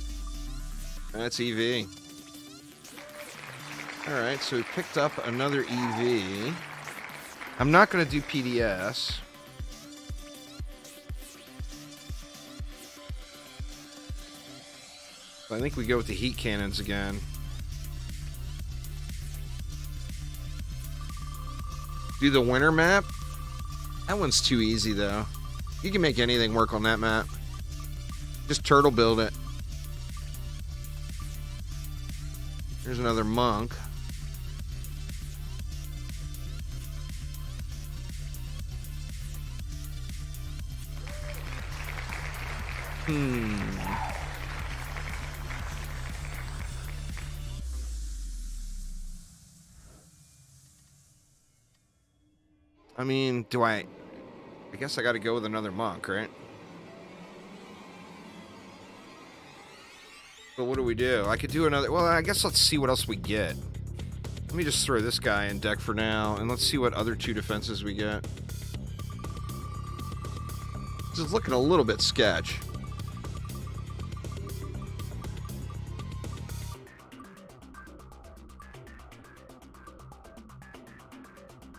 That's EV. Alright, so we picked up another EV. I'm not going to do PDS. I think we go with the heat cannons again. Do the winter map? That one's too easy, though. You can make anything work on that map. Just turtle build it. Here's another monk. I mean, I guess I got to go with another monk, right? But what do we do? I could do another... Well, I guess let's see what else we get. Let me just throw this guy in deck for now, and let's see what other two defenses we get. This is looking a little bit sketch.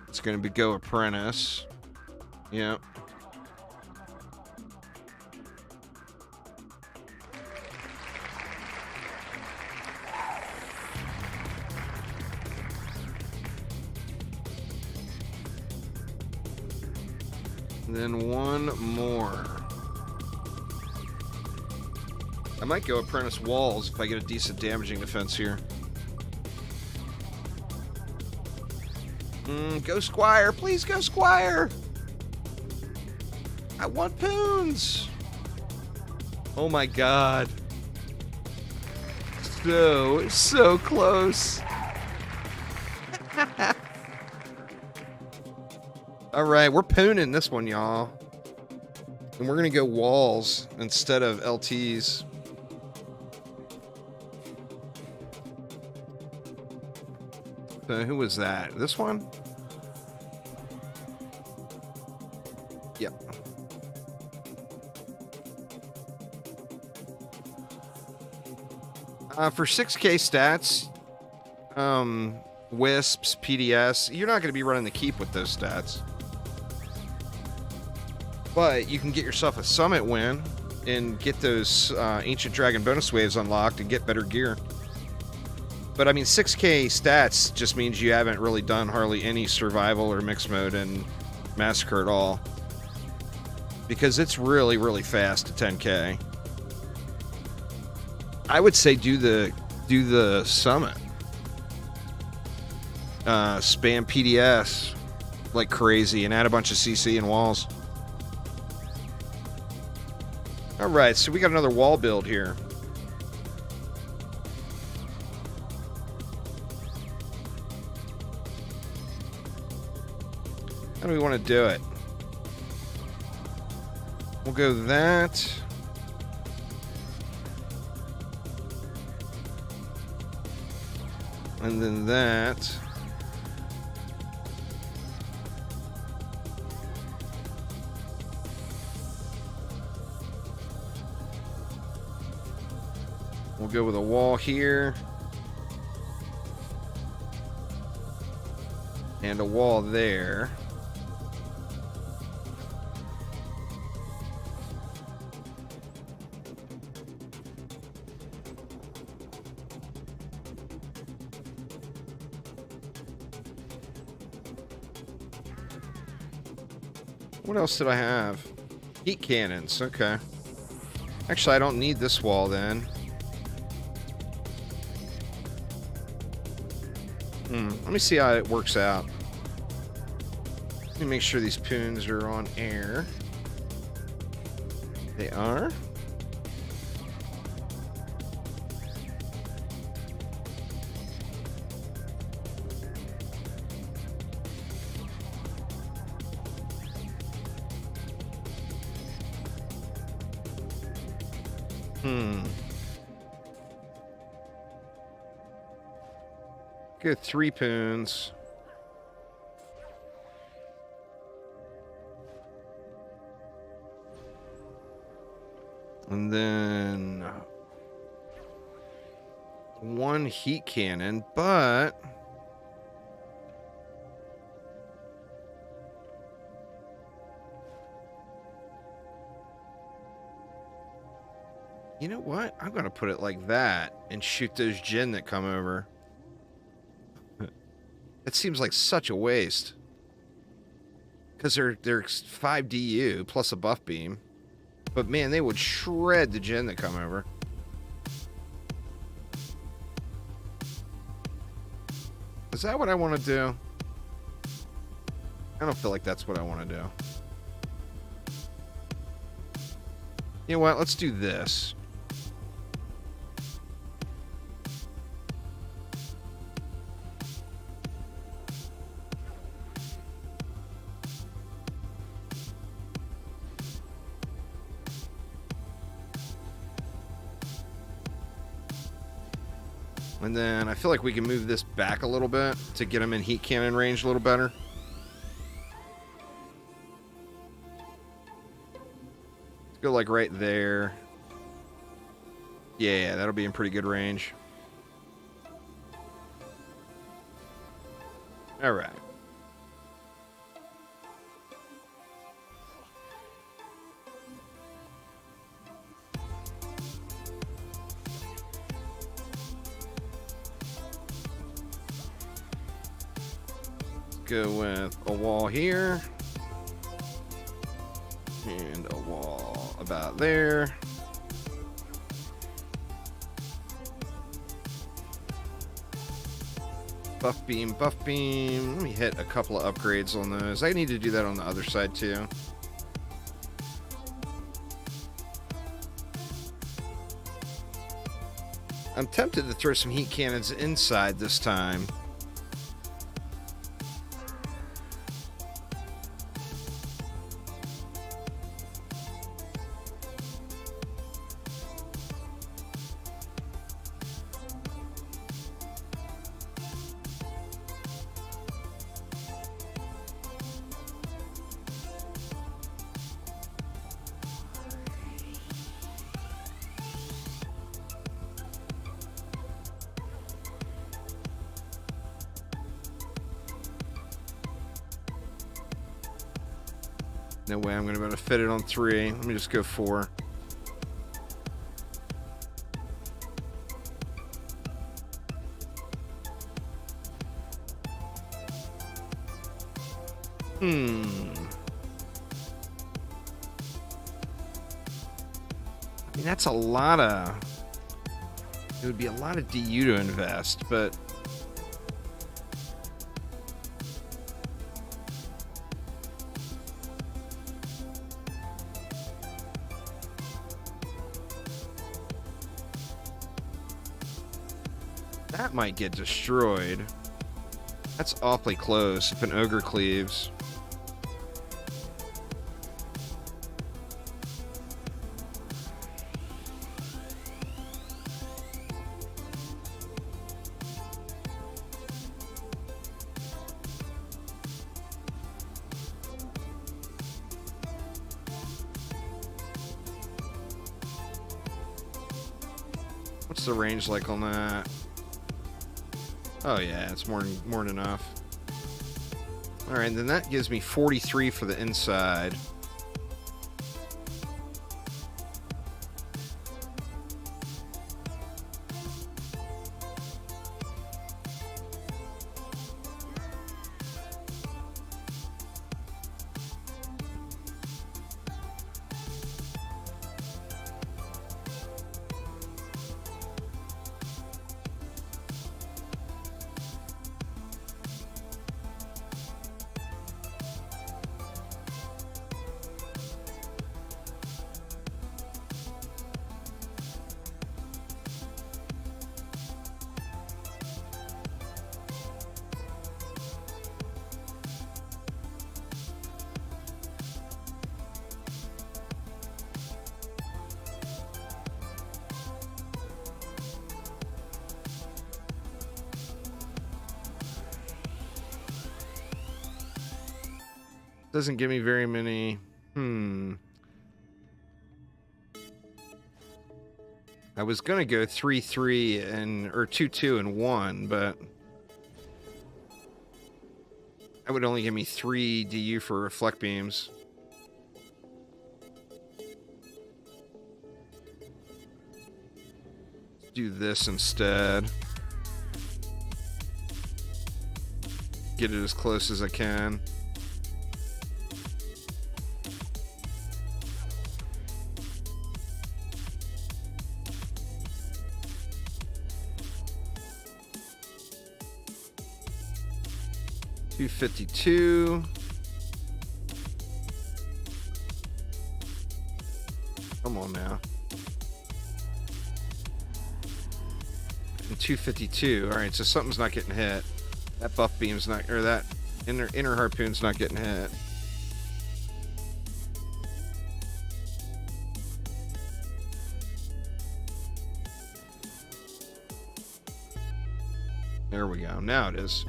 It's going to be go Apprentice. Yep. And then one more. I might go Apprentice Walls if I get a decent damaging defense here. Go Squire. Please go Squire. I want Poons. Oh my god. So close. Alright, we're pooning this one, y'all. And we're going to go walls instead of LTs. So who was that? This one? Yep. For 6K stats, Wisps, PDS, you're not going to be running the keep with those stats. But you can get yourself a summit win and get those Ancient Dragon bonus waves unlocked and get better gear. But I mean, 6K stats just means you haven't really done hardly any survival or mixed mode in Massacre at all. because it's really, really fast to 10K. I would say do the summit. Spam PDS like crazy and add a bunch of CC and walls. All right, so we got another wall build here. How do we want to do it? We'll go that. And then that. We'll go with a wall here. And a wall there. What else did I have? Heat cannons, okay. Actually, I don't need this wall then. Let me see how it works out. Let me make sure these poons are on air. They are. Go 3 poons. And then 1 heat cannon, but you know what? I'm going to put it like that and shoot those Jinn that come over. It seems like such a waste. Because they're 5 DU plus a buff beam. But man, they would shred the Jinn that come over. Is that what I want to do? I don't feel like that's what I want to do. You know what? Let's do this. And then I feel like we can move this back a little bit to get them in heat cannon range a little better. Let's go like right there. Yeah, that'll be in pretty good range. All right. Go with a wall here and a wall about there. Buff beam, buff beam. Let me hit a couple of upgrades on those. I need to do that on the other side too. I'm tempted to throw some heat cannons inside this time. No way I'm going to be able to fit it on 3. Let me just go 4. mean, that's a lot of... It would be a lot of DU to invest, but... That might get destroyed. That's awfully close if an ogre cleaves. What's the range like on that? Oh yeah, it's more than enough. All right, then that gives me 43 for the inside. Doesn't give me very many. I was gonna go 3-3 and or 2-2 and 1, but that would only give me 3 DU for reflect beams. Let's do this instead. Get it as close as I can. $252. Come on now. And 252. All right, so something's not getting hit. That buff beam's not, or that inner harpoon's not getting hit. There we go. Now it is.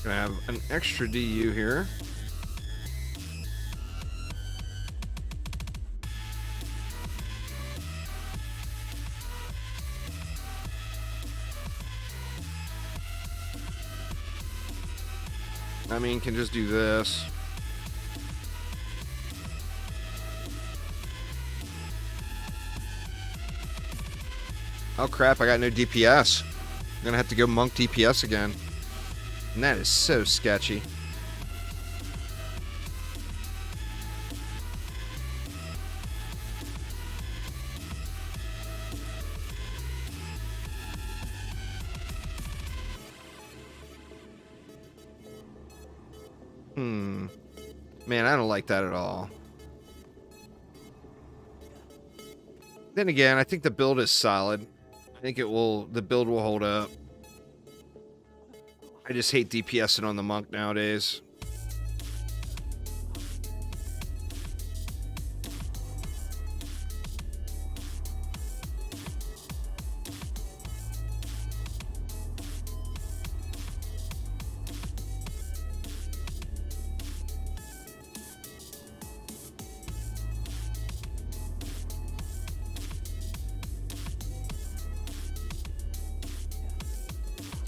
Gonna have an extra DU here. I mean, can just do this. Oh crap, I got no DPS. I'm gonna have to go monk DPS again. And that is so sketchy. Man, I don't like that at all. Then again, I think the build is solid. I think the build will hold up. I just hate DPSing on the monk nowadays.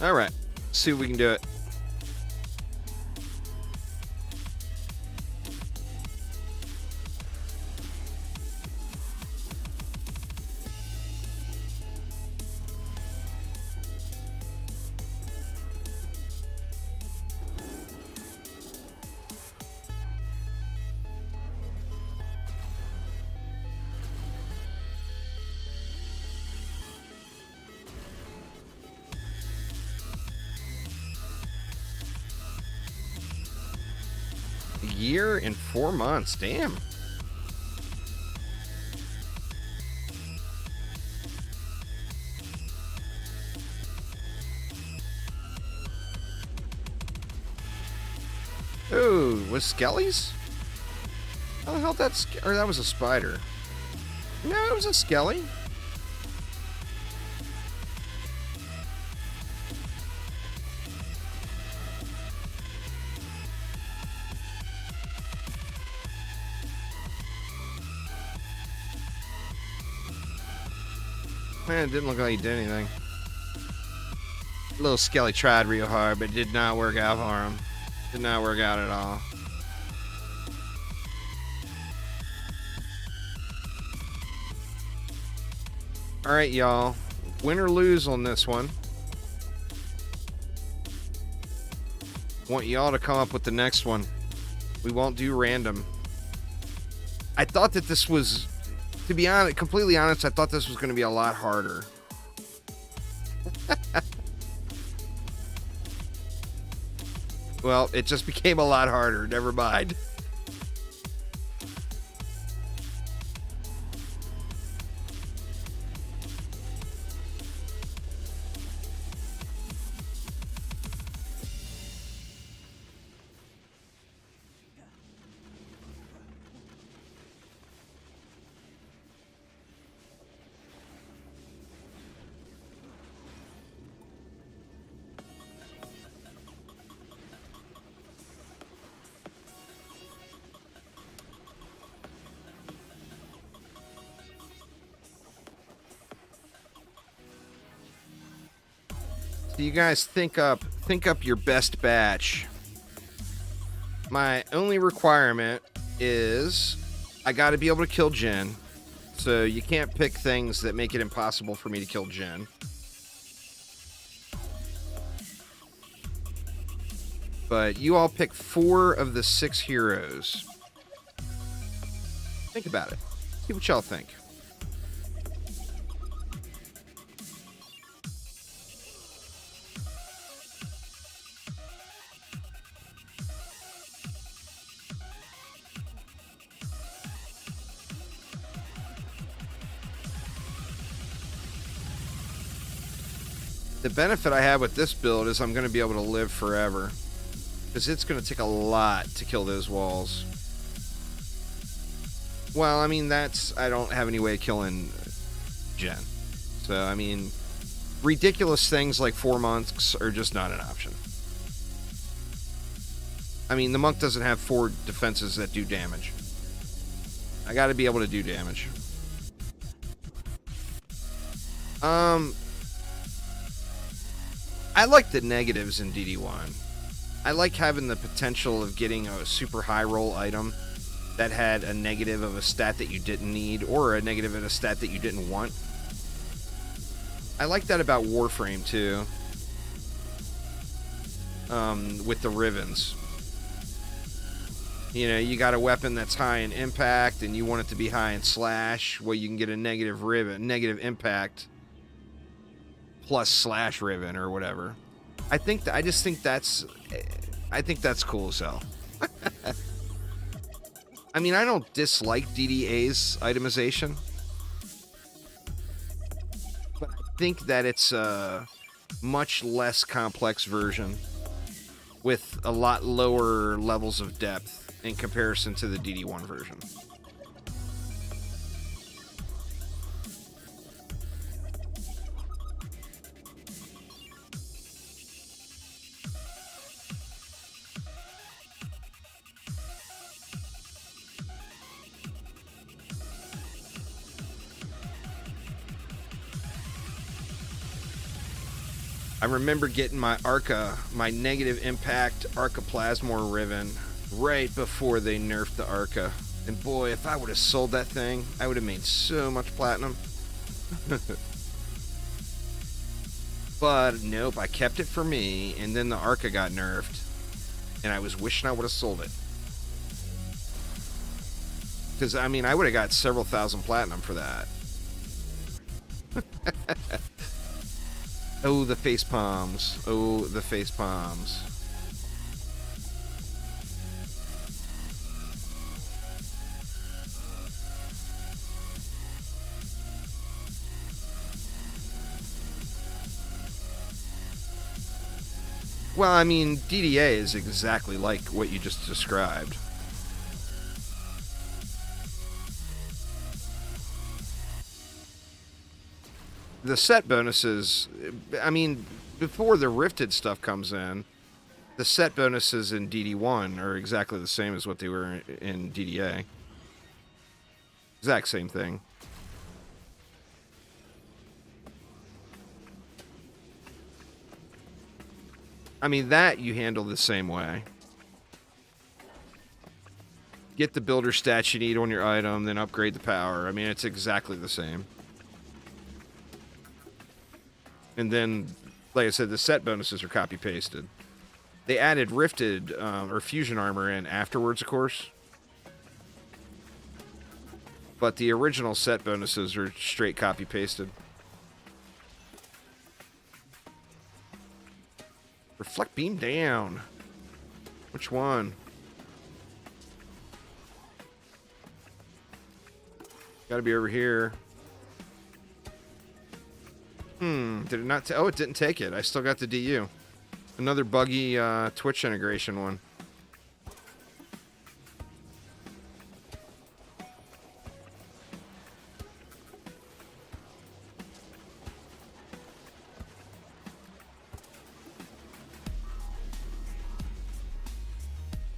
All right, let's see if we can do it. year and 4 months. Damn. Ooh, was Skelly's? How the hell that's... Or that was a spider. No, it was a Skelly. Man, it didn't look like he did anything. Little Skelly tried real hard, but it did not work out for him. Did not work out at all. Alright, y'all. Win or lose on this one. Want y'all to come up with the next one. We won't do random. I thought that this was... To be honest, completely honest, I thought this was going to be a lot harder. Well, it just became a lot harder. Never mind. So you guys think up your best batch. My only requirement is I got to be able to kill Jin. So you can't pick things that make it impossible for me to kill Jin. But you all pick 4 of the 6 heroes. Think about it. See what y'all think. The benefit I have with this build is I'm going to be able to live forever. Because it's going to take a lot to kill those walls. Well, I mean, I don't have any way of killing Jen. So, I mean, ridiculous things like 4 monks are just not an option. I mean, the monk doesn't have 4 defenses that do damage. I got to be able to do damage. I like the negatives in DD1. I like having the potential of getting a super high roll item that had a negative of a stat that you didn't need, or a negative of a stat that you didn't want. I like that about Warframe too. With the Rivens. You know, you got a weapon that's high in impact and you want it to be high in slash. Well, you can get a negative Riven, negative impact plus slash Riven or whatever. I just think that's cool as hell. I mean, I don't dislike DDA's itemization, but I think that it's a much less complex version with a lot lower levels of depth in comparison to the DD1 version. I remember getting my Arca, my negative impact Arca Plasmor Riven right before they nerfed the Arca. And boy, if I would have sold that thing, I would have made so much platinum. But nope, I kept it for me, and then the Arca got nerfed. And I was wishing I would have sold it. Because, I mean, I would have got several thousand platinum for that. Oh, the face palms. Oh, the face palms. Well, I mean, DDA is exactly like what you just described. The set bonuses, I mean, before the rifted stuff comes in, the set bonuses in DD1 are exactly the same as what they were in DDA. Exact same thing. I mean, that you handle the same way. Get the builder stats you need on your item, then upgrade the power. I mean, it's exactly the same. And then, like I said, the set bonuses are copy-pasted. They added rifted or fusion armor in afterwards, of course. But the original set bonuses are straight copy-pasted. Reflect beam down. Which one? Gotta be over here. Did it not? Oh, it didn't take it. I still got the DU. Another buggy Twitch integration one.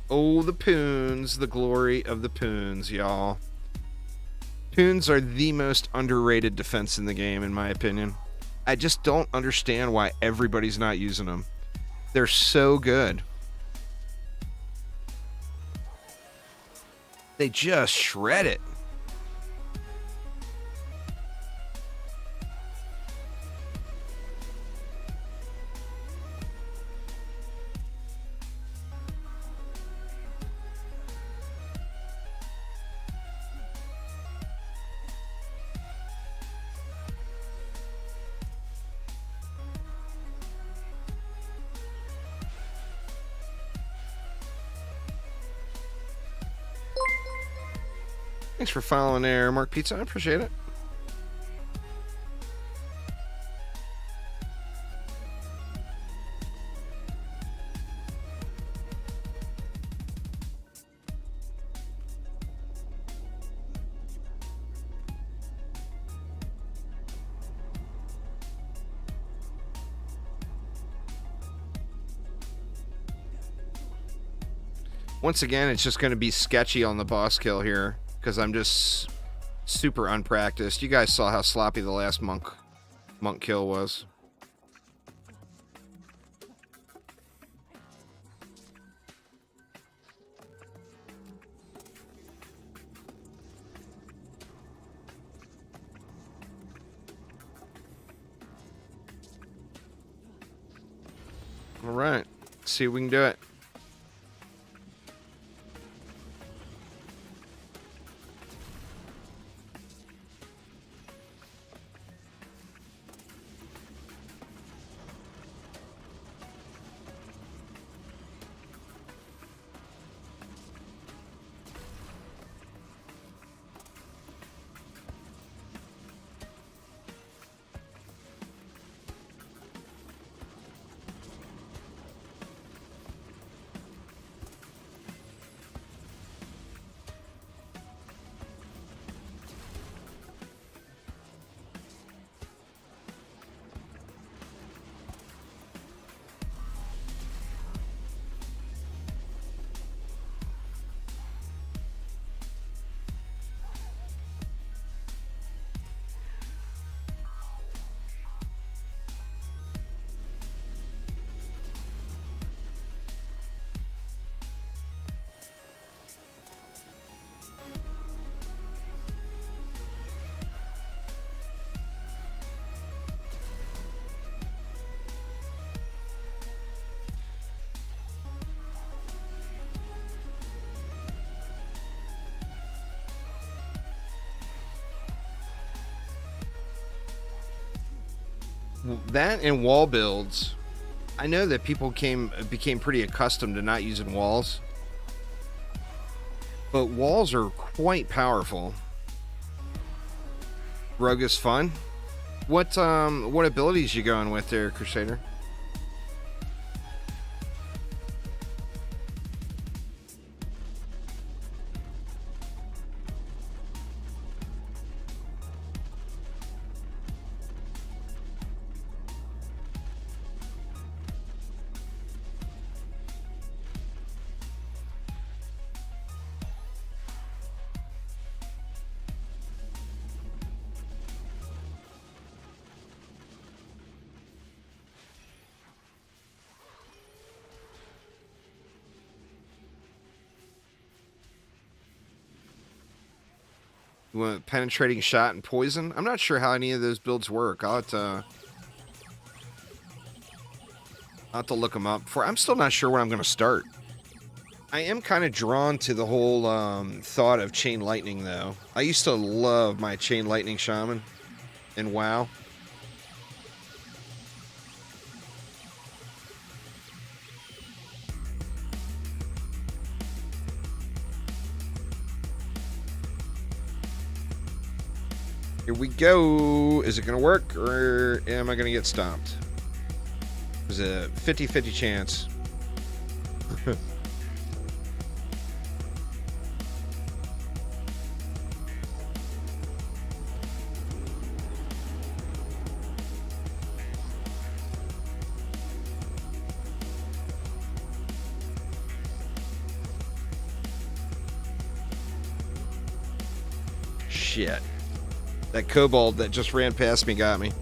Oh, the poons. The glory of the poons, y'all. Poons are the most underrated defense in the game, in my opinion. I just don't understand why everybody's not using them. They're so good. They just shred it. Thanks for following there, Mark Pizza. I appreciate it. Once again, it's just going to be sketchy on the boss kill here, because I'm just super unpracticed. You guys saw how sloppy the last monk kill was. All right, let's see if we can do it. That and wall builds. I know that people became pretty accustomed to not using walls, but walls are quite powerful. Rogue is fun. What abilities you going with there, Crusader? You want penetrating shot and poison? I'm not sure how any of those builds work. I'll have to look them up. I'm still not sure where I'm going to start. I am kind of drawn to the whole thought of Chain Lightning, though. I used to love my Chain Lightning Shaman in WoW. Here we go. Is it going to work, or am I going to get stomped? There's a 50-50 chance. Shit. That kobold that just ran past me got me.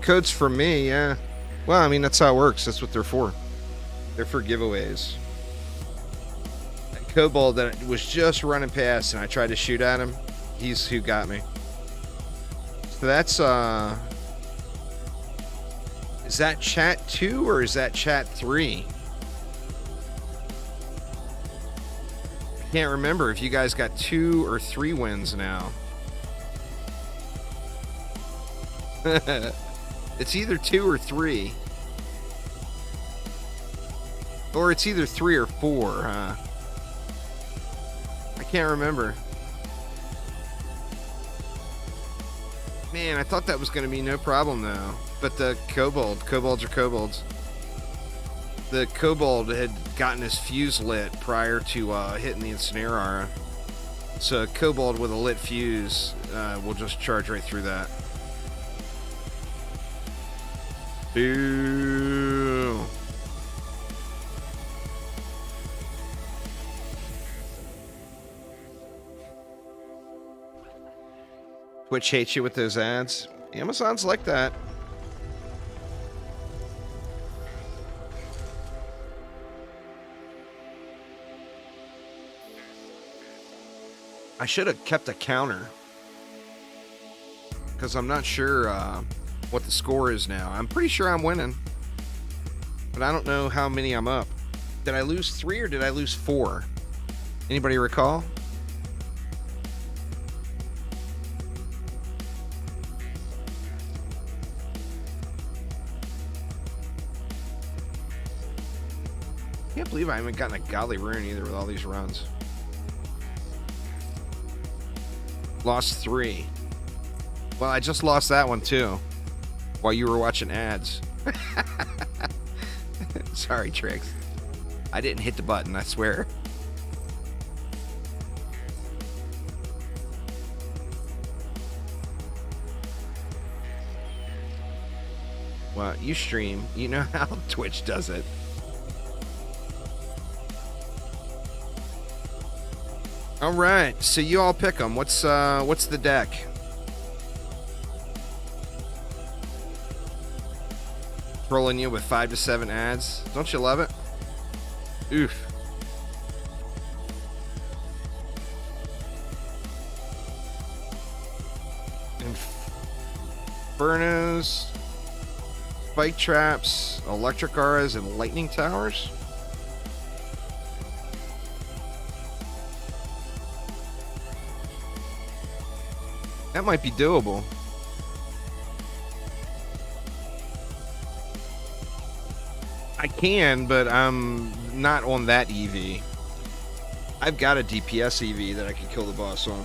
Codes for me, yeah. Well, I mean, that's how it works. That's what they're for. They're for giveaways. That kobold that was just running past and I tried to shoot at him, he's who got me. So that's, is that chat 2 or is that chat 3? Can't remember if you guys got 2 or 3 wins now. It's either 2 or 3. Or it's either 3 or 4, huh? I can't remember. Man, I thought that was going to be no problem, though. But the kobolds are kobolds. The kobold had gotten his fuse lit prior to hitting the Incinerar. So a kobold with a lit fuse will just charge right through that. Boo! Twitch hates you with those ads. Amazon's like that. I should have kept a counter, because I'm not sure what the score is now. I'm pretty sure I'm winning, but I don't know how many I'm up. Did I lose 3 or did I lose 4? Anybody recall? Can't believe I haven't gotten a godly rune either with all these runs. Lost 3. Well, I just lost that one too while you were watching ads. Sorry, Trix. I didn't hit the button, I swear. Well, you stream. You know how Twitch does it. All right, so you all pick them. What's the deck? Trolling you with 5 to 7 ads. Don't you love it? Oof. Infernos, spike traps, electric auras, and lightning towers. That might be doable. I can, but I'm not on that EV. I've got a DPS EV that I can kill the boss on.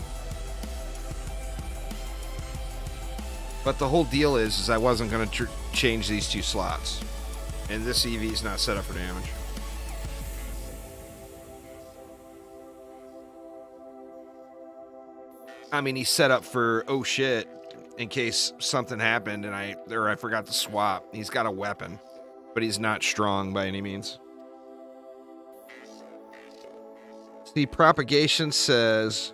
But the whole deal is I wasn't going to change these 2 slots. And this EV is not set up for damage. I mean, he's set up for, oh shit, in case something happened and I forgot to swap. He's got a weapon, but he's not strong by any means. The propagation says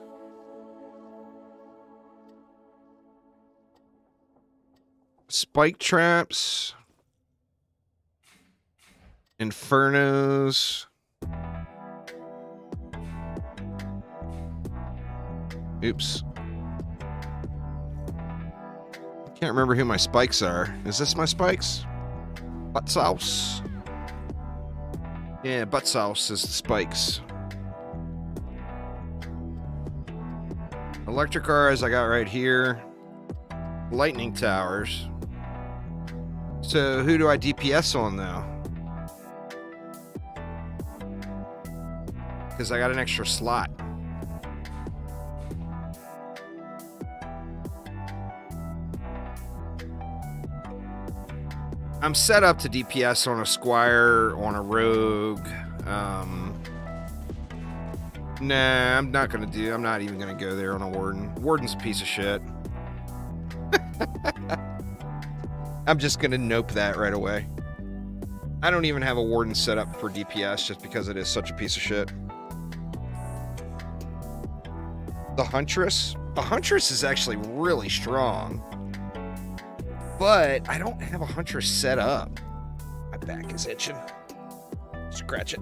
spike traps, infernos, Oops. Can't remember who my spikes are. Is this my spikes? Butt sauce. Yeah, butt sauce is the spikes. Electric auras I got right here. Lightning towers. So who do I DPS on though? Because I got an extra slot. I'm set up to DPS on a squire, on a rogue. Nah, I'm not even gonna go there on a warden. Warden's a piece of shit. I'm just gonna nope that right away. I don't even have a warden set up for DPS just because it is such a piece of shit. The Huntress? The Huntress is actually really strong. But I don't have a Huntress set up. My back is itching. Scratch it.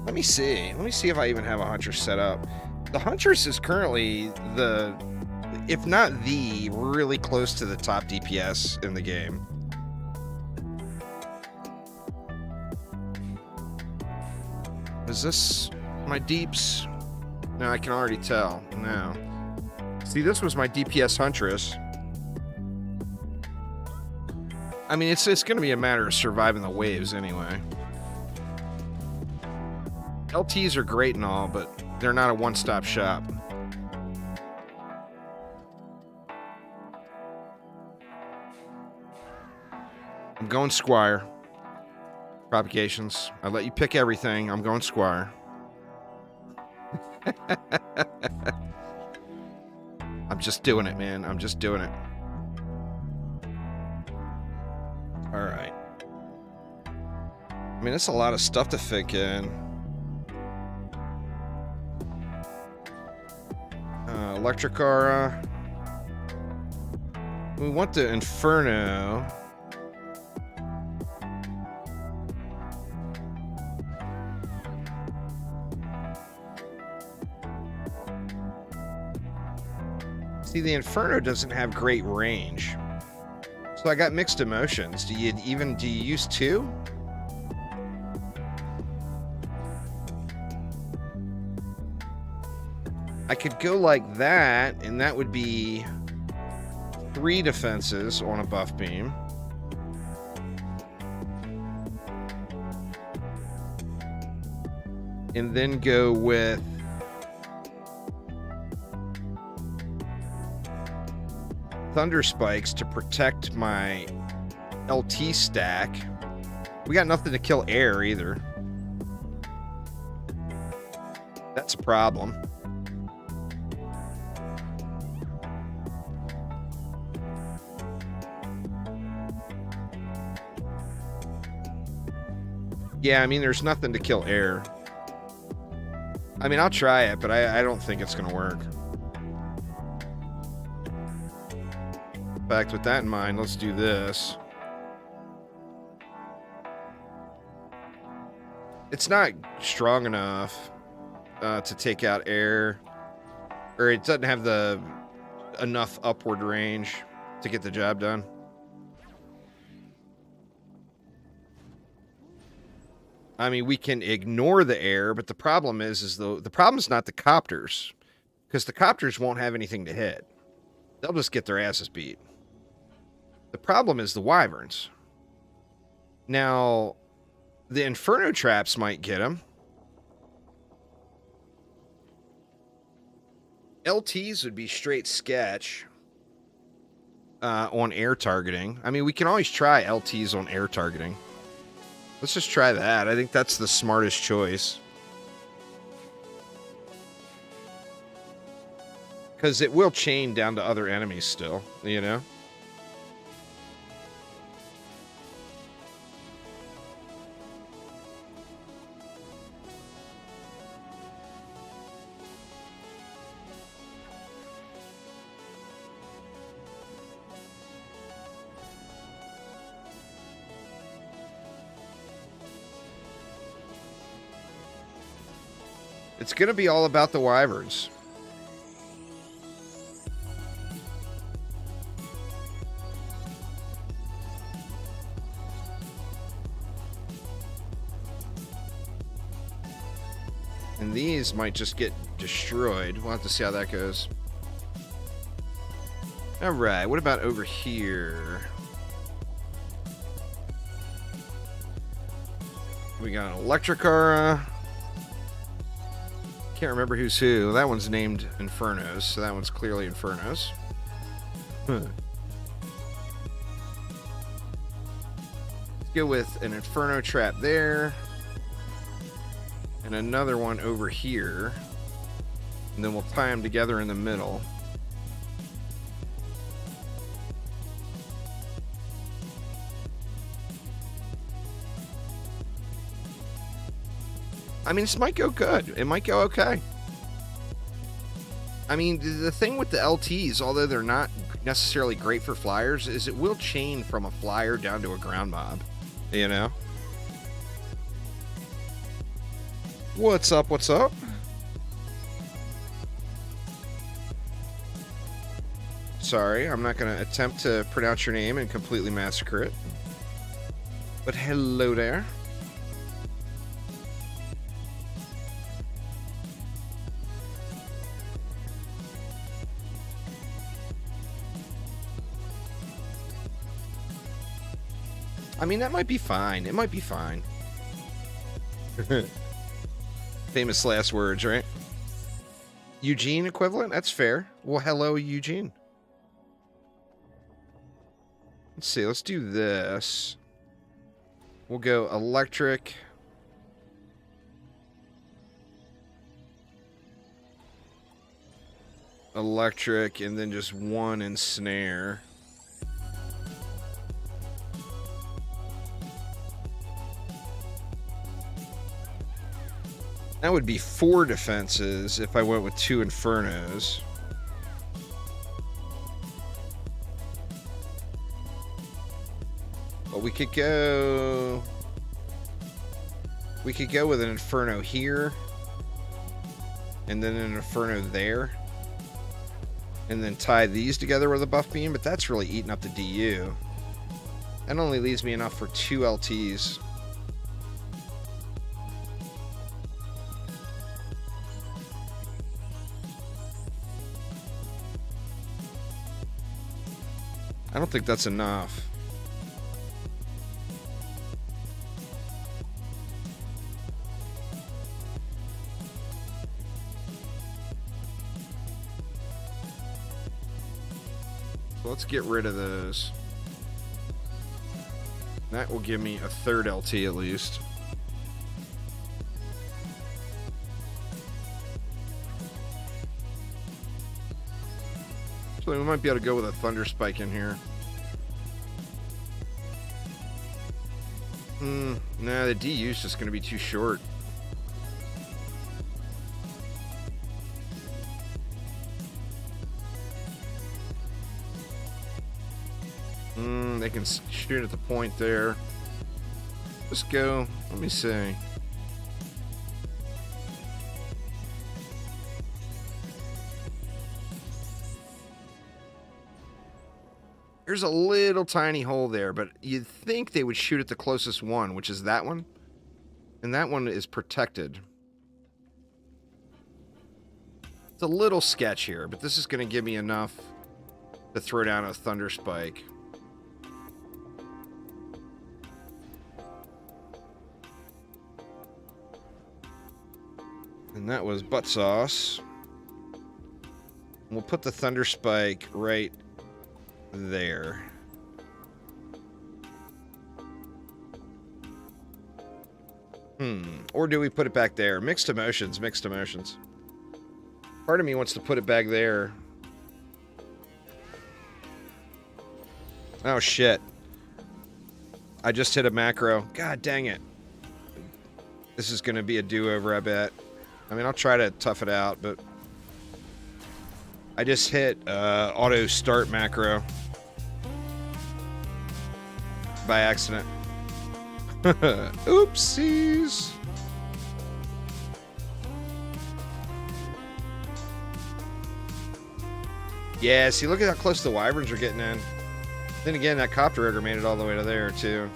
Let me see. Let me see if I even have a Huntress set up. The Huntress is currently the, if not the, really close to the top DPS in the game. Is this my deeps? No, I can already tell. No. See, this was my DPS Huntress. I mean, it's going to be a matter of surviving the waves anyway. LTs are great and all, but they're not a one-stop shop. I'm going Squire. Propagations. I let you pick everything. I'm going Squire. I'm just doing it, man. I'm just doing it. All right. I mean, that's a lot of stuff to think in. Electric Aura. We want the Inferno. See, the Inferno doesn't have great range. So I got mixed emotions. Do you use two? I could go like that, and that would be 3 defenses on a buff beam. And then go with Thunder Spikes to protect my LT stack. We got nothing to kill air either. That's a problem. Yeah, I mean, there's nothing to kill air. I mean, I'll try it, but I don't think it's going to work. In fact, with that in mind, let's do this. It's not strong enough to take out air, or it doesn't have the enough upward range to get the job done. I mean, we can ignore the air, but the problem is the problem's not the copters, because the copters won't have anything to hit. They'll just get their asses beat. The problem is the wyverns. Now, the Inferno traps might get them. LTs would be straight sketch on air targeting. I mean, we can always try LTs on air targeting. Let's just try that. I think that's the smartest choice. Because it will chain down to other enemies still, you know? It's going to be all about the wyverns. these might just get destroyed. We'll have to see how that goes. Alright, what about over here? We got an Electricara. Can't remember who's who. That one's named Infernos, so that one's clearly Infernos. Let's go with an Inferno trap there. And another one over here. And then we'll tie them together in the middle. I mean, this might go good. It might go okay. I mean, the thing with the LTs, although they're not necessarily great for flyers, is it will chain from a flyer down to a ground mob. You know? What's up? What's up? Sorry, I'm not going to attempt to pronounce your name and completely massacre it. But hello there. I mean, that might be fine. It might be fine. Famous last words, right? Eugene equivalent? That's fair. Well, hello, Eugene. Let's see. Let's do this. We'll go electric. Electric, and then just one ensnare. That would be 4 defenses if I went with 2 Infernos. But we could go... We could go with an Inferno here. And then an Inferno there. And then tie these together with a buff beam. But that's really eating up the DU. That only leaves me enough for 2 LTs. I don't think that's enough. So let's get rid of those. That will give me a 3rd LT at least. So we might be able to go with a Thunder Spike in here. Nah, the DU is just going to be too short. They can shoot at the point there. Let's go. Let me see. There's a little tiny hole there, but you'd think they would shoot at the closest one, which is that one. And that one is protected. It's a little sketch here, but this is going to give me enough to throw down a Thunder Spike. And that was butt sauce. We'll put the Thunder Spike right there. Or do we put it back there? Mixed emotions, mixed emotions. Part of me wants to put it back there. Oh, shit. I just hit a macro. God dang it. This is going to be a do-over, I bet. I mean, I'll try to tough it out, but... I just hit auto start macro. By accident. Oopsies. Yeah, see, look at how close the wyverns are getting in. Then again, that copter ogre made it all the way to there, too.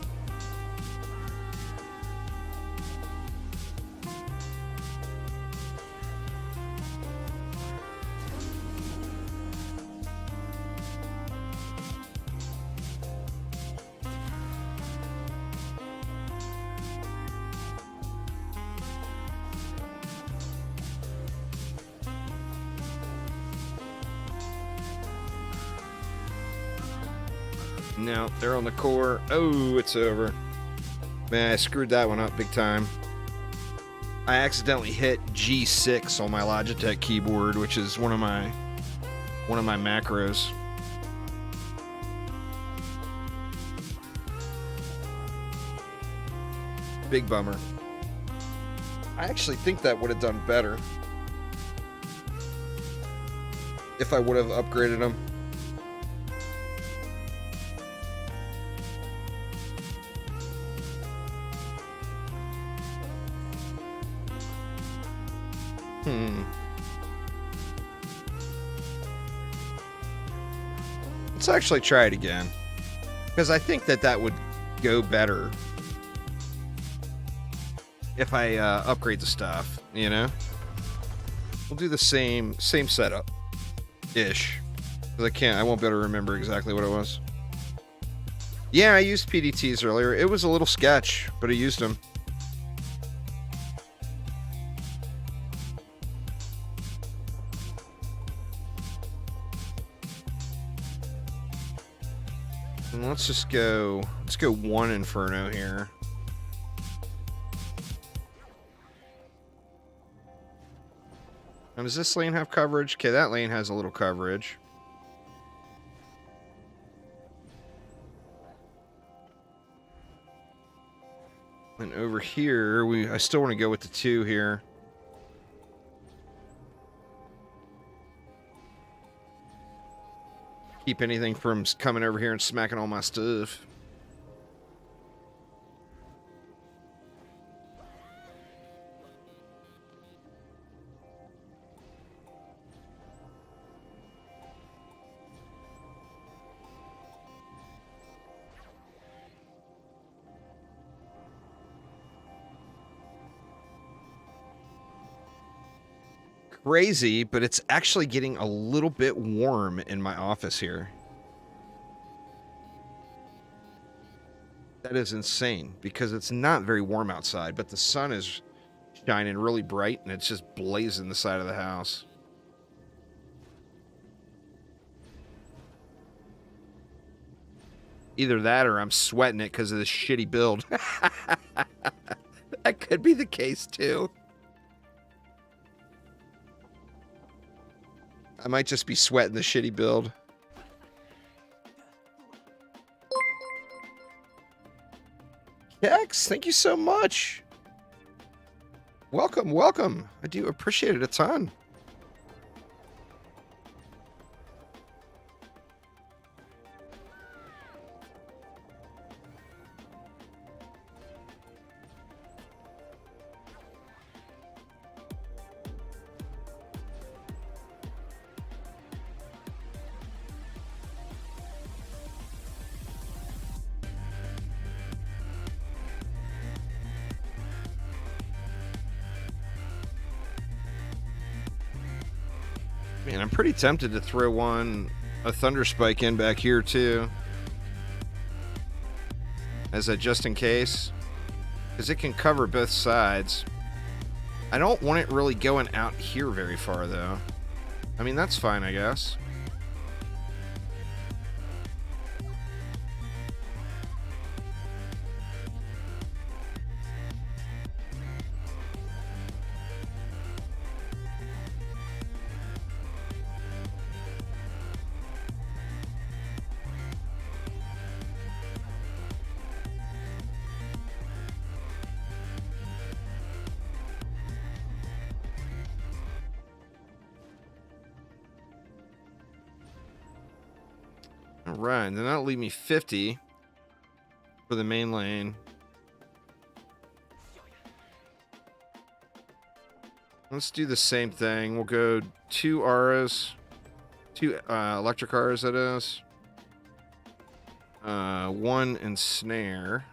No, they're on the core. Oh, it's over. Man, I screwed that one up big time. I accidentally hit G6 on my Logitech keyboard, which is one of my macros. Big bummer. I actually think that would have done better if I would have upgraded them. Let's actually try it again, because I think that would go better if I upgrade the stuff, you know? We'll do the same setup ish, because I won't be able to remember exactly what it was. Yeah, I used PDTs earlier. It was a little sketch, but I used them. And let's go one Inferno here. Now, does this lane have coverage? Okay, that lane has a little coverage. And over here, I still want to go with the 2 here. Keep anything from coming over here and smacking all my stuff. Crazy, but it's actually getting a little bit warm in my office here. That is insane, because it's not very warm outside, but the sun is shining really bright and it's just blazing the side of the house. Either that or I'm sweating it because of this shitty build. That could be the case too. I might just be sweating the shitty build. Kex, thank you so much. Welcome, welcome. I do appreciate it a ton. Man, I'm pretty tempted to throw a Thunder Spike in back here too, as a just in case, because it can cover both sides. I don't want it really going out here very far though. I mean, that's fine, I guess. Alright, then that'll leave me 50 for the main lane. Let's do the same thing. We'll go 2 auras, 2 electric auras, that is. 1 ensnare.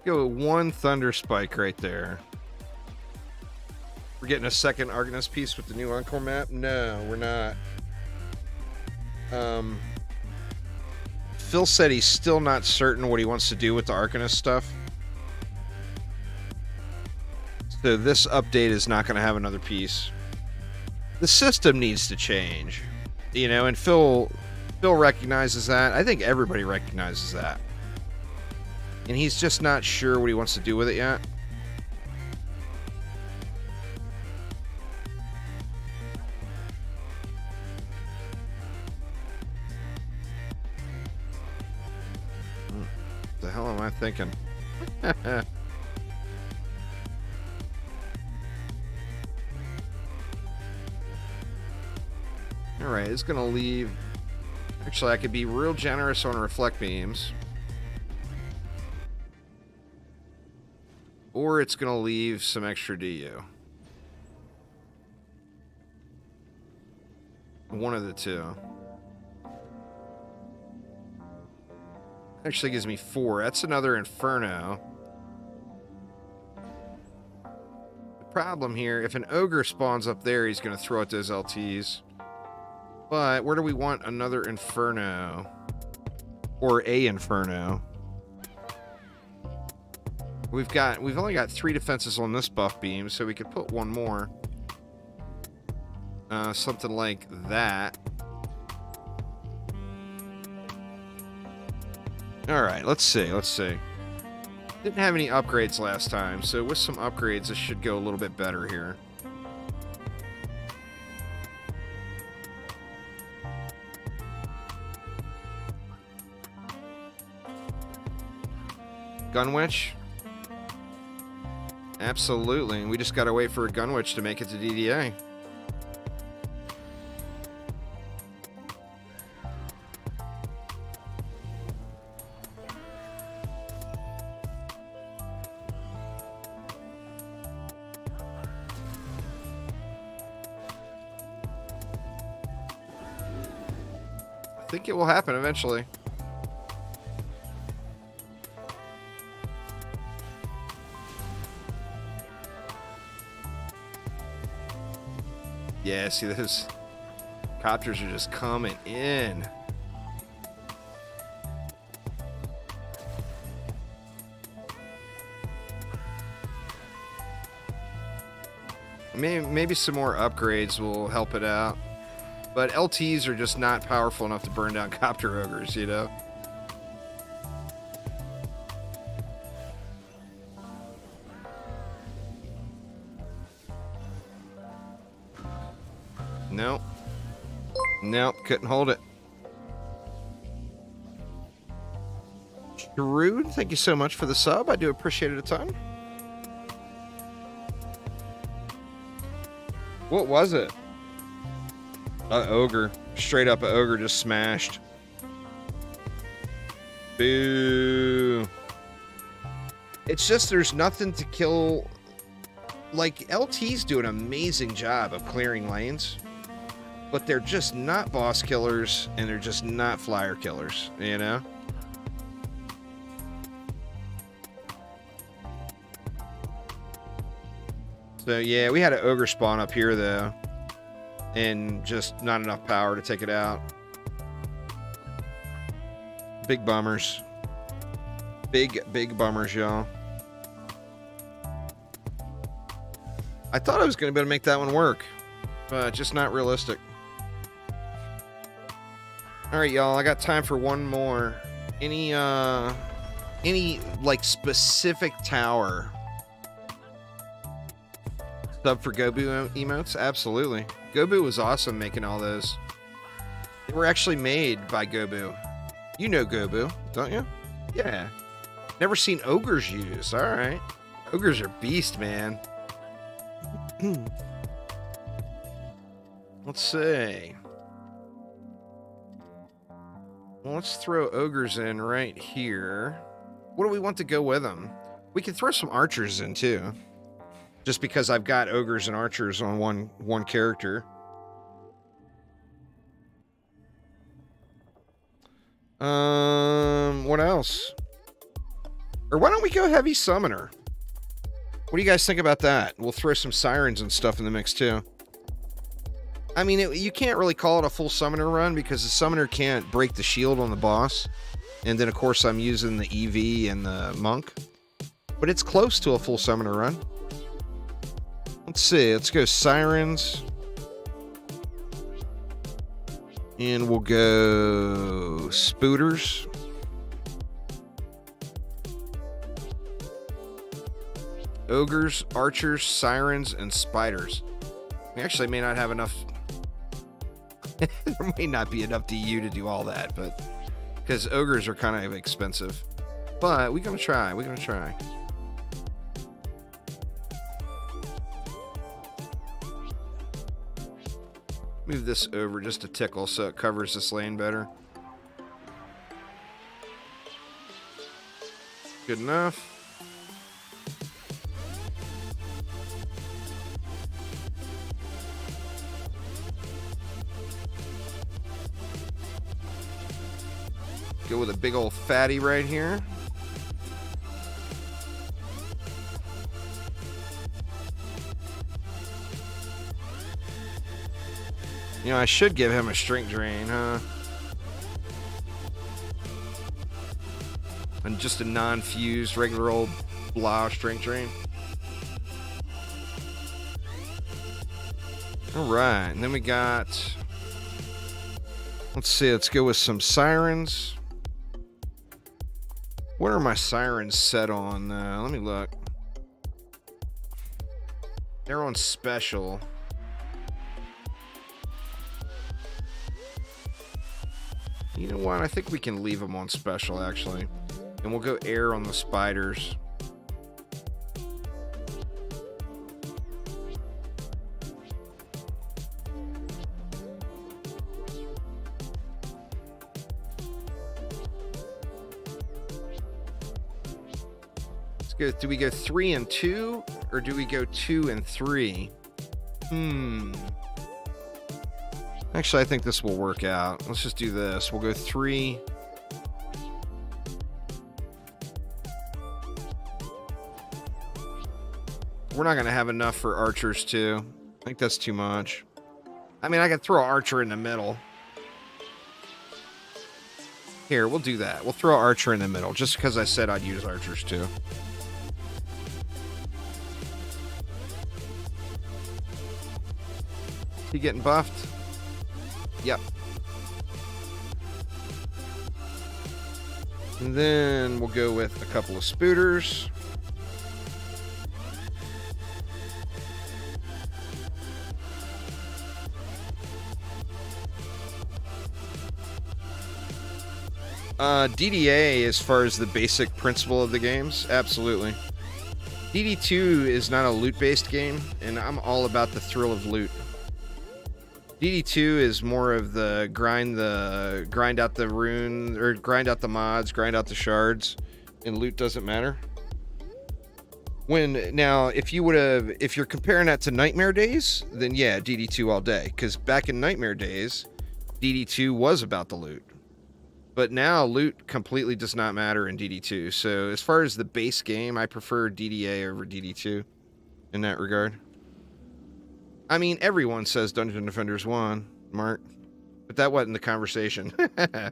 Go with 1 Thunder Spike right there. We're getting a second Argonauts piece with the new Encore map? No, we're not. Phil said he's still not certain what he wants to do with the Arcanist stuff. So this update is not going to have another piece. The system needs to change, you know, and Phil recognizes that. I think everybody recognizes that. And he's just not sure what he wants to do with it yet. What the hell am I thinking? Alright, it's going to leave... Actually, I could be real generous on reflect beams. Or it's going to leave some extra DU. One of the two. Actually gives me 4. That's another Inferno. The problem here, if an Ogre spawns up there, he's going to throw out those LTs. But where do we want another Inferno? Or a Inferno? We've only got 3 defenses on this buff beam, so we could put one more. Something like that. Alright, let's see. Didn't have any upgrades last time, so with some upgrades, this should go a little bit better here. Gunwitch? Absolutely. We just gotta wait for a Gunwitch to make it to DDA. I think it will happen eventually. Yeah, see, those copters are just coming in. Maybe some more upgrades will help it out. But LTs are just not powerful enough to burn down copter ogres, you know? Nope. Nope, couldn't hold it. Shrewd, thank you so much for the sub. I do appreciate it a ton. What was it? An ogre. Straight up, an ogre just smashed. Boo. It's just there's nothing to kill. Like, LTs do an amazing job of clearing lanes. But they're just not boss killers, and they're just not flyer killers, you know? So, yeah, we had an ogre spawn up here, though. And just not enough power to take it out. Big bummers. Big bummers, y'all. I thought I was going to be able to make that one work. But just not realistic. Alright, y'all, I got time for one more. Any, like, specific tower sub for Gobu emotes? Absolutely. Gobu was awesome making all those. They were actually made by Gobu. You know Gobu, don't you? Yeah. Never seen ogres use. Alright. Ogres are beast, man. Let's see. Well, let's throw ogres in right here. What do we want to go with them? We can throw some archers in too. Just because I've got ogres and archers on one character. What else? Or why don't we go heavy summoner? What do you guys think about that? We'll throw some sirens and stuff in the mix too. I mean, you can't really call it a full summoner run because the summoner can't break the shield on the boss. And then, of course, I'm using the EV and the Monk. But it's close to a full summoner run. Let's see. Let's go Sirens. And we'll go Spooters. Ogres, Archers, Sirens, and Spiders. We actually may not have enough. There may not be enough DU to do all that, but because Ogres are kind of expensive. But we're going to try. We're going to try. Move this over just a tickle so it covers this lane better. Good enough. Go with a big old fatty right here. You know, I should give him a strength drain, huh? And just a non-fused, regular old blah strength drain. Alright, and then we got... Let's see, let's go with some Sirens. What are my Sirens set on? Let me look. They're on special. You know what? I think we can leave them on special, actually. And we'll go air on the Spiders. Let's go. Do we go 3 and 2? Or do we go 2 and 3? Actually, I think this will work out. Let's just do this. We'll go 3. We're not going to have enough for Archers, too. I think that's too much. I mean, I could throw Archer in the middle. Here, we'll do that. We'll throw Archer in the middle, just because I said I'd use Archers, too. He getting buffed? Yep. And then we'll go with a couple of Spooters. DDA, as far as the basic principle of the games, absolutely. DD2 is not a loot-based game, and I'm all about the thrill of loot. DD2 is more of the grind out the rune, or grind out the mods, grind out the shards, and loot doesn't matter. Now, if you're comparing that to Nightmare Days, then yeah, DD2 all day. Because back in Nightmare Days, DD2 was about the loot. But now loot completely does not matter in DD2. So as far as the base game, I prefer DDA over DD2 in that regard. I mean, everyone says Dungeon Defenders 1, Mark, but that wasn't the conversation. I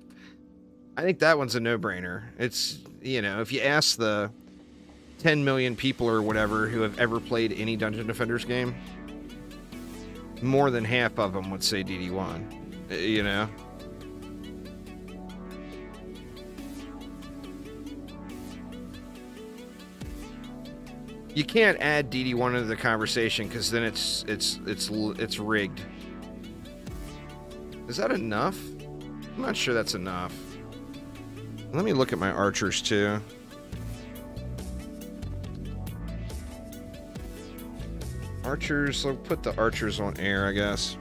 think that one's a no-brainer. It's, you know, if you ask the 10 million people or whatever who have ever played any Dungeon Defenders game, more than half of them would say DD1, you know? You can't add DD1 into the conversation because then it's rigged. Is that enough? I'm not sure that's enough. Let me look at my archers too. Archers, I'll put the archers on air, I guess.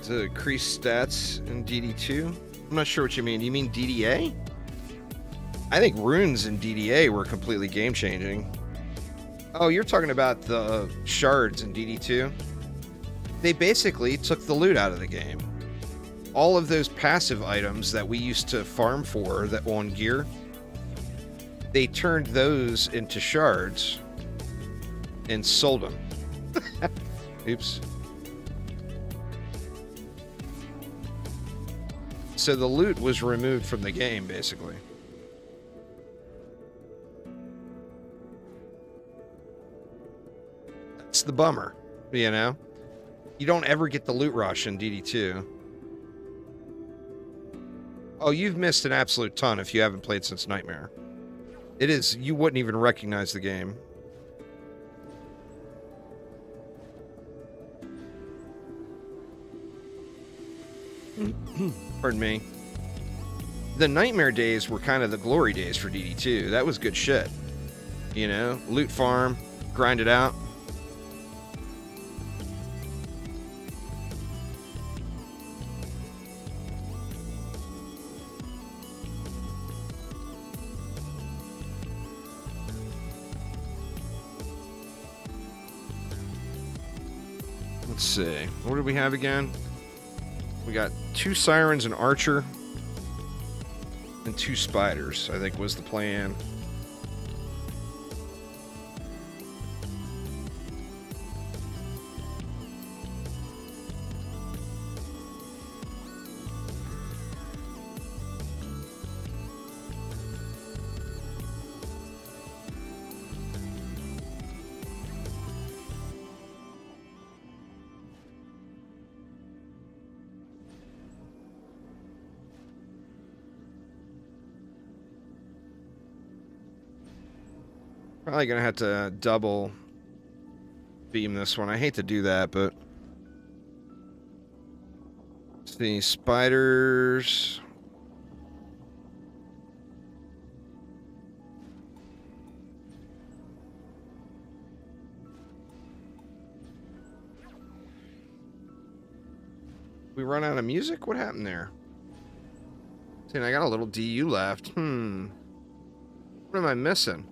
To increase stats in DD2? I'm not sure what you mean. You mean DDA? I think runes in DDA were completely game-changing. Oh, you're talking about the shards in DD2? They basically took the loot out of the game. All of those passive items that we used to farm for that on gear, they turned those into shards and sold them. Oops. So the loot was removed from the game, basically. That's the bummer, you know? You don't ever get the loot rush in DD2. Oh, you've missed an absolute ton if you haven't played since Nightmare. It is, you wouldn't even recognize the game. Pardon me. The Nightmare days were kind of the glory days for DD2. That was good shit. You know, loot farm, grind it out. Let's see. What do we have again? We got 2 sirens, an archer, and 2 spiders, I think was the plan. Probably gonna have to double beam this one. I hate to do that, but let's see, spiders. We run out of music? What happened there? See, I got a little DU left. What am I missing?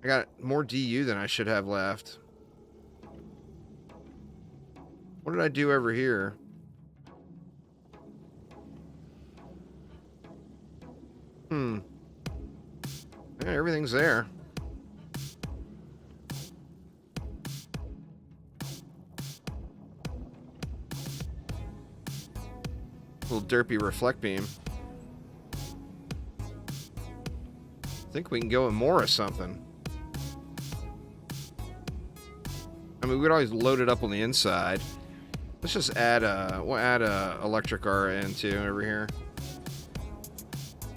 I got more DU than I should have left. What did I do over here? Yeah, everything's there. Little derpy reflect beam. I think we can go with more or something. I mean, we'd always load it up on the inside. Let's just add we'll add a electric RN too over here.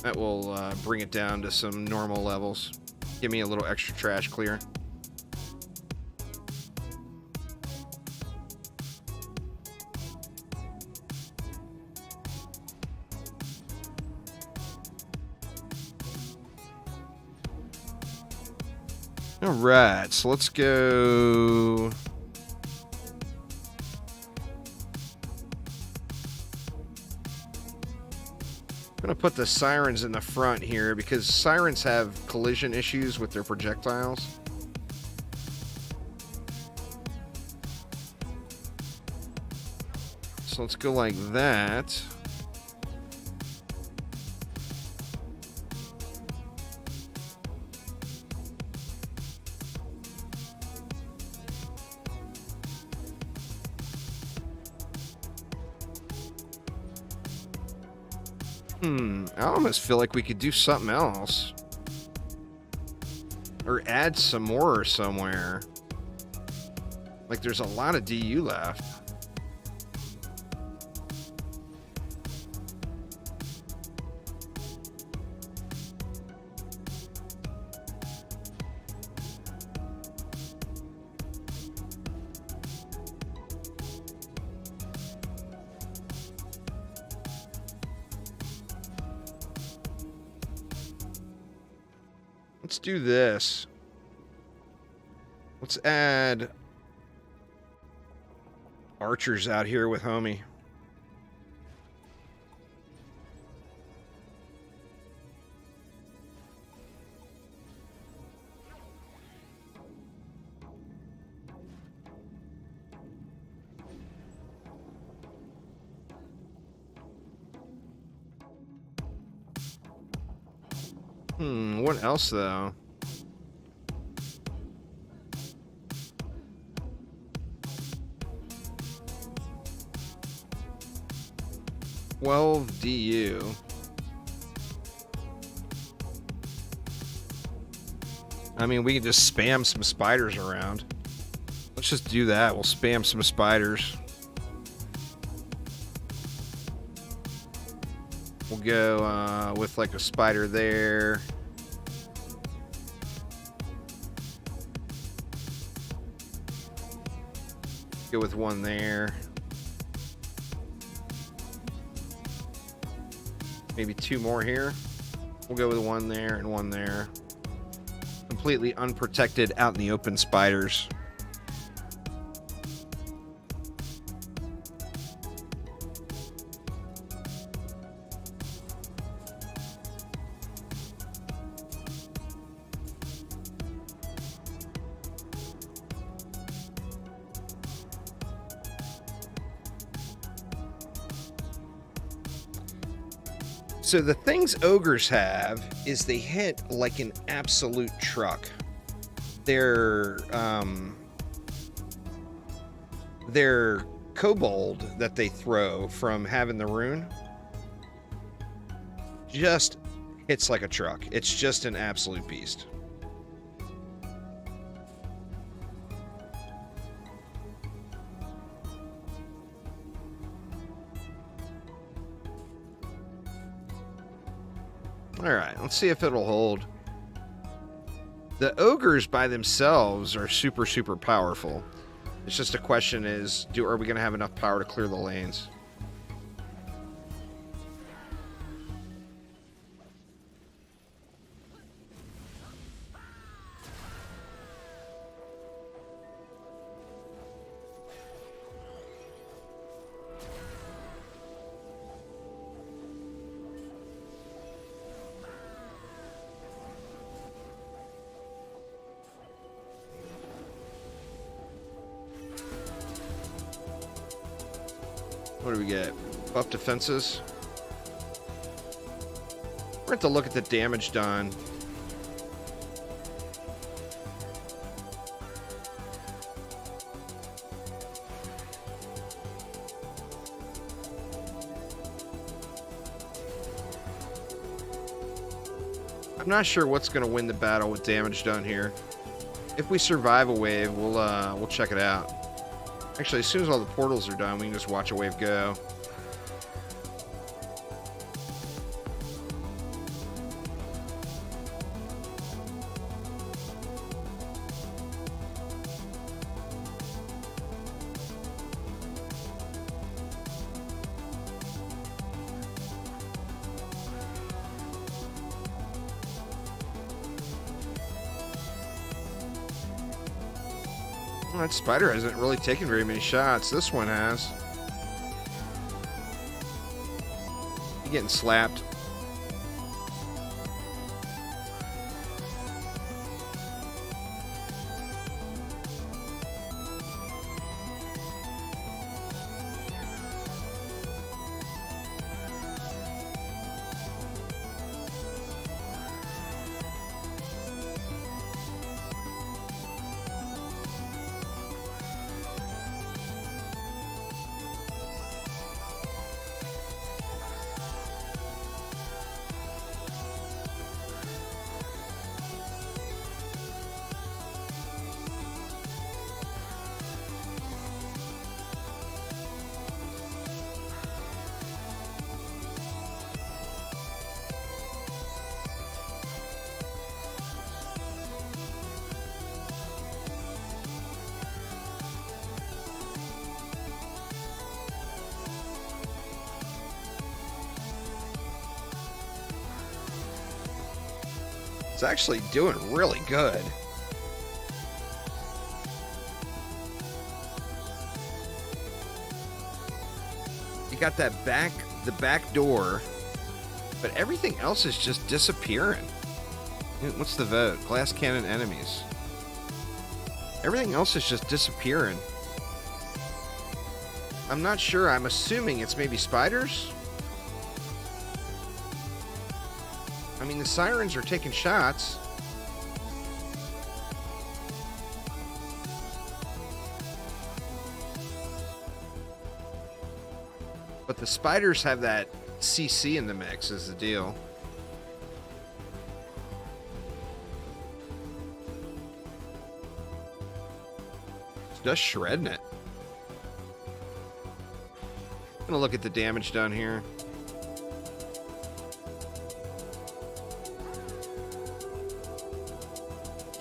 That will bring it down to some normal levels. Give me a little extra trash clear. All right, so let's go. I'm gonna put the sirens in the front here because sirens have collision issues with their projectiles. So let's go like that. I almost feel like we could do something else. Or add some more somewhere. Like there's a lot of DU left. Let's do this. Let's add archers out here with homie. What else, though? DU. I mean, we can just spam some spiders around. Let's just do that. We'll spam some spiders. We'll go with like a spider there. Go with one there. Maybe two more here. We'll go with one there and one there. Completely unprotected, out in the open spiders. So the things ogres have is they hit like an absolute truck. Their kobold that they throw from having the rune just hits like a truck. It's just an absolute beast. Alright, let's see if it'll hold. The ogres by themselves are super, super powerful. It's just a question is, are we going to have enough power to clear the lanes? What do we get? Buff defenses. We're going to look at the damage done. I'm not sure what's going to win the battle with damage done here. If we survive a wave, we'll check it out. Actually, as soon as all the portals are done, we can just watch a wave go. Well, that spider hasn't really taken very many shots. This one has. He's getting slapped. It's actually doing really good. You got that the back door, but everything else is just disappearing. What's the vote? Glass cannon enemies. Everything else is just disappearing. I'm not sure. I'm assuming it's maybe spiders. I mean, the sirens are taking shots. But the spiders have that CC in the mix is the deal. Just shredding it. I'm gonna look at the damage done here.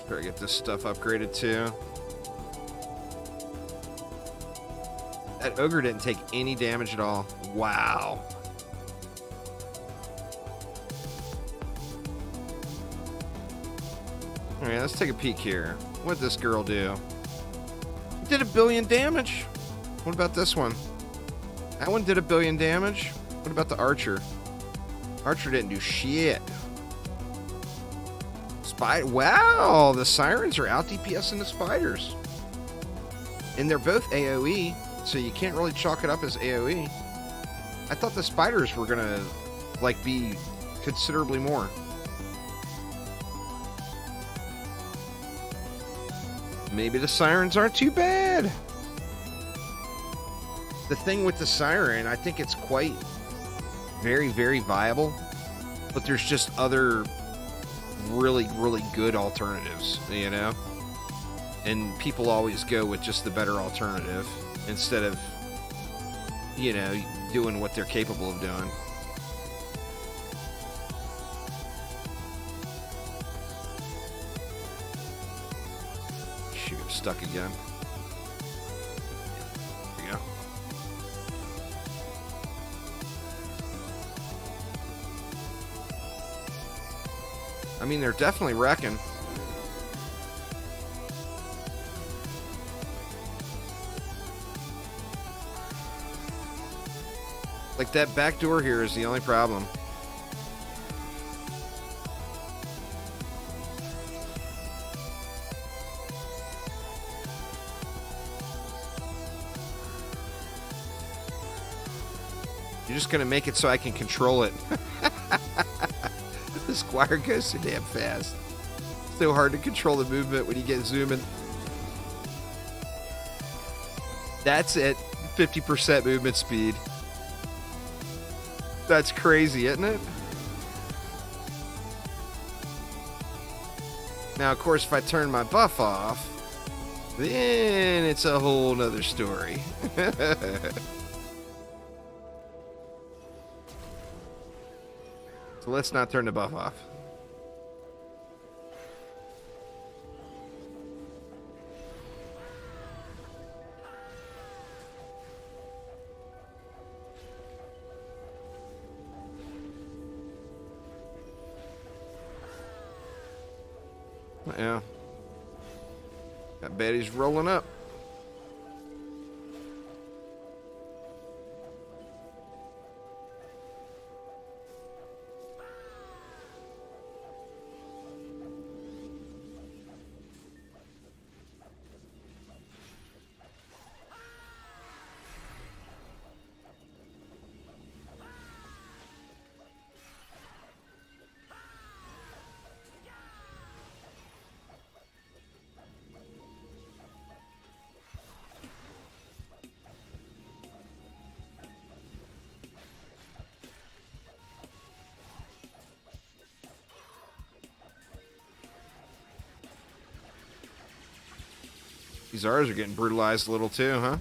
Try to get this stuff upgraded too. That ogre didn't take any damage at all. Wow. Alright, let's take a peek here. What'd this girl do? It did 1 billion damage. What about this one? That one did 1 billion damage. What about the archer? Archer didn't do shit. Wow, the sirens are out DPSing the spiders. And they're both AoE, so you can't really chalk it up as AoE. I thought the spiders were gonna, like, be considerably more. Maybe the sirens aren't too bad. The thing with the siren, I think it's quite very, very viable, but there's just other really, really good alternatives, you know? And people always go with just the better alternative instead of, you know, doing what they're capable of doing. Shoot, stuck again. There we go. I mean, they're definitely wrecking. Like, that back door here is the only problem. You're just gonna make it so I can control it. The squire goes so damn fast. So hard to control the movement when you get zooming. That's it. 50% movement speed. That's crazy, isn't it? Now, of course, if I turn my buff off, then it's a whole nother story. So let's not turn the buff off. Yeah. I bet he's rolling up. These R's are getting brutalized a little too, huh?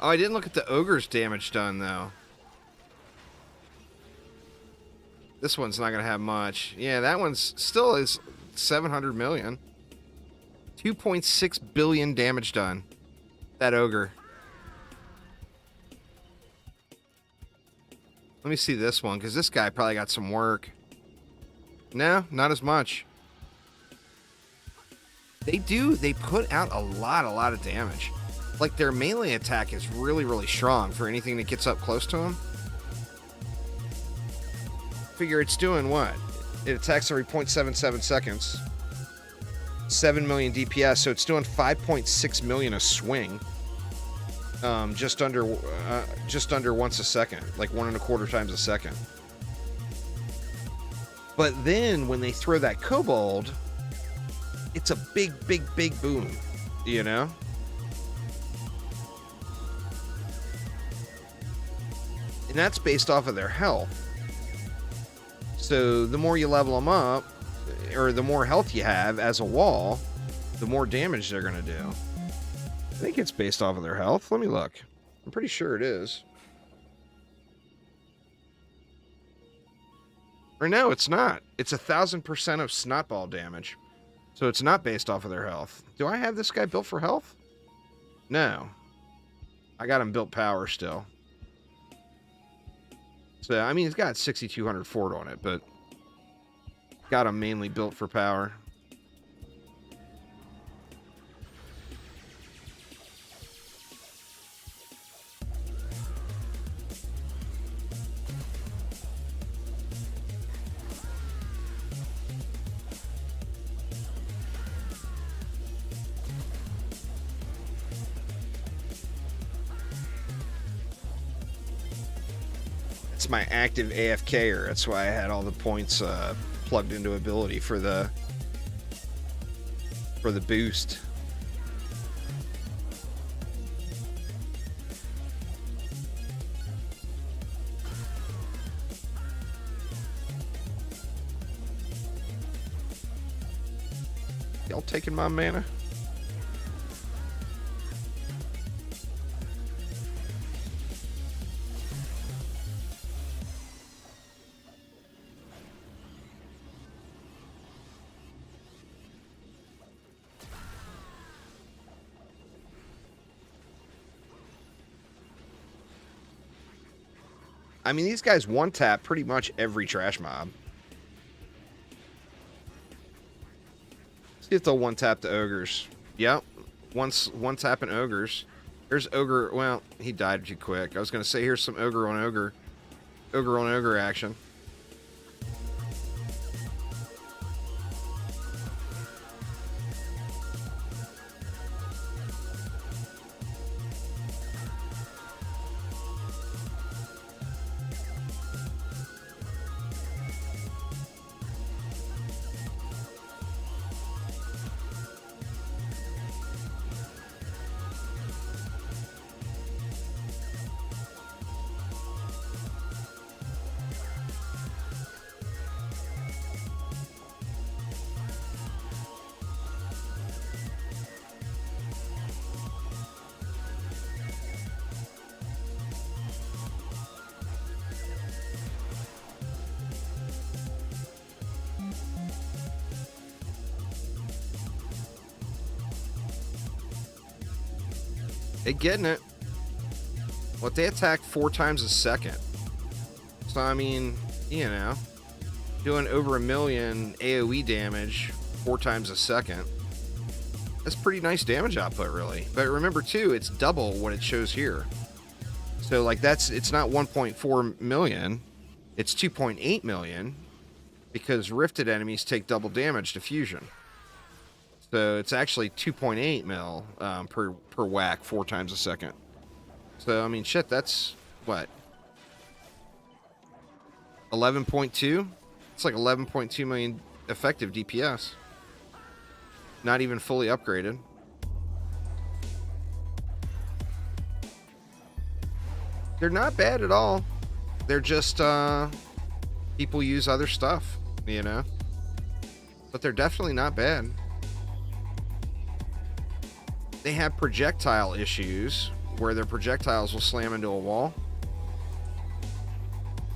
Oh, I didn't look at the ogre's damage done, though. This one's not going to have much. Yeah, that one's still is 700 million. 2.6 billion damage done. That ogre. Let me see this one, because this guy probably got some work. No, not as much. They put out a lot of damage. Like, their melee attack is really, really strong for anything that gets up close to them. Figure it's doing what? It attacks every 0.77 seconds. 7 million DPS, so it's doing 5.6 million a swing. Just under once a second, like 1.25 times a second. But then when they throw that kobold, it's a big boom, you know? And that's based off of their health. So the more you level them up, or the more health you have as a wall, the more damage they're going to do. I think it's based off of their health. Let me look. I'm pretty sure it is. Or no, it's not. It's 1,000% of snotball damage. So it's not based off of their health. Do I have this guy built for health? No. I got him built power still. So, I mean, he's got 6,200 fort on it, but got him mainly built for power. It's my active AFKer. That's why I had all the points plugged into ability for the boost. Y'all taking my mana? I mean, these guys one-tap pretty much every trash mob. See if they'll one-tap the ogres. Yep. One-tapping ogres. There's ogre... Well, he died too quick. I was going to say, here's some ogre on ogre. Ogre on ogre action. They getting it. Well, they attack 4 times a second. So, I mean, you know, doing over 1 million AoE damage 4 times a second. That's pretty nice damage output, really. But remember, too, it's double what it shows here. So, like, it's not 1.4 million. It's 2.8 million. Because rifted enemies take double damage to fusion. So it's actually 2.8 mil per whack 4 times a second. So, I mean, shit, that's what? 11.2? It's like 11.2 million effective DPS. Not even fully upgraded. They're not bad at all. They're just, people use other stuff, you know? But they're definitely not bad. They have projectile issues, where their projectiles will slam into a wall.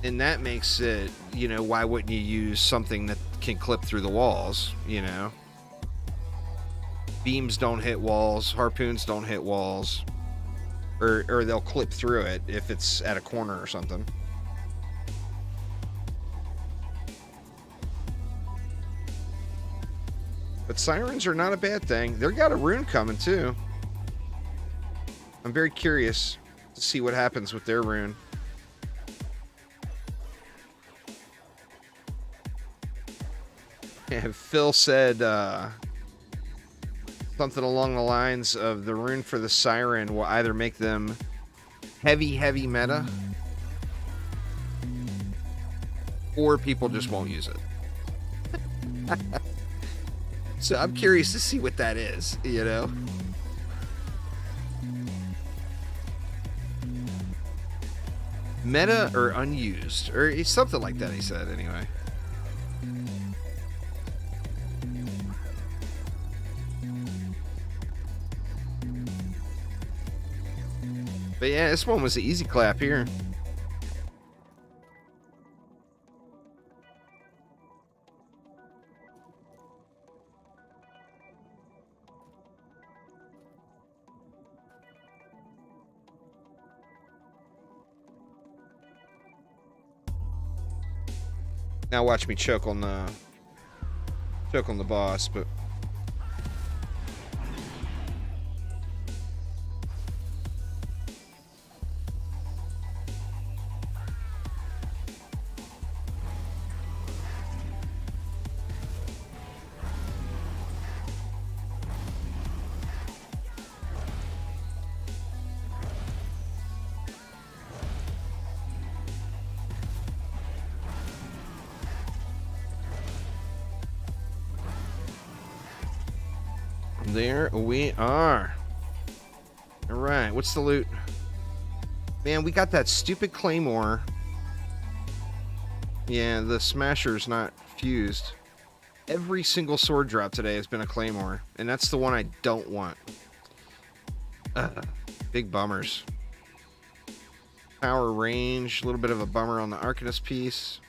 And that makes it, you know, why wouldn't you use something that can clip through the walls, you know? Beams don't hit walls, harpoons don't hit walls, or they'll clip through it if it's at a corner or something. But sirens are not a bad thing. They've got a rune coming too. I'm very curious to see what happens with their rune. And Phil said something along the lines of the rune for the siren will either make them heavy meta, or people just won't use it. So I'm curious to see what that is, you know? Meta or unused, or something like that, he said, anyway. But yeah, this one was an easy clap here. Now watch me choke on the boss, but there we are. All right, what's the loot? Man, we got that stupid claymore. Yeah, the smasher's not fused. Every single sword drop today has been a claymore, and that's the one I don't want. Big bummers. Power range, a little bit of a bummer on the Arcanist piece.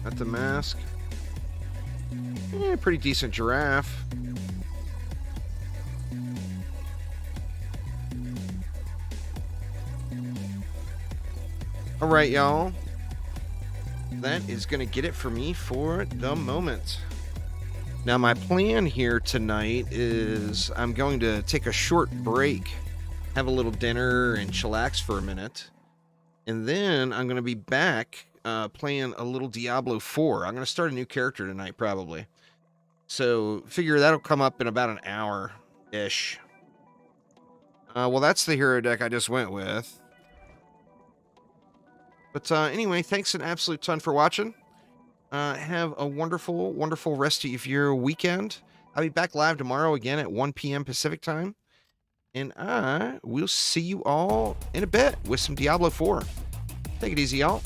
Got the mask. Yeah, pretty decent giraffe. All right, y'all. That is going to get it for me for the moment. Now, my plan here tonight is I'm going to take a short break, have a little dinner, and chillax for a minute. And then I'm going to be back playing a little Diablo 4. I'm going to start a new character tonight, probably. So, figure that'll come up in about an hour-ish. Well, that's the hero deck I just went with. But anyway, thanks an absolute ton for watching. Have a wonderful, wonderful rest of your weekend. I'll be back live tomorrow again at 1 p.m. Pacific time. And I will see you all in a bit with some Diablo 4. Take it easy, y'all.